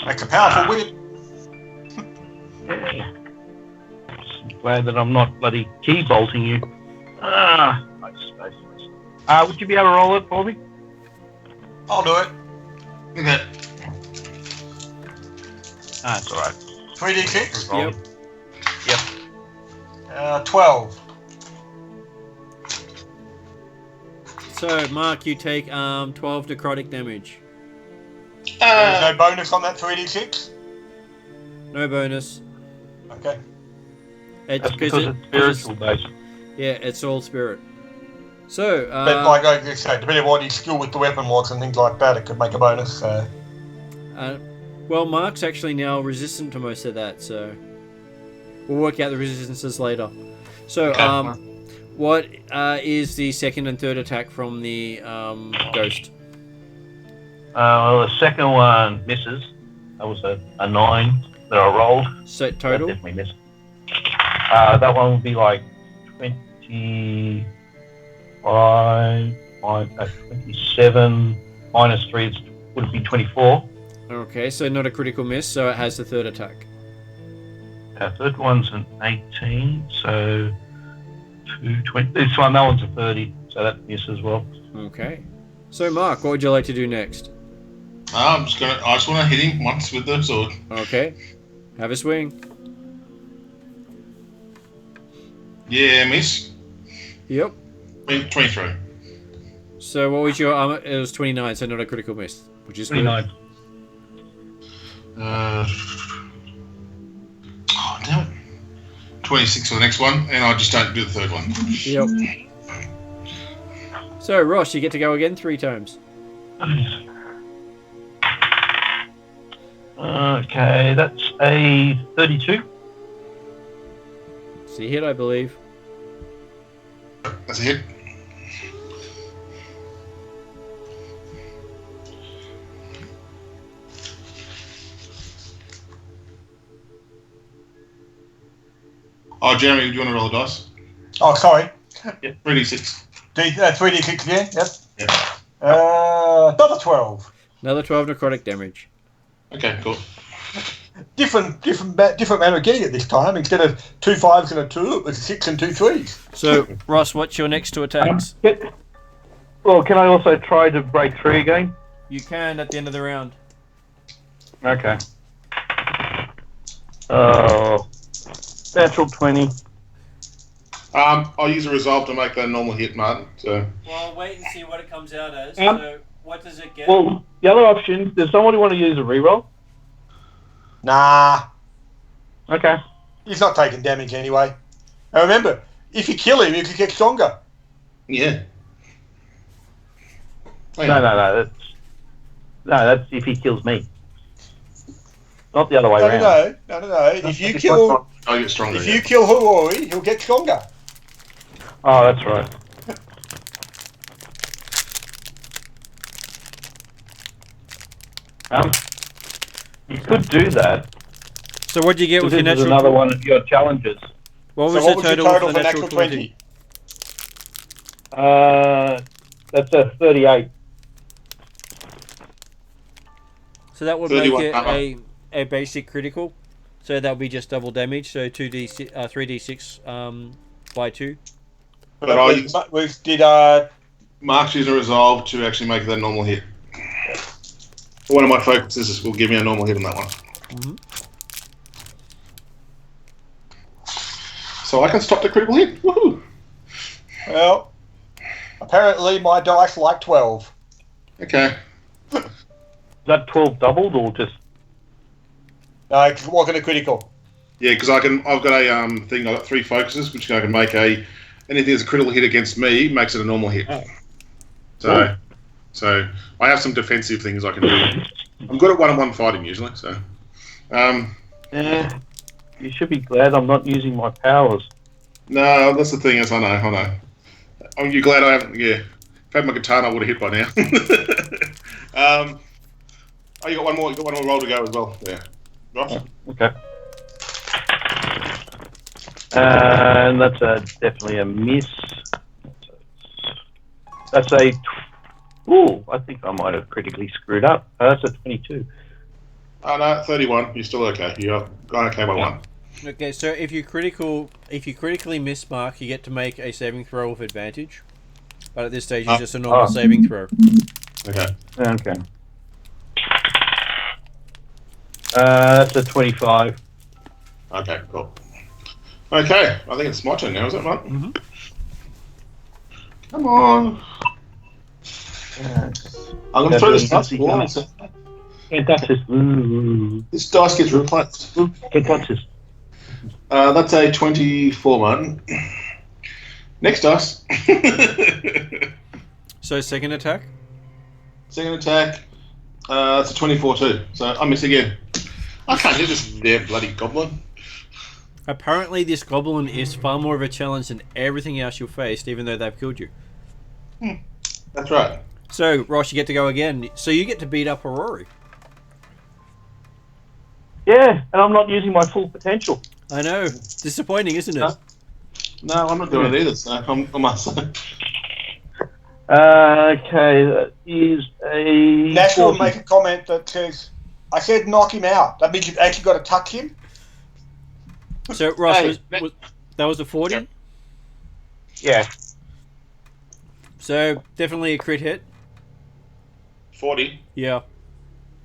That's a powerful whip. Yeah. Glad that I'm not bloody key bolting you. Space. Would you be able to roll it for me? I'll do it. Okay. That's alright. 3d6? Yep. Yep. 12. So, Mark, you take 12 necrotic damage. There's no bonus on that 3d6? No bonus. Okay. It's because it's spiritual based. Yeah, it's all spirit. So, but like I said, depending on what his skill with the weapon was and things like that, it could make a bonus. Well, Mark's actually now resistant to most of that, so we'll work out the resistances later. So, what is the second and third attack from the ghost? Well, the second one misses. That was a 9 that I rolled. So total? That definitely missed. That one would be like 25, 27, -3 would be 24. Okay, so not a critical miss, so it has the third attack. Third one's an 18, so 220. This one, that one's a 30, so that misses as well. Okay. So, Mark, what would you like to do next? I just want to hit him once with the sword. Okay. Have a swing. Yeah, miss. Yep. 23. So what was your armor? It was 29, so not a critical miss, which is 29. Good. Oh, damn it. 26 for the next one, and I just don't do the third one. Yep. So, Ross, you get to go again 3 times. Okay, that's a 32. It's a hit, I believe. That's a hit. Oh, Jeremy, do you want to roll a dice? Oh, sorry. Yeah, 3d6. 3d6 again. Yep. Yeah. Another 12. Another 12 necrotic damage. Okay, cool. Different amount of getting it this time. Instead of 2 5s and a 2, it was 6 and 2 3s. So, Ross, what's your next 2 attacks? Well, can I also try to break through again? You can at the end of the round. Okay. Oh, natural 20. I'll use a resolve to make that a normal hit, Martin. So. Well, wait and see what it comes out as. So, what does it get? Well, the other option, does somebody want to use a reroll? Nah. Okay. He's not taking damage anyway. And remember, if you kill him, you can get stronger. Yeah. No. That's if he kills me. Not the other way around. No. If you kill, I'll get stronger. if you kill Harori, he'll get stronger. Oh, that's right. You could do that. So what do you get with your This is natural? another one of your challenges. What So was what the was your total total for for the natural 20? That's a 38. So that would 31 make armor. it a basic critical. So that would be just double damage. So 3d6 by 2. But I'll use Did Mark's using a resolve to actually make that a normal hit. One of my focuses will give me a normal hit on that one. Mm-hmm. So I can stop the critical hit. Woohoo! well, apparently my dice like 12. Okay. Is that 12 doubled or just... No, because it wasn't a critical. Yeah, because I've got a thing. I've got 3 focuses, which I can make anything that's a critical hit against me makes it a normal hit. Oh. So I have some defensive things I can do. I'm good at one-on-one fighting usually. So. Yeah, you should be glad I'm not using my powers. No, that's the thing. Is I know. Are you glad I haven't? Yeah. If I had my katana, I would have hit by now. You got one more. You got one more roll to go as well. Yeah. Ross? Okay. And that's definitely a miss. That's a... Ooh, I think I might have critically screwed up. That's a 22. Oh no, 31. You're still okay. You're going okay by 1. Okay, so if you critically miss Mark, you get to make a saving throw with advantage. But at this stage, it's just a normal saving throw. Okay. Okay. That's a 25. Okay, cool. Okay, I think it's my turn now, is it, Mark? Mm-hmm. Come on. I'm going to throw this dice. Can't touch this. Ooh. This dice gets replaced. Can't touch this. That's a 24, Martin. Next dice. So second attack? Second attack. That's a 24 too. So I miss again. I can't hit this damn bloody goblin. Apparently this goblin is far more of a challenge than everything else you've faced, even though they've killed you. That's right. So, Ross, you get to go again. So you get to beat up Harori. Yeah, and I'm not using my full potential. I know. It's disappointing, isn't it? No, I'm not doing it either, so I must say. Okay, that is a... Nash will 40. make a comment that says, I said knock him out. That means you've actually got to tuck him. So, Ross, Hey, that was a 40? Yeah. So, definitely a crit hit. 40. Yeah.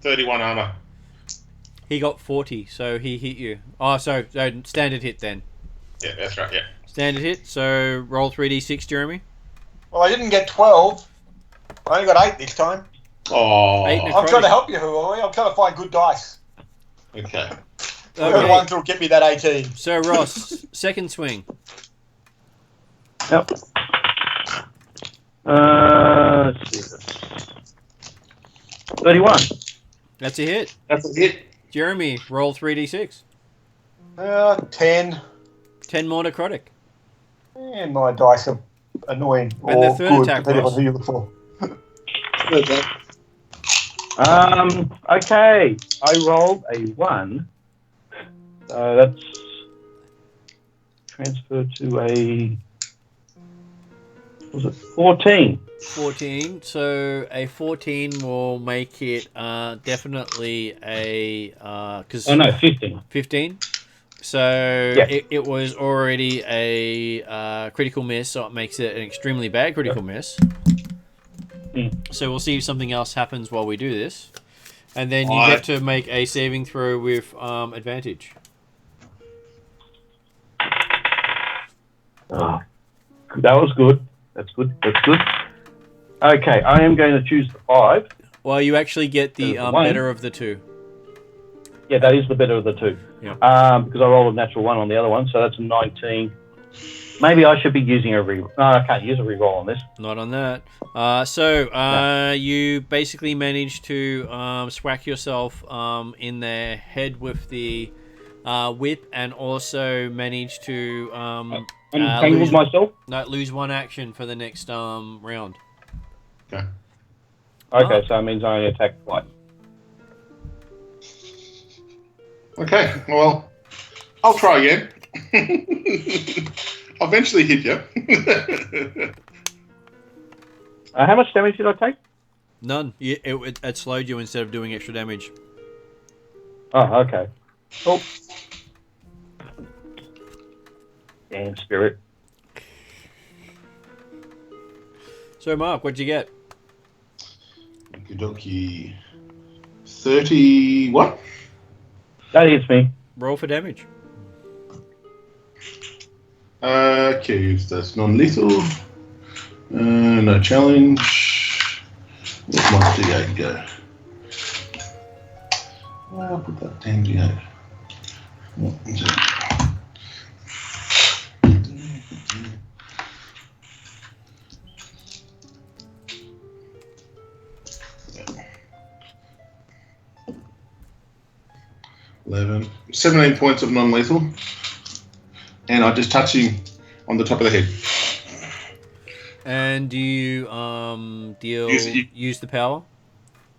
31 armor. He got 40, so he hit you. Oh, so standard hit then. Yeah, that's right, yeah. Standard hit, so roll 3d6, Jeremy. Well, I didn't get 12. I only got 8 this time. Oh, 8 I'm trying to help you, Harori. I'm trying to find good dice. okay. The ones that will get me that 18. So, Ross, second swing. Yep. Let's see this. 31. That's a hit. That's a hit. Jeremy, roll 3d6. 10. 10 more necrotic. And my dice are annoying. And the or third good, attack, depending Ross. on who you look for. Okay. I rolled a 1. So that's transfer to a... Was it 14? 14. So a 14 will make it definitely a... 'cause Oh, no, 15. 15? So Yeah. it was already a critical miss, so it makes it an extremely bad critical miss. So we'll see if something else happens while we do this. And then you get to make a saving throw with advantage. Oh, that was good. That's good. That's good. Okay, I am going to choose the 5. Well, you actually get the better of the two. Yeah, that is the better of the two. Yeah. Because I rolled a natural 1 on the other one, so that's a 19. Maybe I should be using a reroll. No, I can't use a reroll on this. Not on that. You basically managed to swack yourself in the head with the whip, and also managed to Untangled myself? lose 1 action for the next round. Okay. Okay, so it means I only attack twice. Okay, well, I'll try again. I'll eventually hit you. How much damage did I take? None. It slowed you instead of doing extra damage. Oh, okay. Oh. Damn spirit. So, Mark, what'd you get? Okie dokie. 31? That hits me. Roll for damage. Okay, that's non-lethal. No challenge. Where's my D8 go? I'll put that damn D8. What is it? Yeah. 11. 17 points of non-lethal. And I just touch him on the top of the head. And do you use the power?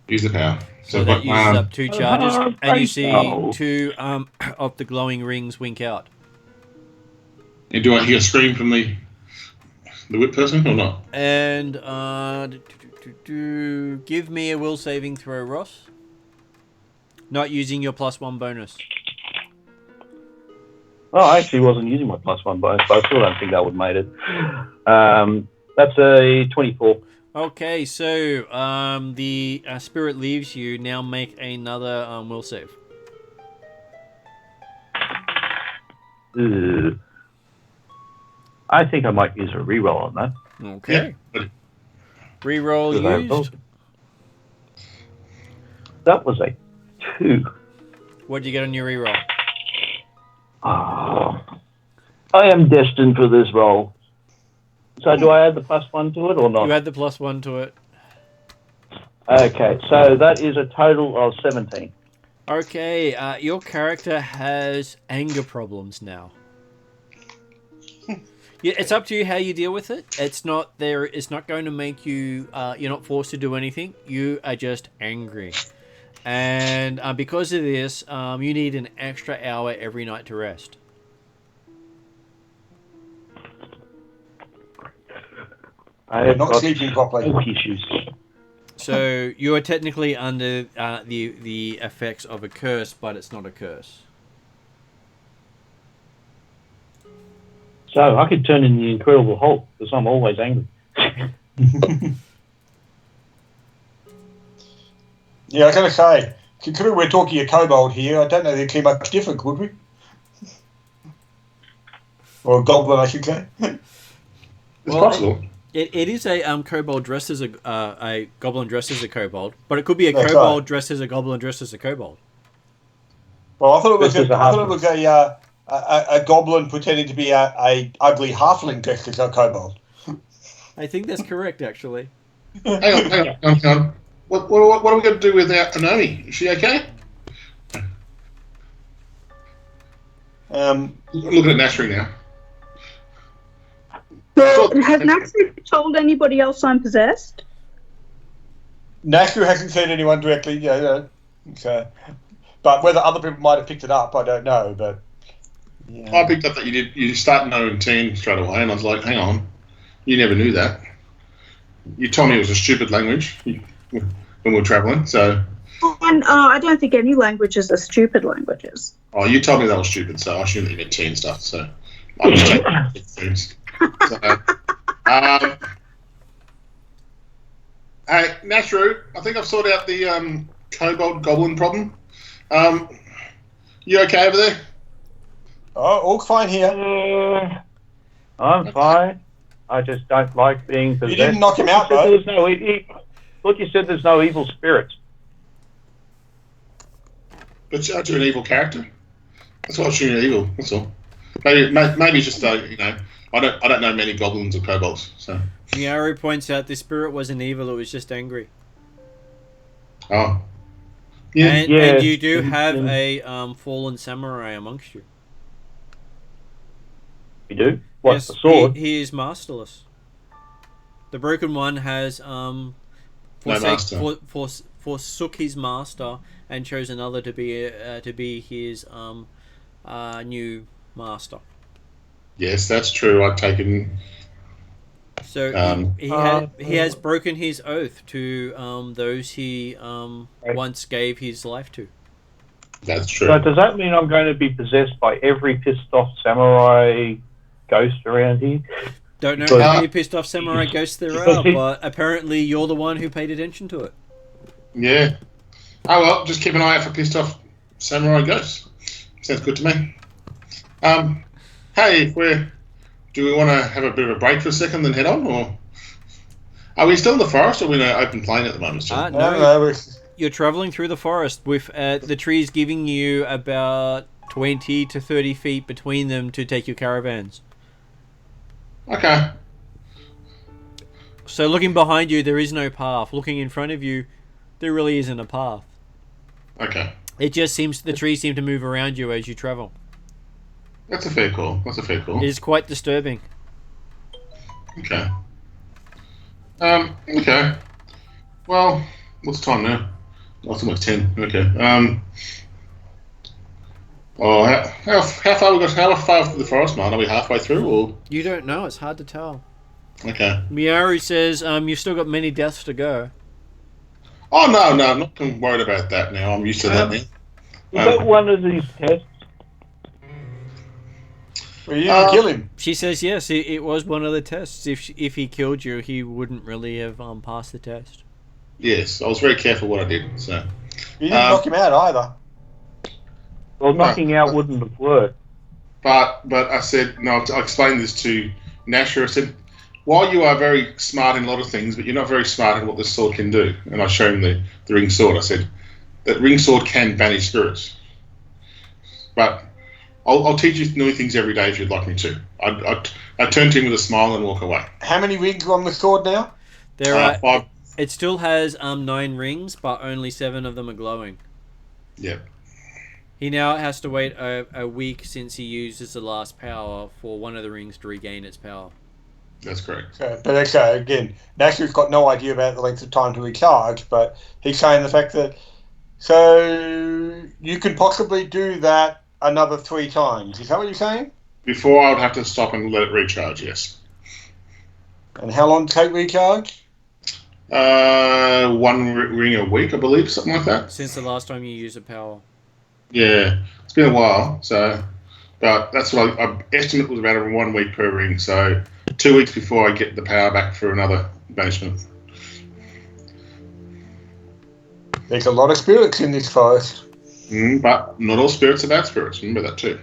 Use the power. So that uses up 2 charges, and you see 2 of the glowing rings wink out. And do I hear a scream from the whip person or not? And give me a will saving throw, Ross. Not using your +1 bonus. Oh, I actually wasn't using my +1 bonus, but I still don't think that would have made it. That's a 24. Okay, so the spirit leaves you. Now make another will save. I think I might use a reroll on that. Okay. Yeah. Reroll used. That was a 2. What'd you get on your reroll? Oh, I am destined for this roll. So do I add the +1 to it or not? You add the +1 to it. Okay, so that is a total of 17. Okay, your character has anger problems now. Yeah, it's up to you how you deal with it. It's not there. It's not going to make you. You're not forced to do anything. You are just angry, and because of this, you need an extra hour every night to rest. I have Not got sleeping properly. health issues. So you are technically under the effects of a curse, but it's not a curse. So I could turn in the Incredible Hulk because I'm always angry. Yeah, I was going to say, considering we're talking a kobold here, I don't know they'd be much different, could we? Or a goblin, I should say. It's possible. It is a kobold dressed as a goblin dressed as a kobold, but it could be a That's kobold right. dressed as a goblin dressed as a kobold. Well, I thought it was, This is a goblin pretending to be a ugly halfling dressed as a kobold. I think that's correct, actually. Hang on. What are we going to do with our Anami? Is she okay? Looking at Nashri now. So, has Naxu told anybody else I'm possessed? Nashu hasn't said anyone directly, so, but whether other people might have picked it up, I don't know. But I picked up that you start knowing 10 straight away, and I was like, hang on, you never knew that. You told me it was a stupid language when we were travelling, so... And I don't think any languages are stupid languages. Oh, you told me that was stupid, so I assumed that you meant 10 stuff, so... I'm just taking things. So, hey, Nashru, I think I've sorted out the kobold goblin problem. You okay over there? Oh, all fine here. I'm fine. I just don't like being possessed. You didn't knock him out, though. Thought you said there's no evil spirits. But aren't you an evil character? That's why I assume you're evil. That's all. Maybe just you know, I don't know many goblins or kobolds. So Miaru points out the spirit wasn't evil; it was just angry. Oh, yeah. And you do have a fallen samurai amongst you. You do? What's the sword? He is masterless. The broken one has forsook his master and chose another to be his new master. Yes, that's true. I've taken. So he has broken his oath to those he once gave his life to. That's true. So does that mean I'm going to be possessed by every pissed off samurai ghost around here? Don't know how many pissed off samurai ghosts there are, but apparently you're the one who paid attention to it. Yeah. Oh well, just keep an eye out for pissed off samurai ghosts. Sounds good to me. Hey, do we want to have a bit of a break for a second, then head on, or are we still in the forest, or are we in an open plain at the moment? No, you're travelling through the forest with the trees giving you about 20 to 30 feet between them to take your caravans. Okay. So looking behind you, there is no path. Looking in front of you, there really isn't a path. Okay. It just seems the trees seem to move around you as you travel. That's a fair call. It is quite disturbing. Okay. Okay. Well, what's the time now? Oh, it's almost 10. Okay. Oh, how far we got? How far through the forest, man? Are we halfway through, or? You don't know. It's hard to tell. Okay. Miaru says you've still got many deaths to go. Oh no, I'm not worried about that now. I'm used to that now. Is that one of these tests? Well, you didn't kill him. She says yes. It was one of the tests. If he killed you, he wouldn't really have passed the test. Yes, I was very careful what I did. So you didn't knock him out either. Well, knocking out wouldn't have worked. But I said no. I explained this to Nasher. I said, while you are very smart in a lot of things, but you're not very smart in what this sword can do. And I showed him the ring sword. I said that ring sword can banish spirits, but I'll teach you new things every day if you'd like me to. I turn to him with a smile and walk away. How many rings are on the sword now? There are 5. It still has 9 rings, but only 7 of them are glowing. Yep. He now has to wait a week since he uses the last power for one of the rings to regain its power. That's correct. But again, Nashu's got no idea about the length of time to recharge, but he's saying the fact that so you can possibly do that another 3 times. Is that what you're saying? Before I would have to stop and let it recharge, yes. And how long to take recharge? 1 ring a week, I believe, something like that. Since the last time you used a power. Yeah, it's been a while, so... But that's what I estimate was about 1 week per ring, so 2 weeks before I get the power back for another banishment. There's a lot of spirits in this forest. But not all spirits are bad spirits, remember that too.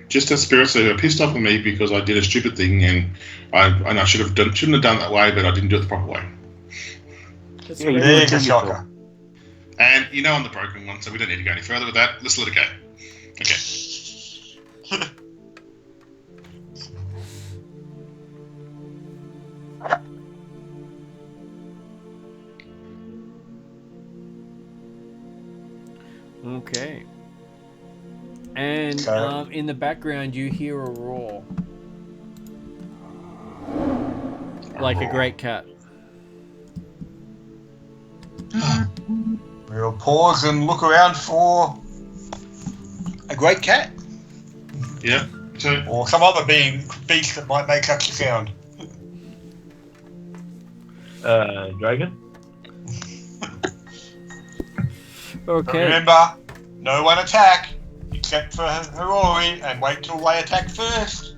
Just as spirits who are pissed off at me because I did a stupid thing and I shouldn't have done it that way, but I didn't do it the proper way. There's a shocker. And you know I'm the broken one, so we don't need to go any further with that. Let's let it go. Okay. Okay. And in the background you hear a roar. Like a great cat. We'll pause and look around for a great cat. Yeah. So, Or some other beast that might make such a sound. Dragon. Okay. Remember, no one attack except for Harori, and wait till they attack first.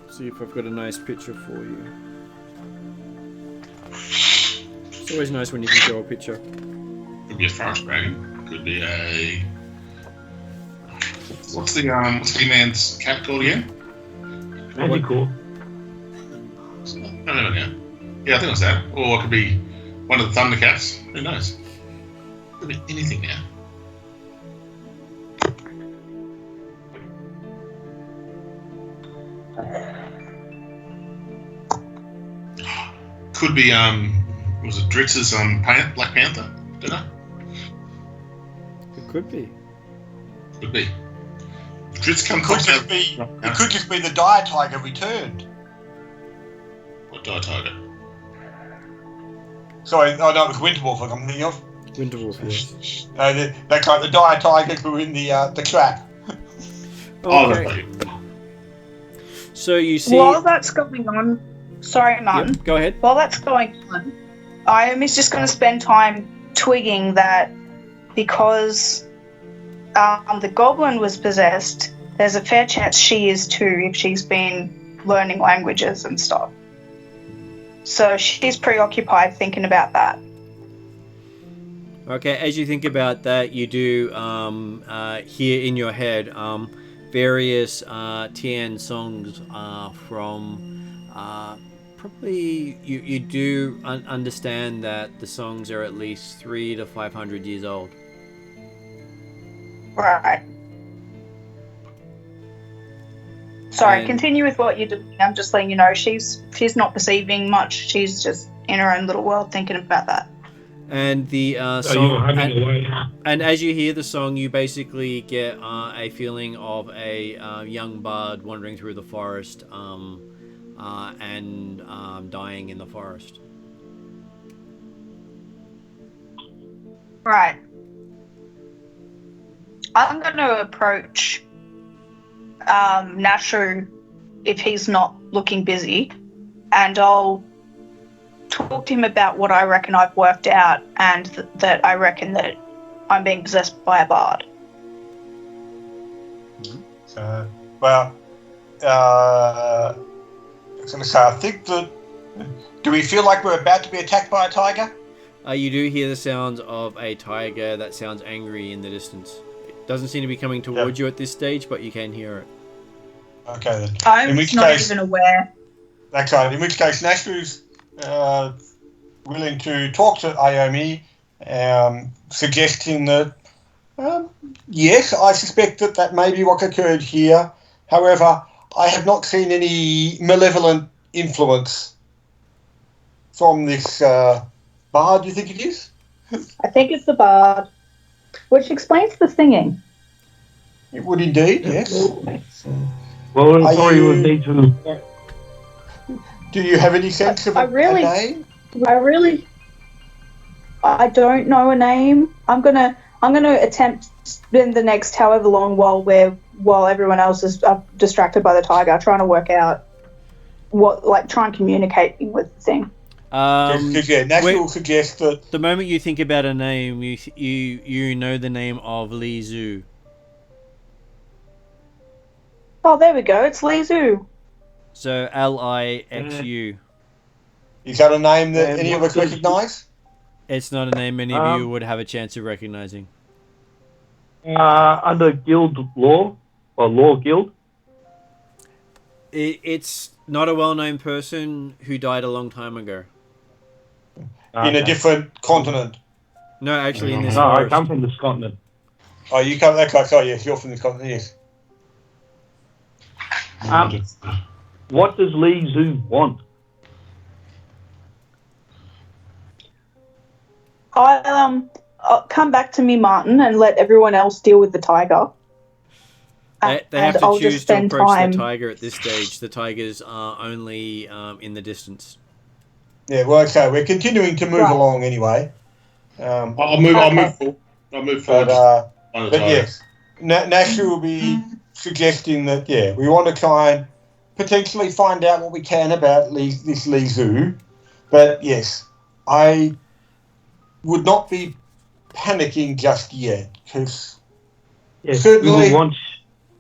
See if I've got a nice picture for you. It's always nice when you can show a picture. could be a forest dragon. Could be a. What's the man's cat called again? Magical. I don't know now. Yeah, I think it was that. Or it could be one of the thunder cats. Who knows? Could be anything now. Could be was it Dritz's Black Panther? Don't know. It could be. Could be. Dritz come It could just be the dire tiger returned. What dire tiger? Sorry, oh no, it was Winterwolf I'm thinking of. Winterwolf, yes. The dire tiger who were in the trap. Okay. So you see. While that's going on, sorry, Martin. Yep, go ahead. While that's going on, Iomi's just going to spend time twigging that because the goblin was possessed, there's a fair chance she is too if she's been learning languages and stuff. So she's preoccupied thinking about that. Okay, as you think about that, you do hear in your head various Tian songs from probably you do understand that the songs are at least 300 to 500 years old. Right. Sorry, And- continue with what you're doing. I'm just letting you know she's not perceiving much. She's just in her own little world thinking about that. And the song, and as you hear the song, you basically get a feeling of a young bard wandering through the forest and dying in the forest. Right. I'm going to approach Nashu if he's not looking busy, and I'll talk to him about what I reckon I've worked out and that I reckon that I'm being possessed by a bard. Well, I was going to say, I think that. Do we feel like we're about to be attacked by a tiger? You do hear the sounds of a tiger that sounds angry in the distance. It doesn't seem to be coming towards you at this stage, but you can hear it. Okay then. I'm not even aware. That's right. In which case, Nashu's willing to talk to Iomi, suggesting that, yes, I suspect that may be what occurred here. However, I have not seen any malevolent influence from this bard. Do you think it is? I think it's the bard, which explains the singing. It would indeed, yes. Well, sorry, you would need to. Do you have any sense of a name? I don't know a name. I'm gonna attempt to spend the next however long while everyone else is distracted by the tiger, trying to work out try and communicate with the thing. Nash will suggest that the moment you think about a name, you know the name of Li Zhu. Oh, there we go. It's Li Zhu. So Lixu. Is that a name that any of us recognise? It's not a name many of you would have a chance of recognising. Under guild law or law guild. It's not a well-known person who died a long time ago. In a different continent. No, actually in this No, forest. I come from this continent. Oh, you come. Okay, sorry, yes, you're from this continent. Yes. What does Li Zhu want? I'll come back to me, Martin, and let everyone else deal with the tiger. They have to I'll choose just to spend approach time. the tiger at this stage. The tigers are only in the distance. Yeah, well, okay, we're continuing to move Right. along anyway. I'll move. Okay. I'll move forward. But yes, Nashu will be suggesting that, we want to try and potentially find out what we can about this Li Zhu. But yes, I would not be panicking just yet, because certainly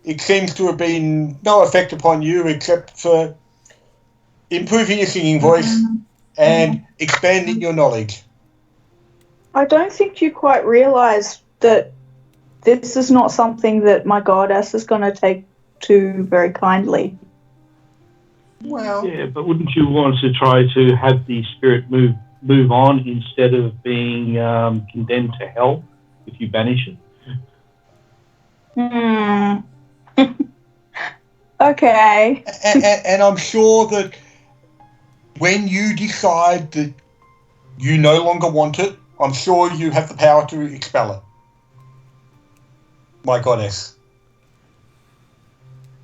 it seems to have been no effect upon you except for improving your singing voice and expanding your knowledge. I don't think you quite realise that this is not something that my goddess is going to take to very kindly. Well, yeah, but wouldn't you want to try to have the spirit move on instead of being condemned to hell if you banish it? Okay. And I'm sure that when you decide that you no longer want it, I'm sure you have the power to expel it. My goddess.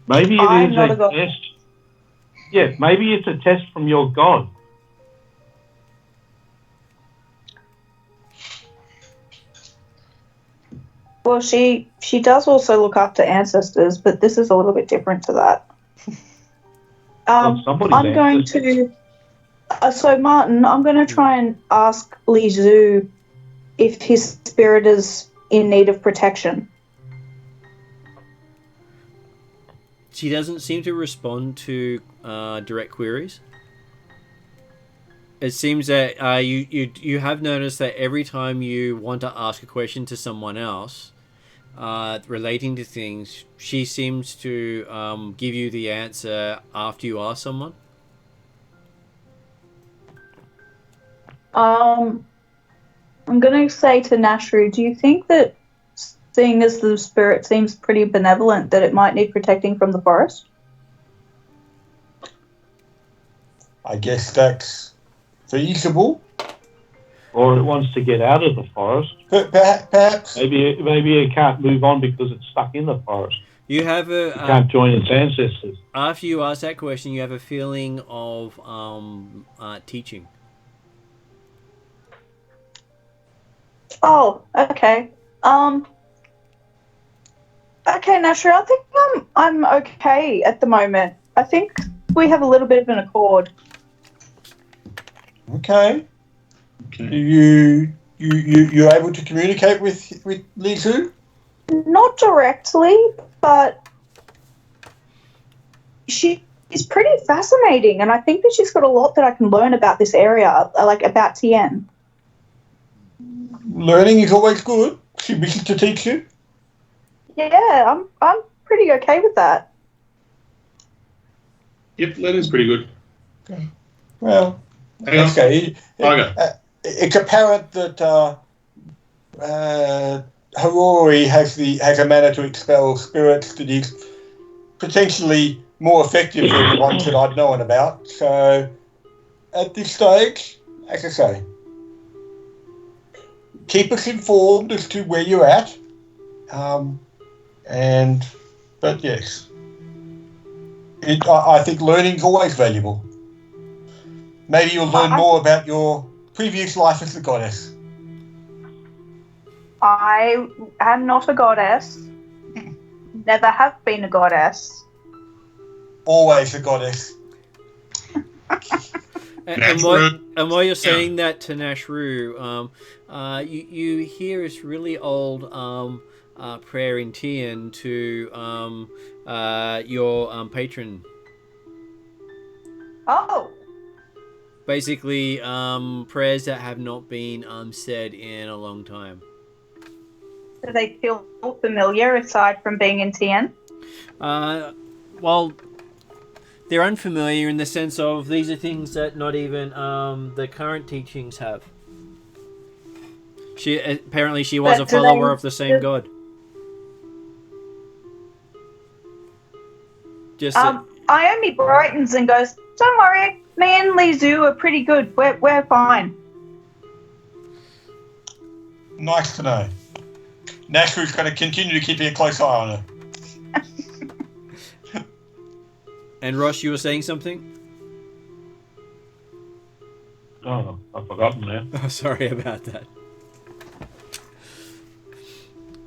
Maybe it I'm is not a a god. test. Yeah, maybe it's a test from your god. Well, she does also look up to ancestors, but this is a little bit different to that. I'm going to. So Martin, I'm going to try and ask Li Zhu if his spirit is in need of protection. She doesn't seem to respond to direct queries. It seems that you have noticed that every time you want to ask a question to someone else relating to things, she seems to give you the answer after you ask someone. I'm going to say to Nashru, do you think that seeing as the spirit seems pretty benevolent that it might need protecting from the forest? I guess that's feasible. Or it wants to get out of the forest. Perhaps. Maybe it can't move on because it's stuck in the forest. You have a. It can't join its ancestors. After you ask that question, you have a feeling of teaching. Oh, okay. Okay, Nashru, I think I'm okay at the moment. I think we have a little bit of an accord. Okay. You're able to communicate with Li Zhu? Not directly, but she is pretty fascinating, and I think that she's got a lot that I can learn about this area, like about Tien. Learning is always good. She wishes to teach you. Yeah, I'm pretty okay with that. Yep, learning's pretty good. Okay. Well, okay. It's apparent that Harori has a manner to expel spirits that is potentially more effective than the ones that I've known about. So, at this stage, as I say, keep us informed as to where you're at. But yes, I think learning is always valuable. Maybe you'll learn more about your previous life as a goddess. I am not a goddess. Never have been a goddess. Always a goddess. And while you're saying that to Nashru, you hear this really old prayer in Tien to your patron. Oh. Basically, prayers that have not been said in a long time. Do they feel familiar aside from being in Tien? Well, they're unfamiliar in the sense of these are things that not even the current teachings have. She was a follower of the same god. Just Iomi brightens and goes, "Don't worry, me and Li Zhu are pretty good. We're fine." Nice to know. Nashru's going to continue to keep a close eye on her. And Ross, you were saying something? Oh, I've forgotten now. Oh, sorry about that.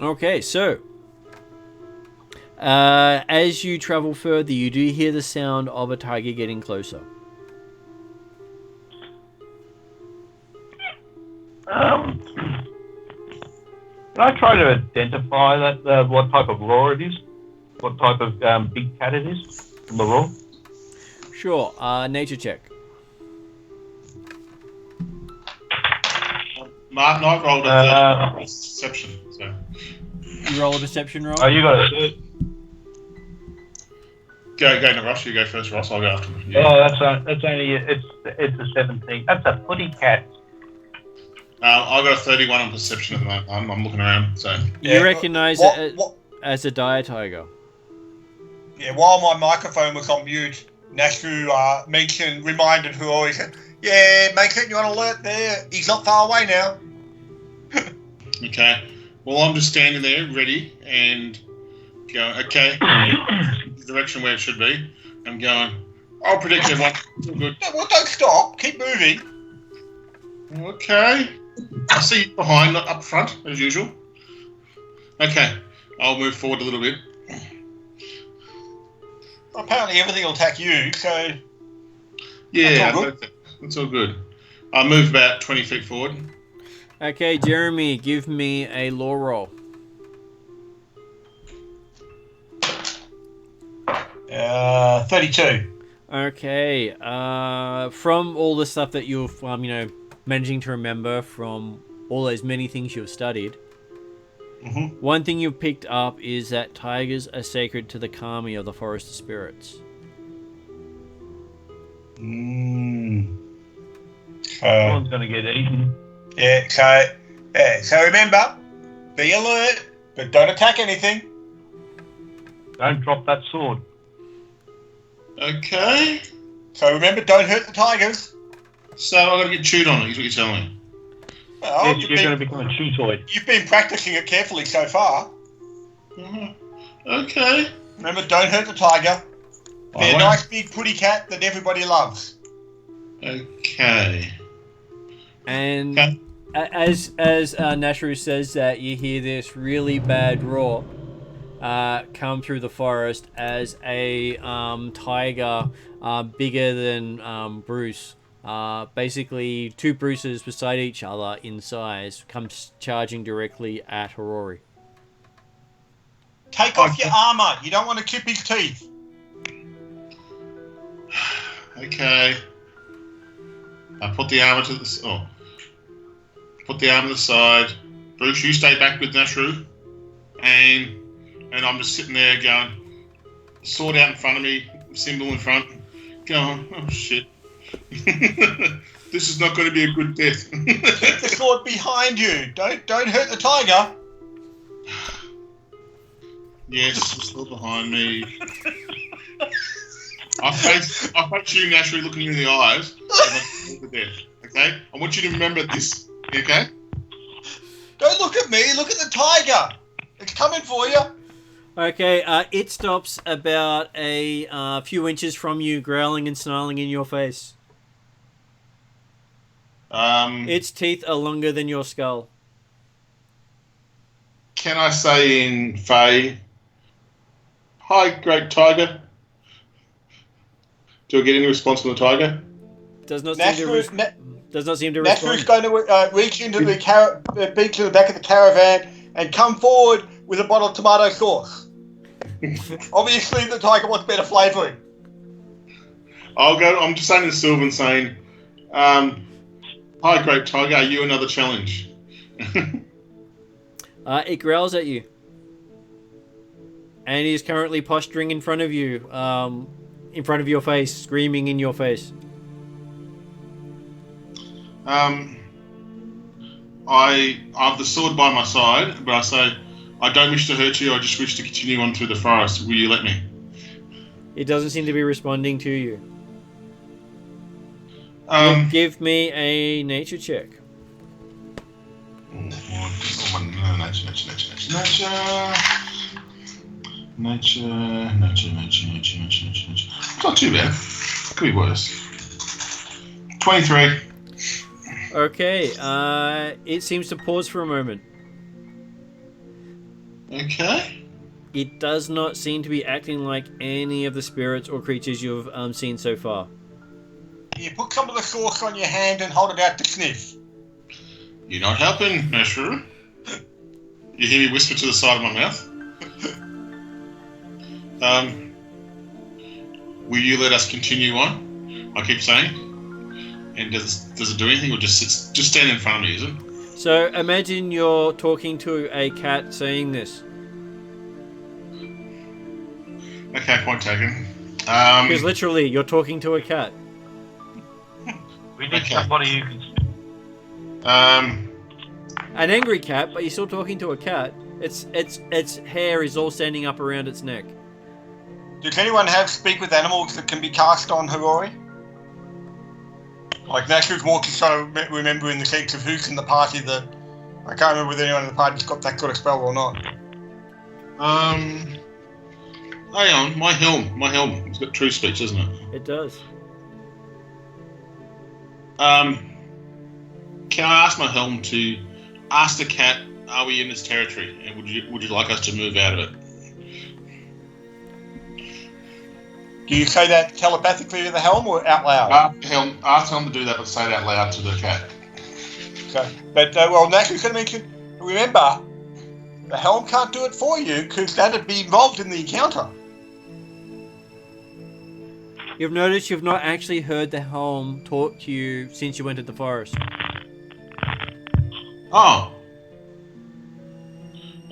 Okay, so as you travel further, you do hear the sound of a tiger getting closer. Can I try to identify that what type of roar it is? What type of big cat it is from the roar? Sure. Nature check. Martin, I rolled a perception. So. You roll a perception roll? Oh, you got it. Go to Ross. You go first, Ross. I'll go after you. Oh, that's only it's a 17. That's a footy cat. I got a 31 on perception at the moment. I'm looking around. So you recognise it as a dire tiger. Yeah. While my microphone was on mute, Nashru reminded Harori, said, "Yeah, make it. You're on alert there. He's not far away now." Okay. Well, I'm just standing there, ready, and going, okay, the direction where it should be. I'm going, I'll predict everyone. It's all good. No, well, don't stop. Keep moving. Okay. I see you behind, not up front, as usual. Okay. I'll move forward a little bit. Well, apparently everything will attack you, so... Yeah, that's all good. I'll move about 20 feet forward. Okay, Jeremy, give me a law roll. 32. Okay. From all the stuff that you've, managing to remember from all those many things you've studied, one thing you've picked up is that tigers are sacred to the kami of the forest of spirits. Someone's going to get eaten. Yeah, so remember, be alert, but don't attack anything. Don't drop that sword. Okay. So remember, don't hurt the tigers. So I've got to get chewed on it, is what you're telling me. Well, yes, you're going to become a chew-toid. You've been practicing it carefully so far. Okay. Remember, don't hurt the tiger. Be a nice big putty cat that everybody loves. Okay. And as Nashru says that, you hear this really bad roar come through the forest as a tiger bigger than Bruce, basically two Bruces beside each other in size, comes charging directly at Harori. Take off your armor. You don't want to chip his teeth. Okay. I put the armor to the side. Bruce, you stay back with Nashru, and I'm just sitting there going, sword out in front of me, symbol in front, going, oh shit. This is not going to be a good death. Keep the sword behind you. Don't hurt the tiger. Yes, the sword behind me. I face you, Nashru, looking you in the eyes. Okay? I want you to remember this. Okay? Don't look at me. Look at the tiger. It's coming for you. Okay, it stops about a few inches from you, growling and snarling in your face. Its teeth are longer than your skull. Can I say in Fae, hi, great tiger? Do I get any response from the tiger? Does not seem to respond. Nashru's going to reach into the beak to the back of the caravan and come forward with a bottle of tomato sauce. Obviously, the tiger wants better flavouring. I'm just saying to Sylvan, saying, hi, great tiger, are you another challenge? It growls at you. And is currently posturing in front of you, in front of your face, screaming in your face. I have the sword by my side, but I say, I don't wish to hurt you, I just wish to continue on through the forest. Will you let me? It doesn't seem to be responding to you. Give me a nature check. Nature. Nature. Not too bad. Could be worse. 23. Okay, it seems to pause for a moment. Okay. It does not seem to be acting like any of the spirits or creatures you've seen so far. You put some of the sauce on your hand and hold it out to sniff. You're not helping, Nashru. You hear me whisper to the side of my mouth? Will you let us continue on? I keep saying. And does it do anything, or just stand in front of me, is it? So imagine you're talking to a cat saying this. Okay, point taken. Because literally, you're talking to a cat. We need somebody who can speak. An angry cat, but you're still talking to a cat. Its hair is all standing up around its neck. Does anyone have speak with animals that can be cast on Harori? Like, Nashru's more just trying to remember in the sense of who's in the party that... I can't remember whether anyone in the party's got that sort of spell or not. Hang on, my helm. It's got true speech, doesn't it? It does. Can I ask my helm to ask the cat, are we in this territory, and would you like us to move out of it? Do you say that telepathically to the helm or out loud? Ask helm to do that, but say it out loud to the cat. Okay. But, well, Nashru's going to mention... Remember, the helm can't do it for you because that'd be involved in the encounter. You've noticed you've not actually heard the helm talk to you since you entered the forest. Oh.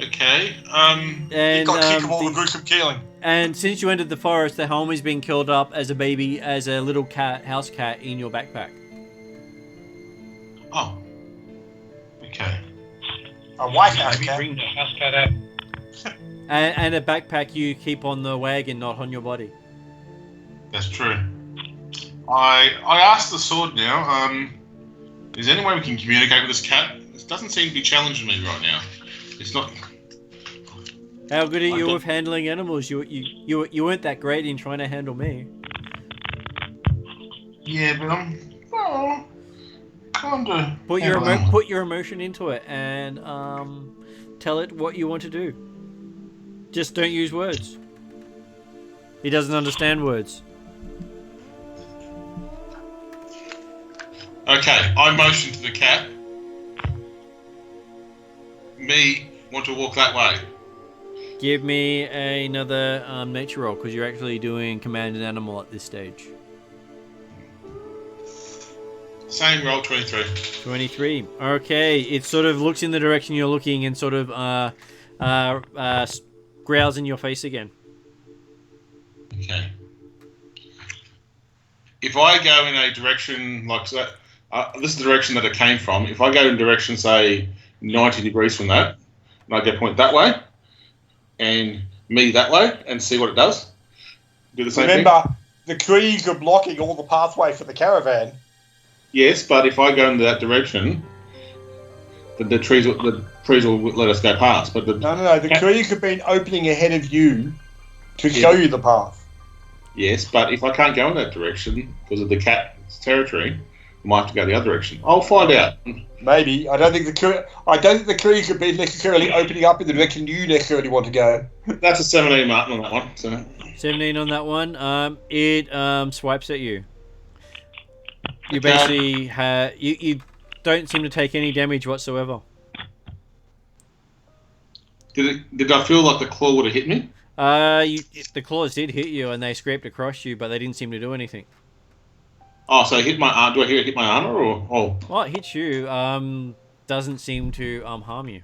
Okay. And got sick of all the gruesome killing. And since you entered the forest, the helm is being killed up as a baby, as a little cat, house cat, in your backpack. Oh. Okay. A white house Maybe cat. bring the house cat out. And a backpack you keep on the wagon, not on your body. That's true. I asked the sword now, is there any way we can communicate with this cat? It doesn't seem to be challenging me right now. It's not... How good are you with handling animals? You weren't that great in trying to handle me. Yeah, but I'm kind of... Put your emotion into it and tell it what you want to do. Just don't use words. He doesn't understand words. Okay, I motion to the cat. Me want to walk that way. Give me another nature roll, because you're actually doing command an animal at this stage. Same roll, 23. 23. Okay, it sort of looks in the direction you're looking and sort of growls in your face again. Okay. If I go in a direction like that, this is the direction that it came from. If I go in direction, say, 90 degrees from that, and I go point that way, and me that way, and see what it does. Do the same Remember, thing. the trees are blocking all the pathway for the caravan. Yes, but if I go in that direction, the trees will let us go past. But No. The trees have been opening ahead of you to show you the path. Yes, but if I can't go in that direction because of the cat's territory, I might have to go the other direction. I'll find out. Maybe. I don't think the trees have been necessarily opening up in the direction you necessarily want to go. That's a 17, Martin, on that one. So. 17 on that one. It swipes at you. You basically you don't seem to take any damage whatsoever. Did I feel like the claw would have hit me? The claws did hit you and they scraped across you, but they didn't seem to do anything. Oh, so it hit my arm. Do I hear it hit my armor or? Oh. Well, it hits you. Doesn't seem to harm you.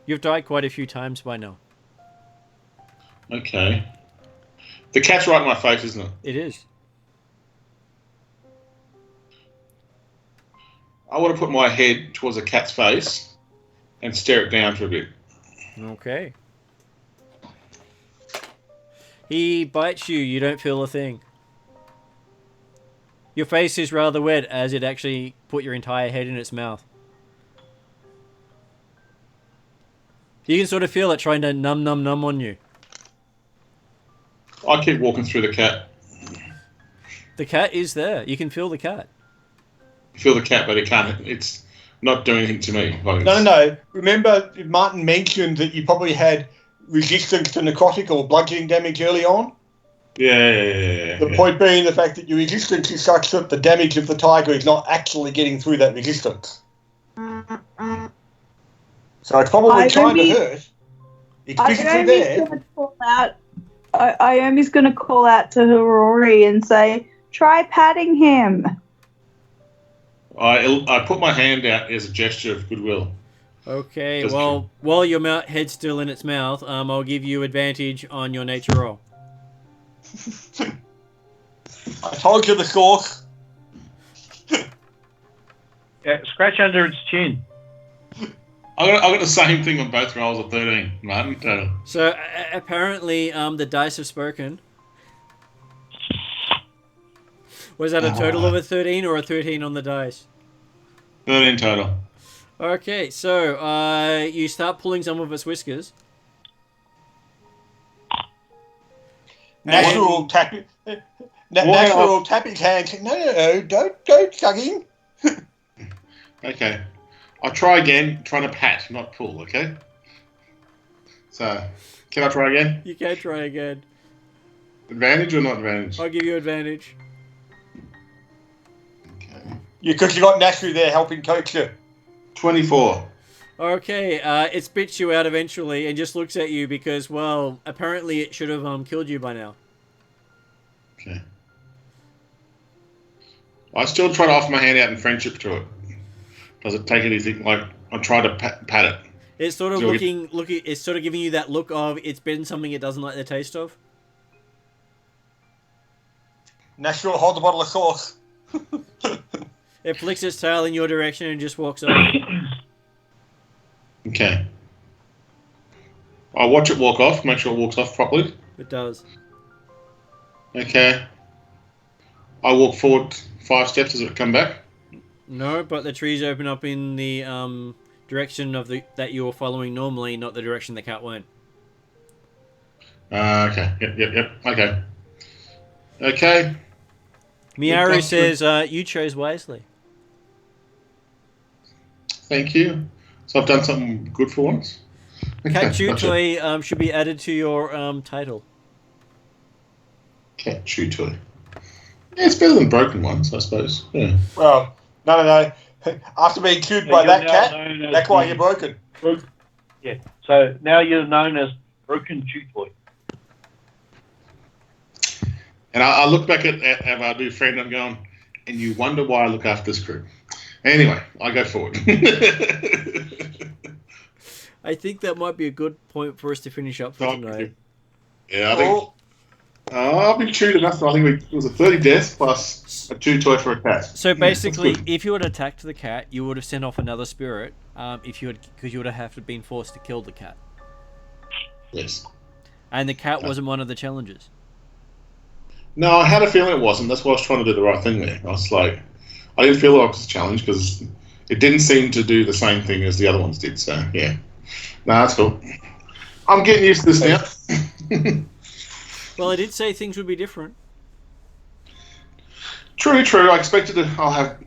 You've died quite a few times by now. Okay. The cat's right in my face, isn't it? It is. I want to put my head towards the cat's face and stare it down for a bit. Okay. He bites you. You don't feel a thing. Your face is rather wet as it actually put your entire head in its mouth. You can sort of feel it trying to numb on you. I keep walking through the cat. The cat is there. You can feel the cat. I feel the cat, but it can't. It's not doing anything to me. Like No. Remember, Martin mentioned that you probably had resistance to necrotic or bludgeoning damage early on? Yeah. The point being the fact that your resistance is such that the damage of the tiger is not actually getting through that resistance. So it's probably trying to hurt. It's physically there. Iomi's going to call out to Harori and say, try patting him. I put my hand out as a gesture of goodwill. Okay, Just well, while your head's still in its mouth, I'll give you advantage on your nature roll. I told you the source. Yeah, scratch under its chin. I got the same thing on both rolls of 13, Martin. Total. So apparently, the dice have spoken. Was that a total of a 13 or a 13 on the dice? 13 total. Okay, so you start pulling some of its whiskers. Natural tapping. Natural tapping hand. No, don't go chugging. Okay. I'll try again, trying to pat, not pull, okay? So, can I try again? You can try again. Advantage or not advantage? I'll give you advantage. Okay. Because you got Nashu there helping coach you. 24. Okay, it spits you out eventually and just looks at you because, well, apparently it should have killed you by now. Okay. I still try to offer my hand out in friendship to it. Does it take anything? Like, I try to pat it. It's sort of it's sort of giving you that look of it's been something it doesn't like the taste of. Nashu will hold the bottle of sauce. It flicks its tail in your direction and just walks off. Okay. I'll watch it walk off, make sure it walks off properly. It does. Okay. I walk forward 5 steps as it come back. No, but the trees open up in the direction of that you're following normally, not the direction the cat went. Okay. Yep. Okay. Okay. Miaru says, you chose wisely. Thank you. So I've done something good for once. Cat Chew Toy should be added to your title. Cat Chew Toy. Yeah, it's better than broken ones, I suppose. Yeah. Well, no. After being chewed by that cat, that's why you're broken. Yeah. So now you're known as Broken Chew Toy. And I look back at our new friend and I'm going, and you wonder why I look after this crew. Anyway, I go forward. I think that might be a good point for us to finish up for tonight. Yeah, I think... I've been chewed enough. I think it was a 30 deaths plus a 2 toy for a cat. So basically, if you had attacked the cat, you would have sent off another spirit. Because you would have been forced to kill the cat. Yes. And the cat wasn't one of the challenges. No, I had a feeling it wasn't. That's why I was trying to do the right thing there. I was like, I didn't feel like it was a challenge because it didn't seem to do the same thing as the other ones did. So yeah, no, that's cool. I'm getting used to this now. Well, I did say things would be different. True. I expected I'll have,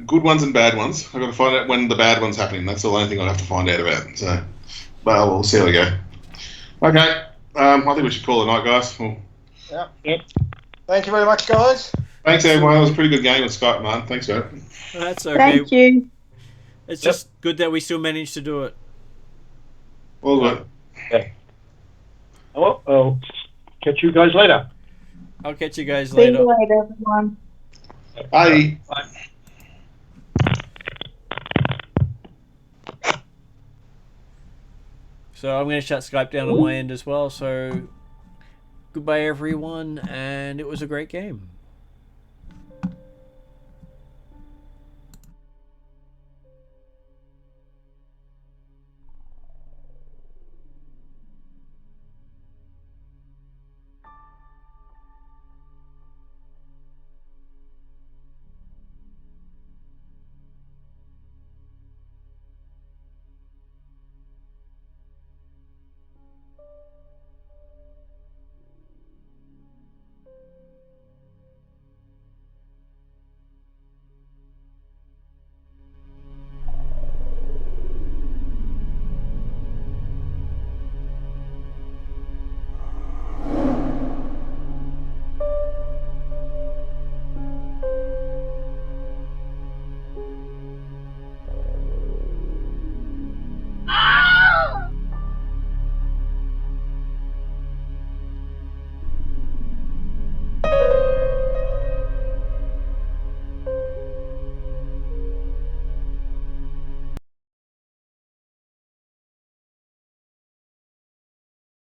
good ones and bad ones. I've got to find out when the bad one's happening. That's the only thing I'll have to find out about. So, but we'll see how we go. Okay. I think we should call it a night, guys. Yep. Thank you very much, guys. Thanks, everyone. It was a pretty good game with Skype, man. Thanks, man. That's okay. Thank you. It's just good that we still managed to do it. All good. Okay. Well, I'll catch you guys later. I'll catch you guys See later. you later, everyone. Bye. Bye. So I'm going to shut Skype down on my end as well. So goodbye, everyone, and it was a great game.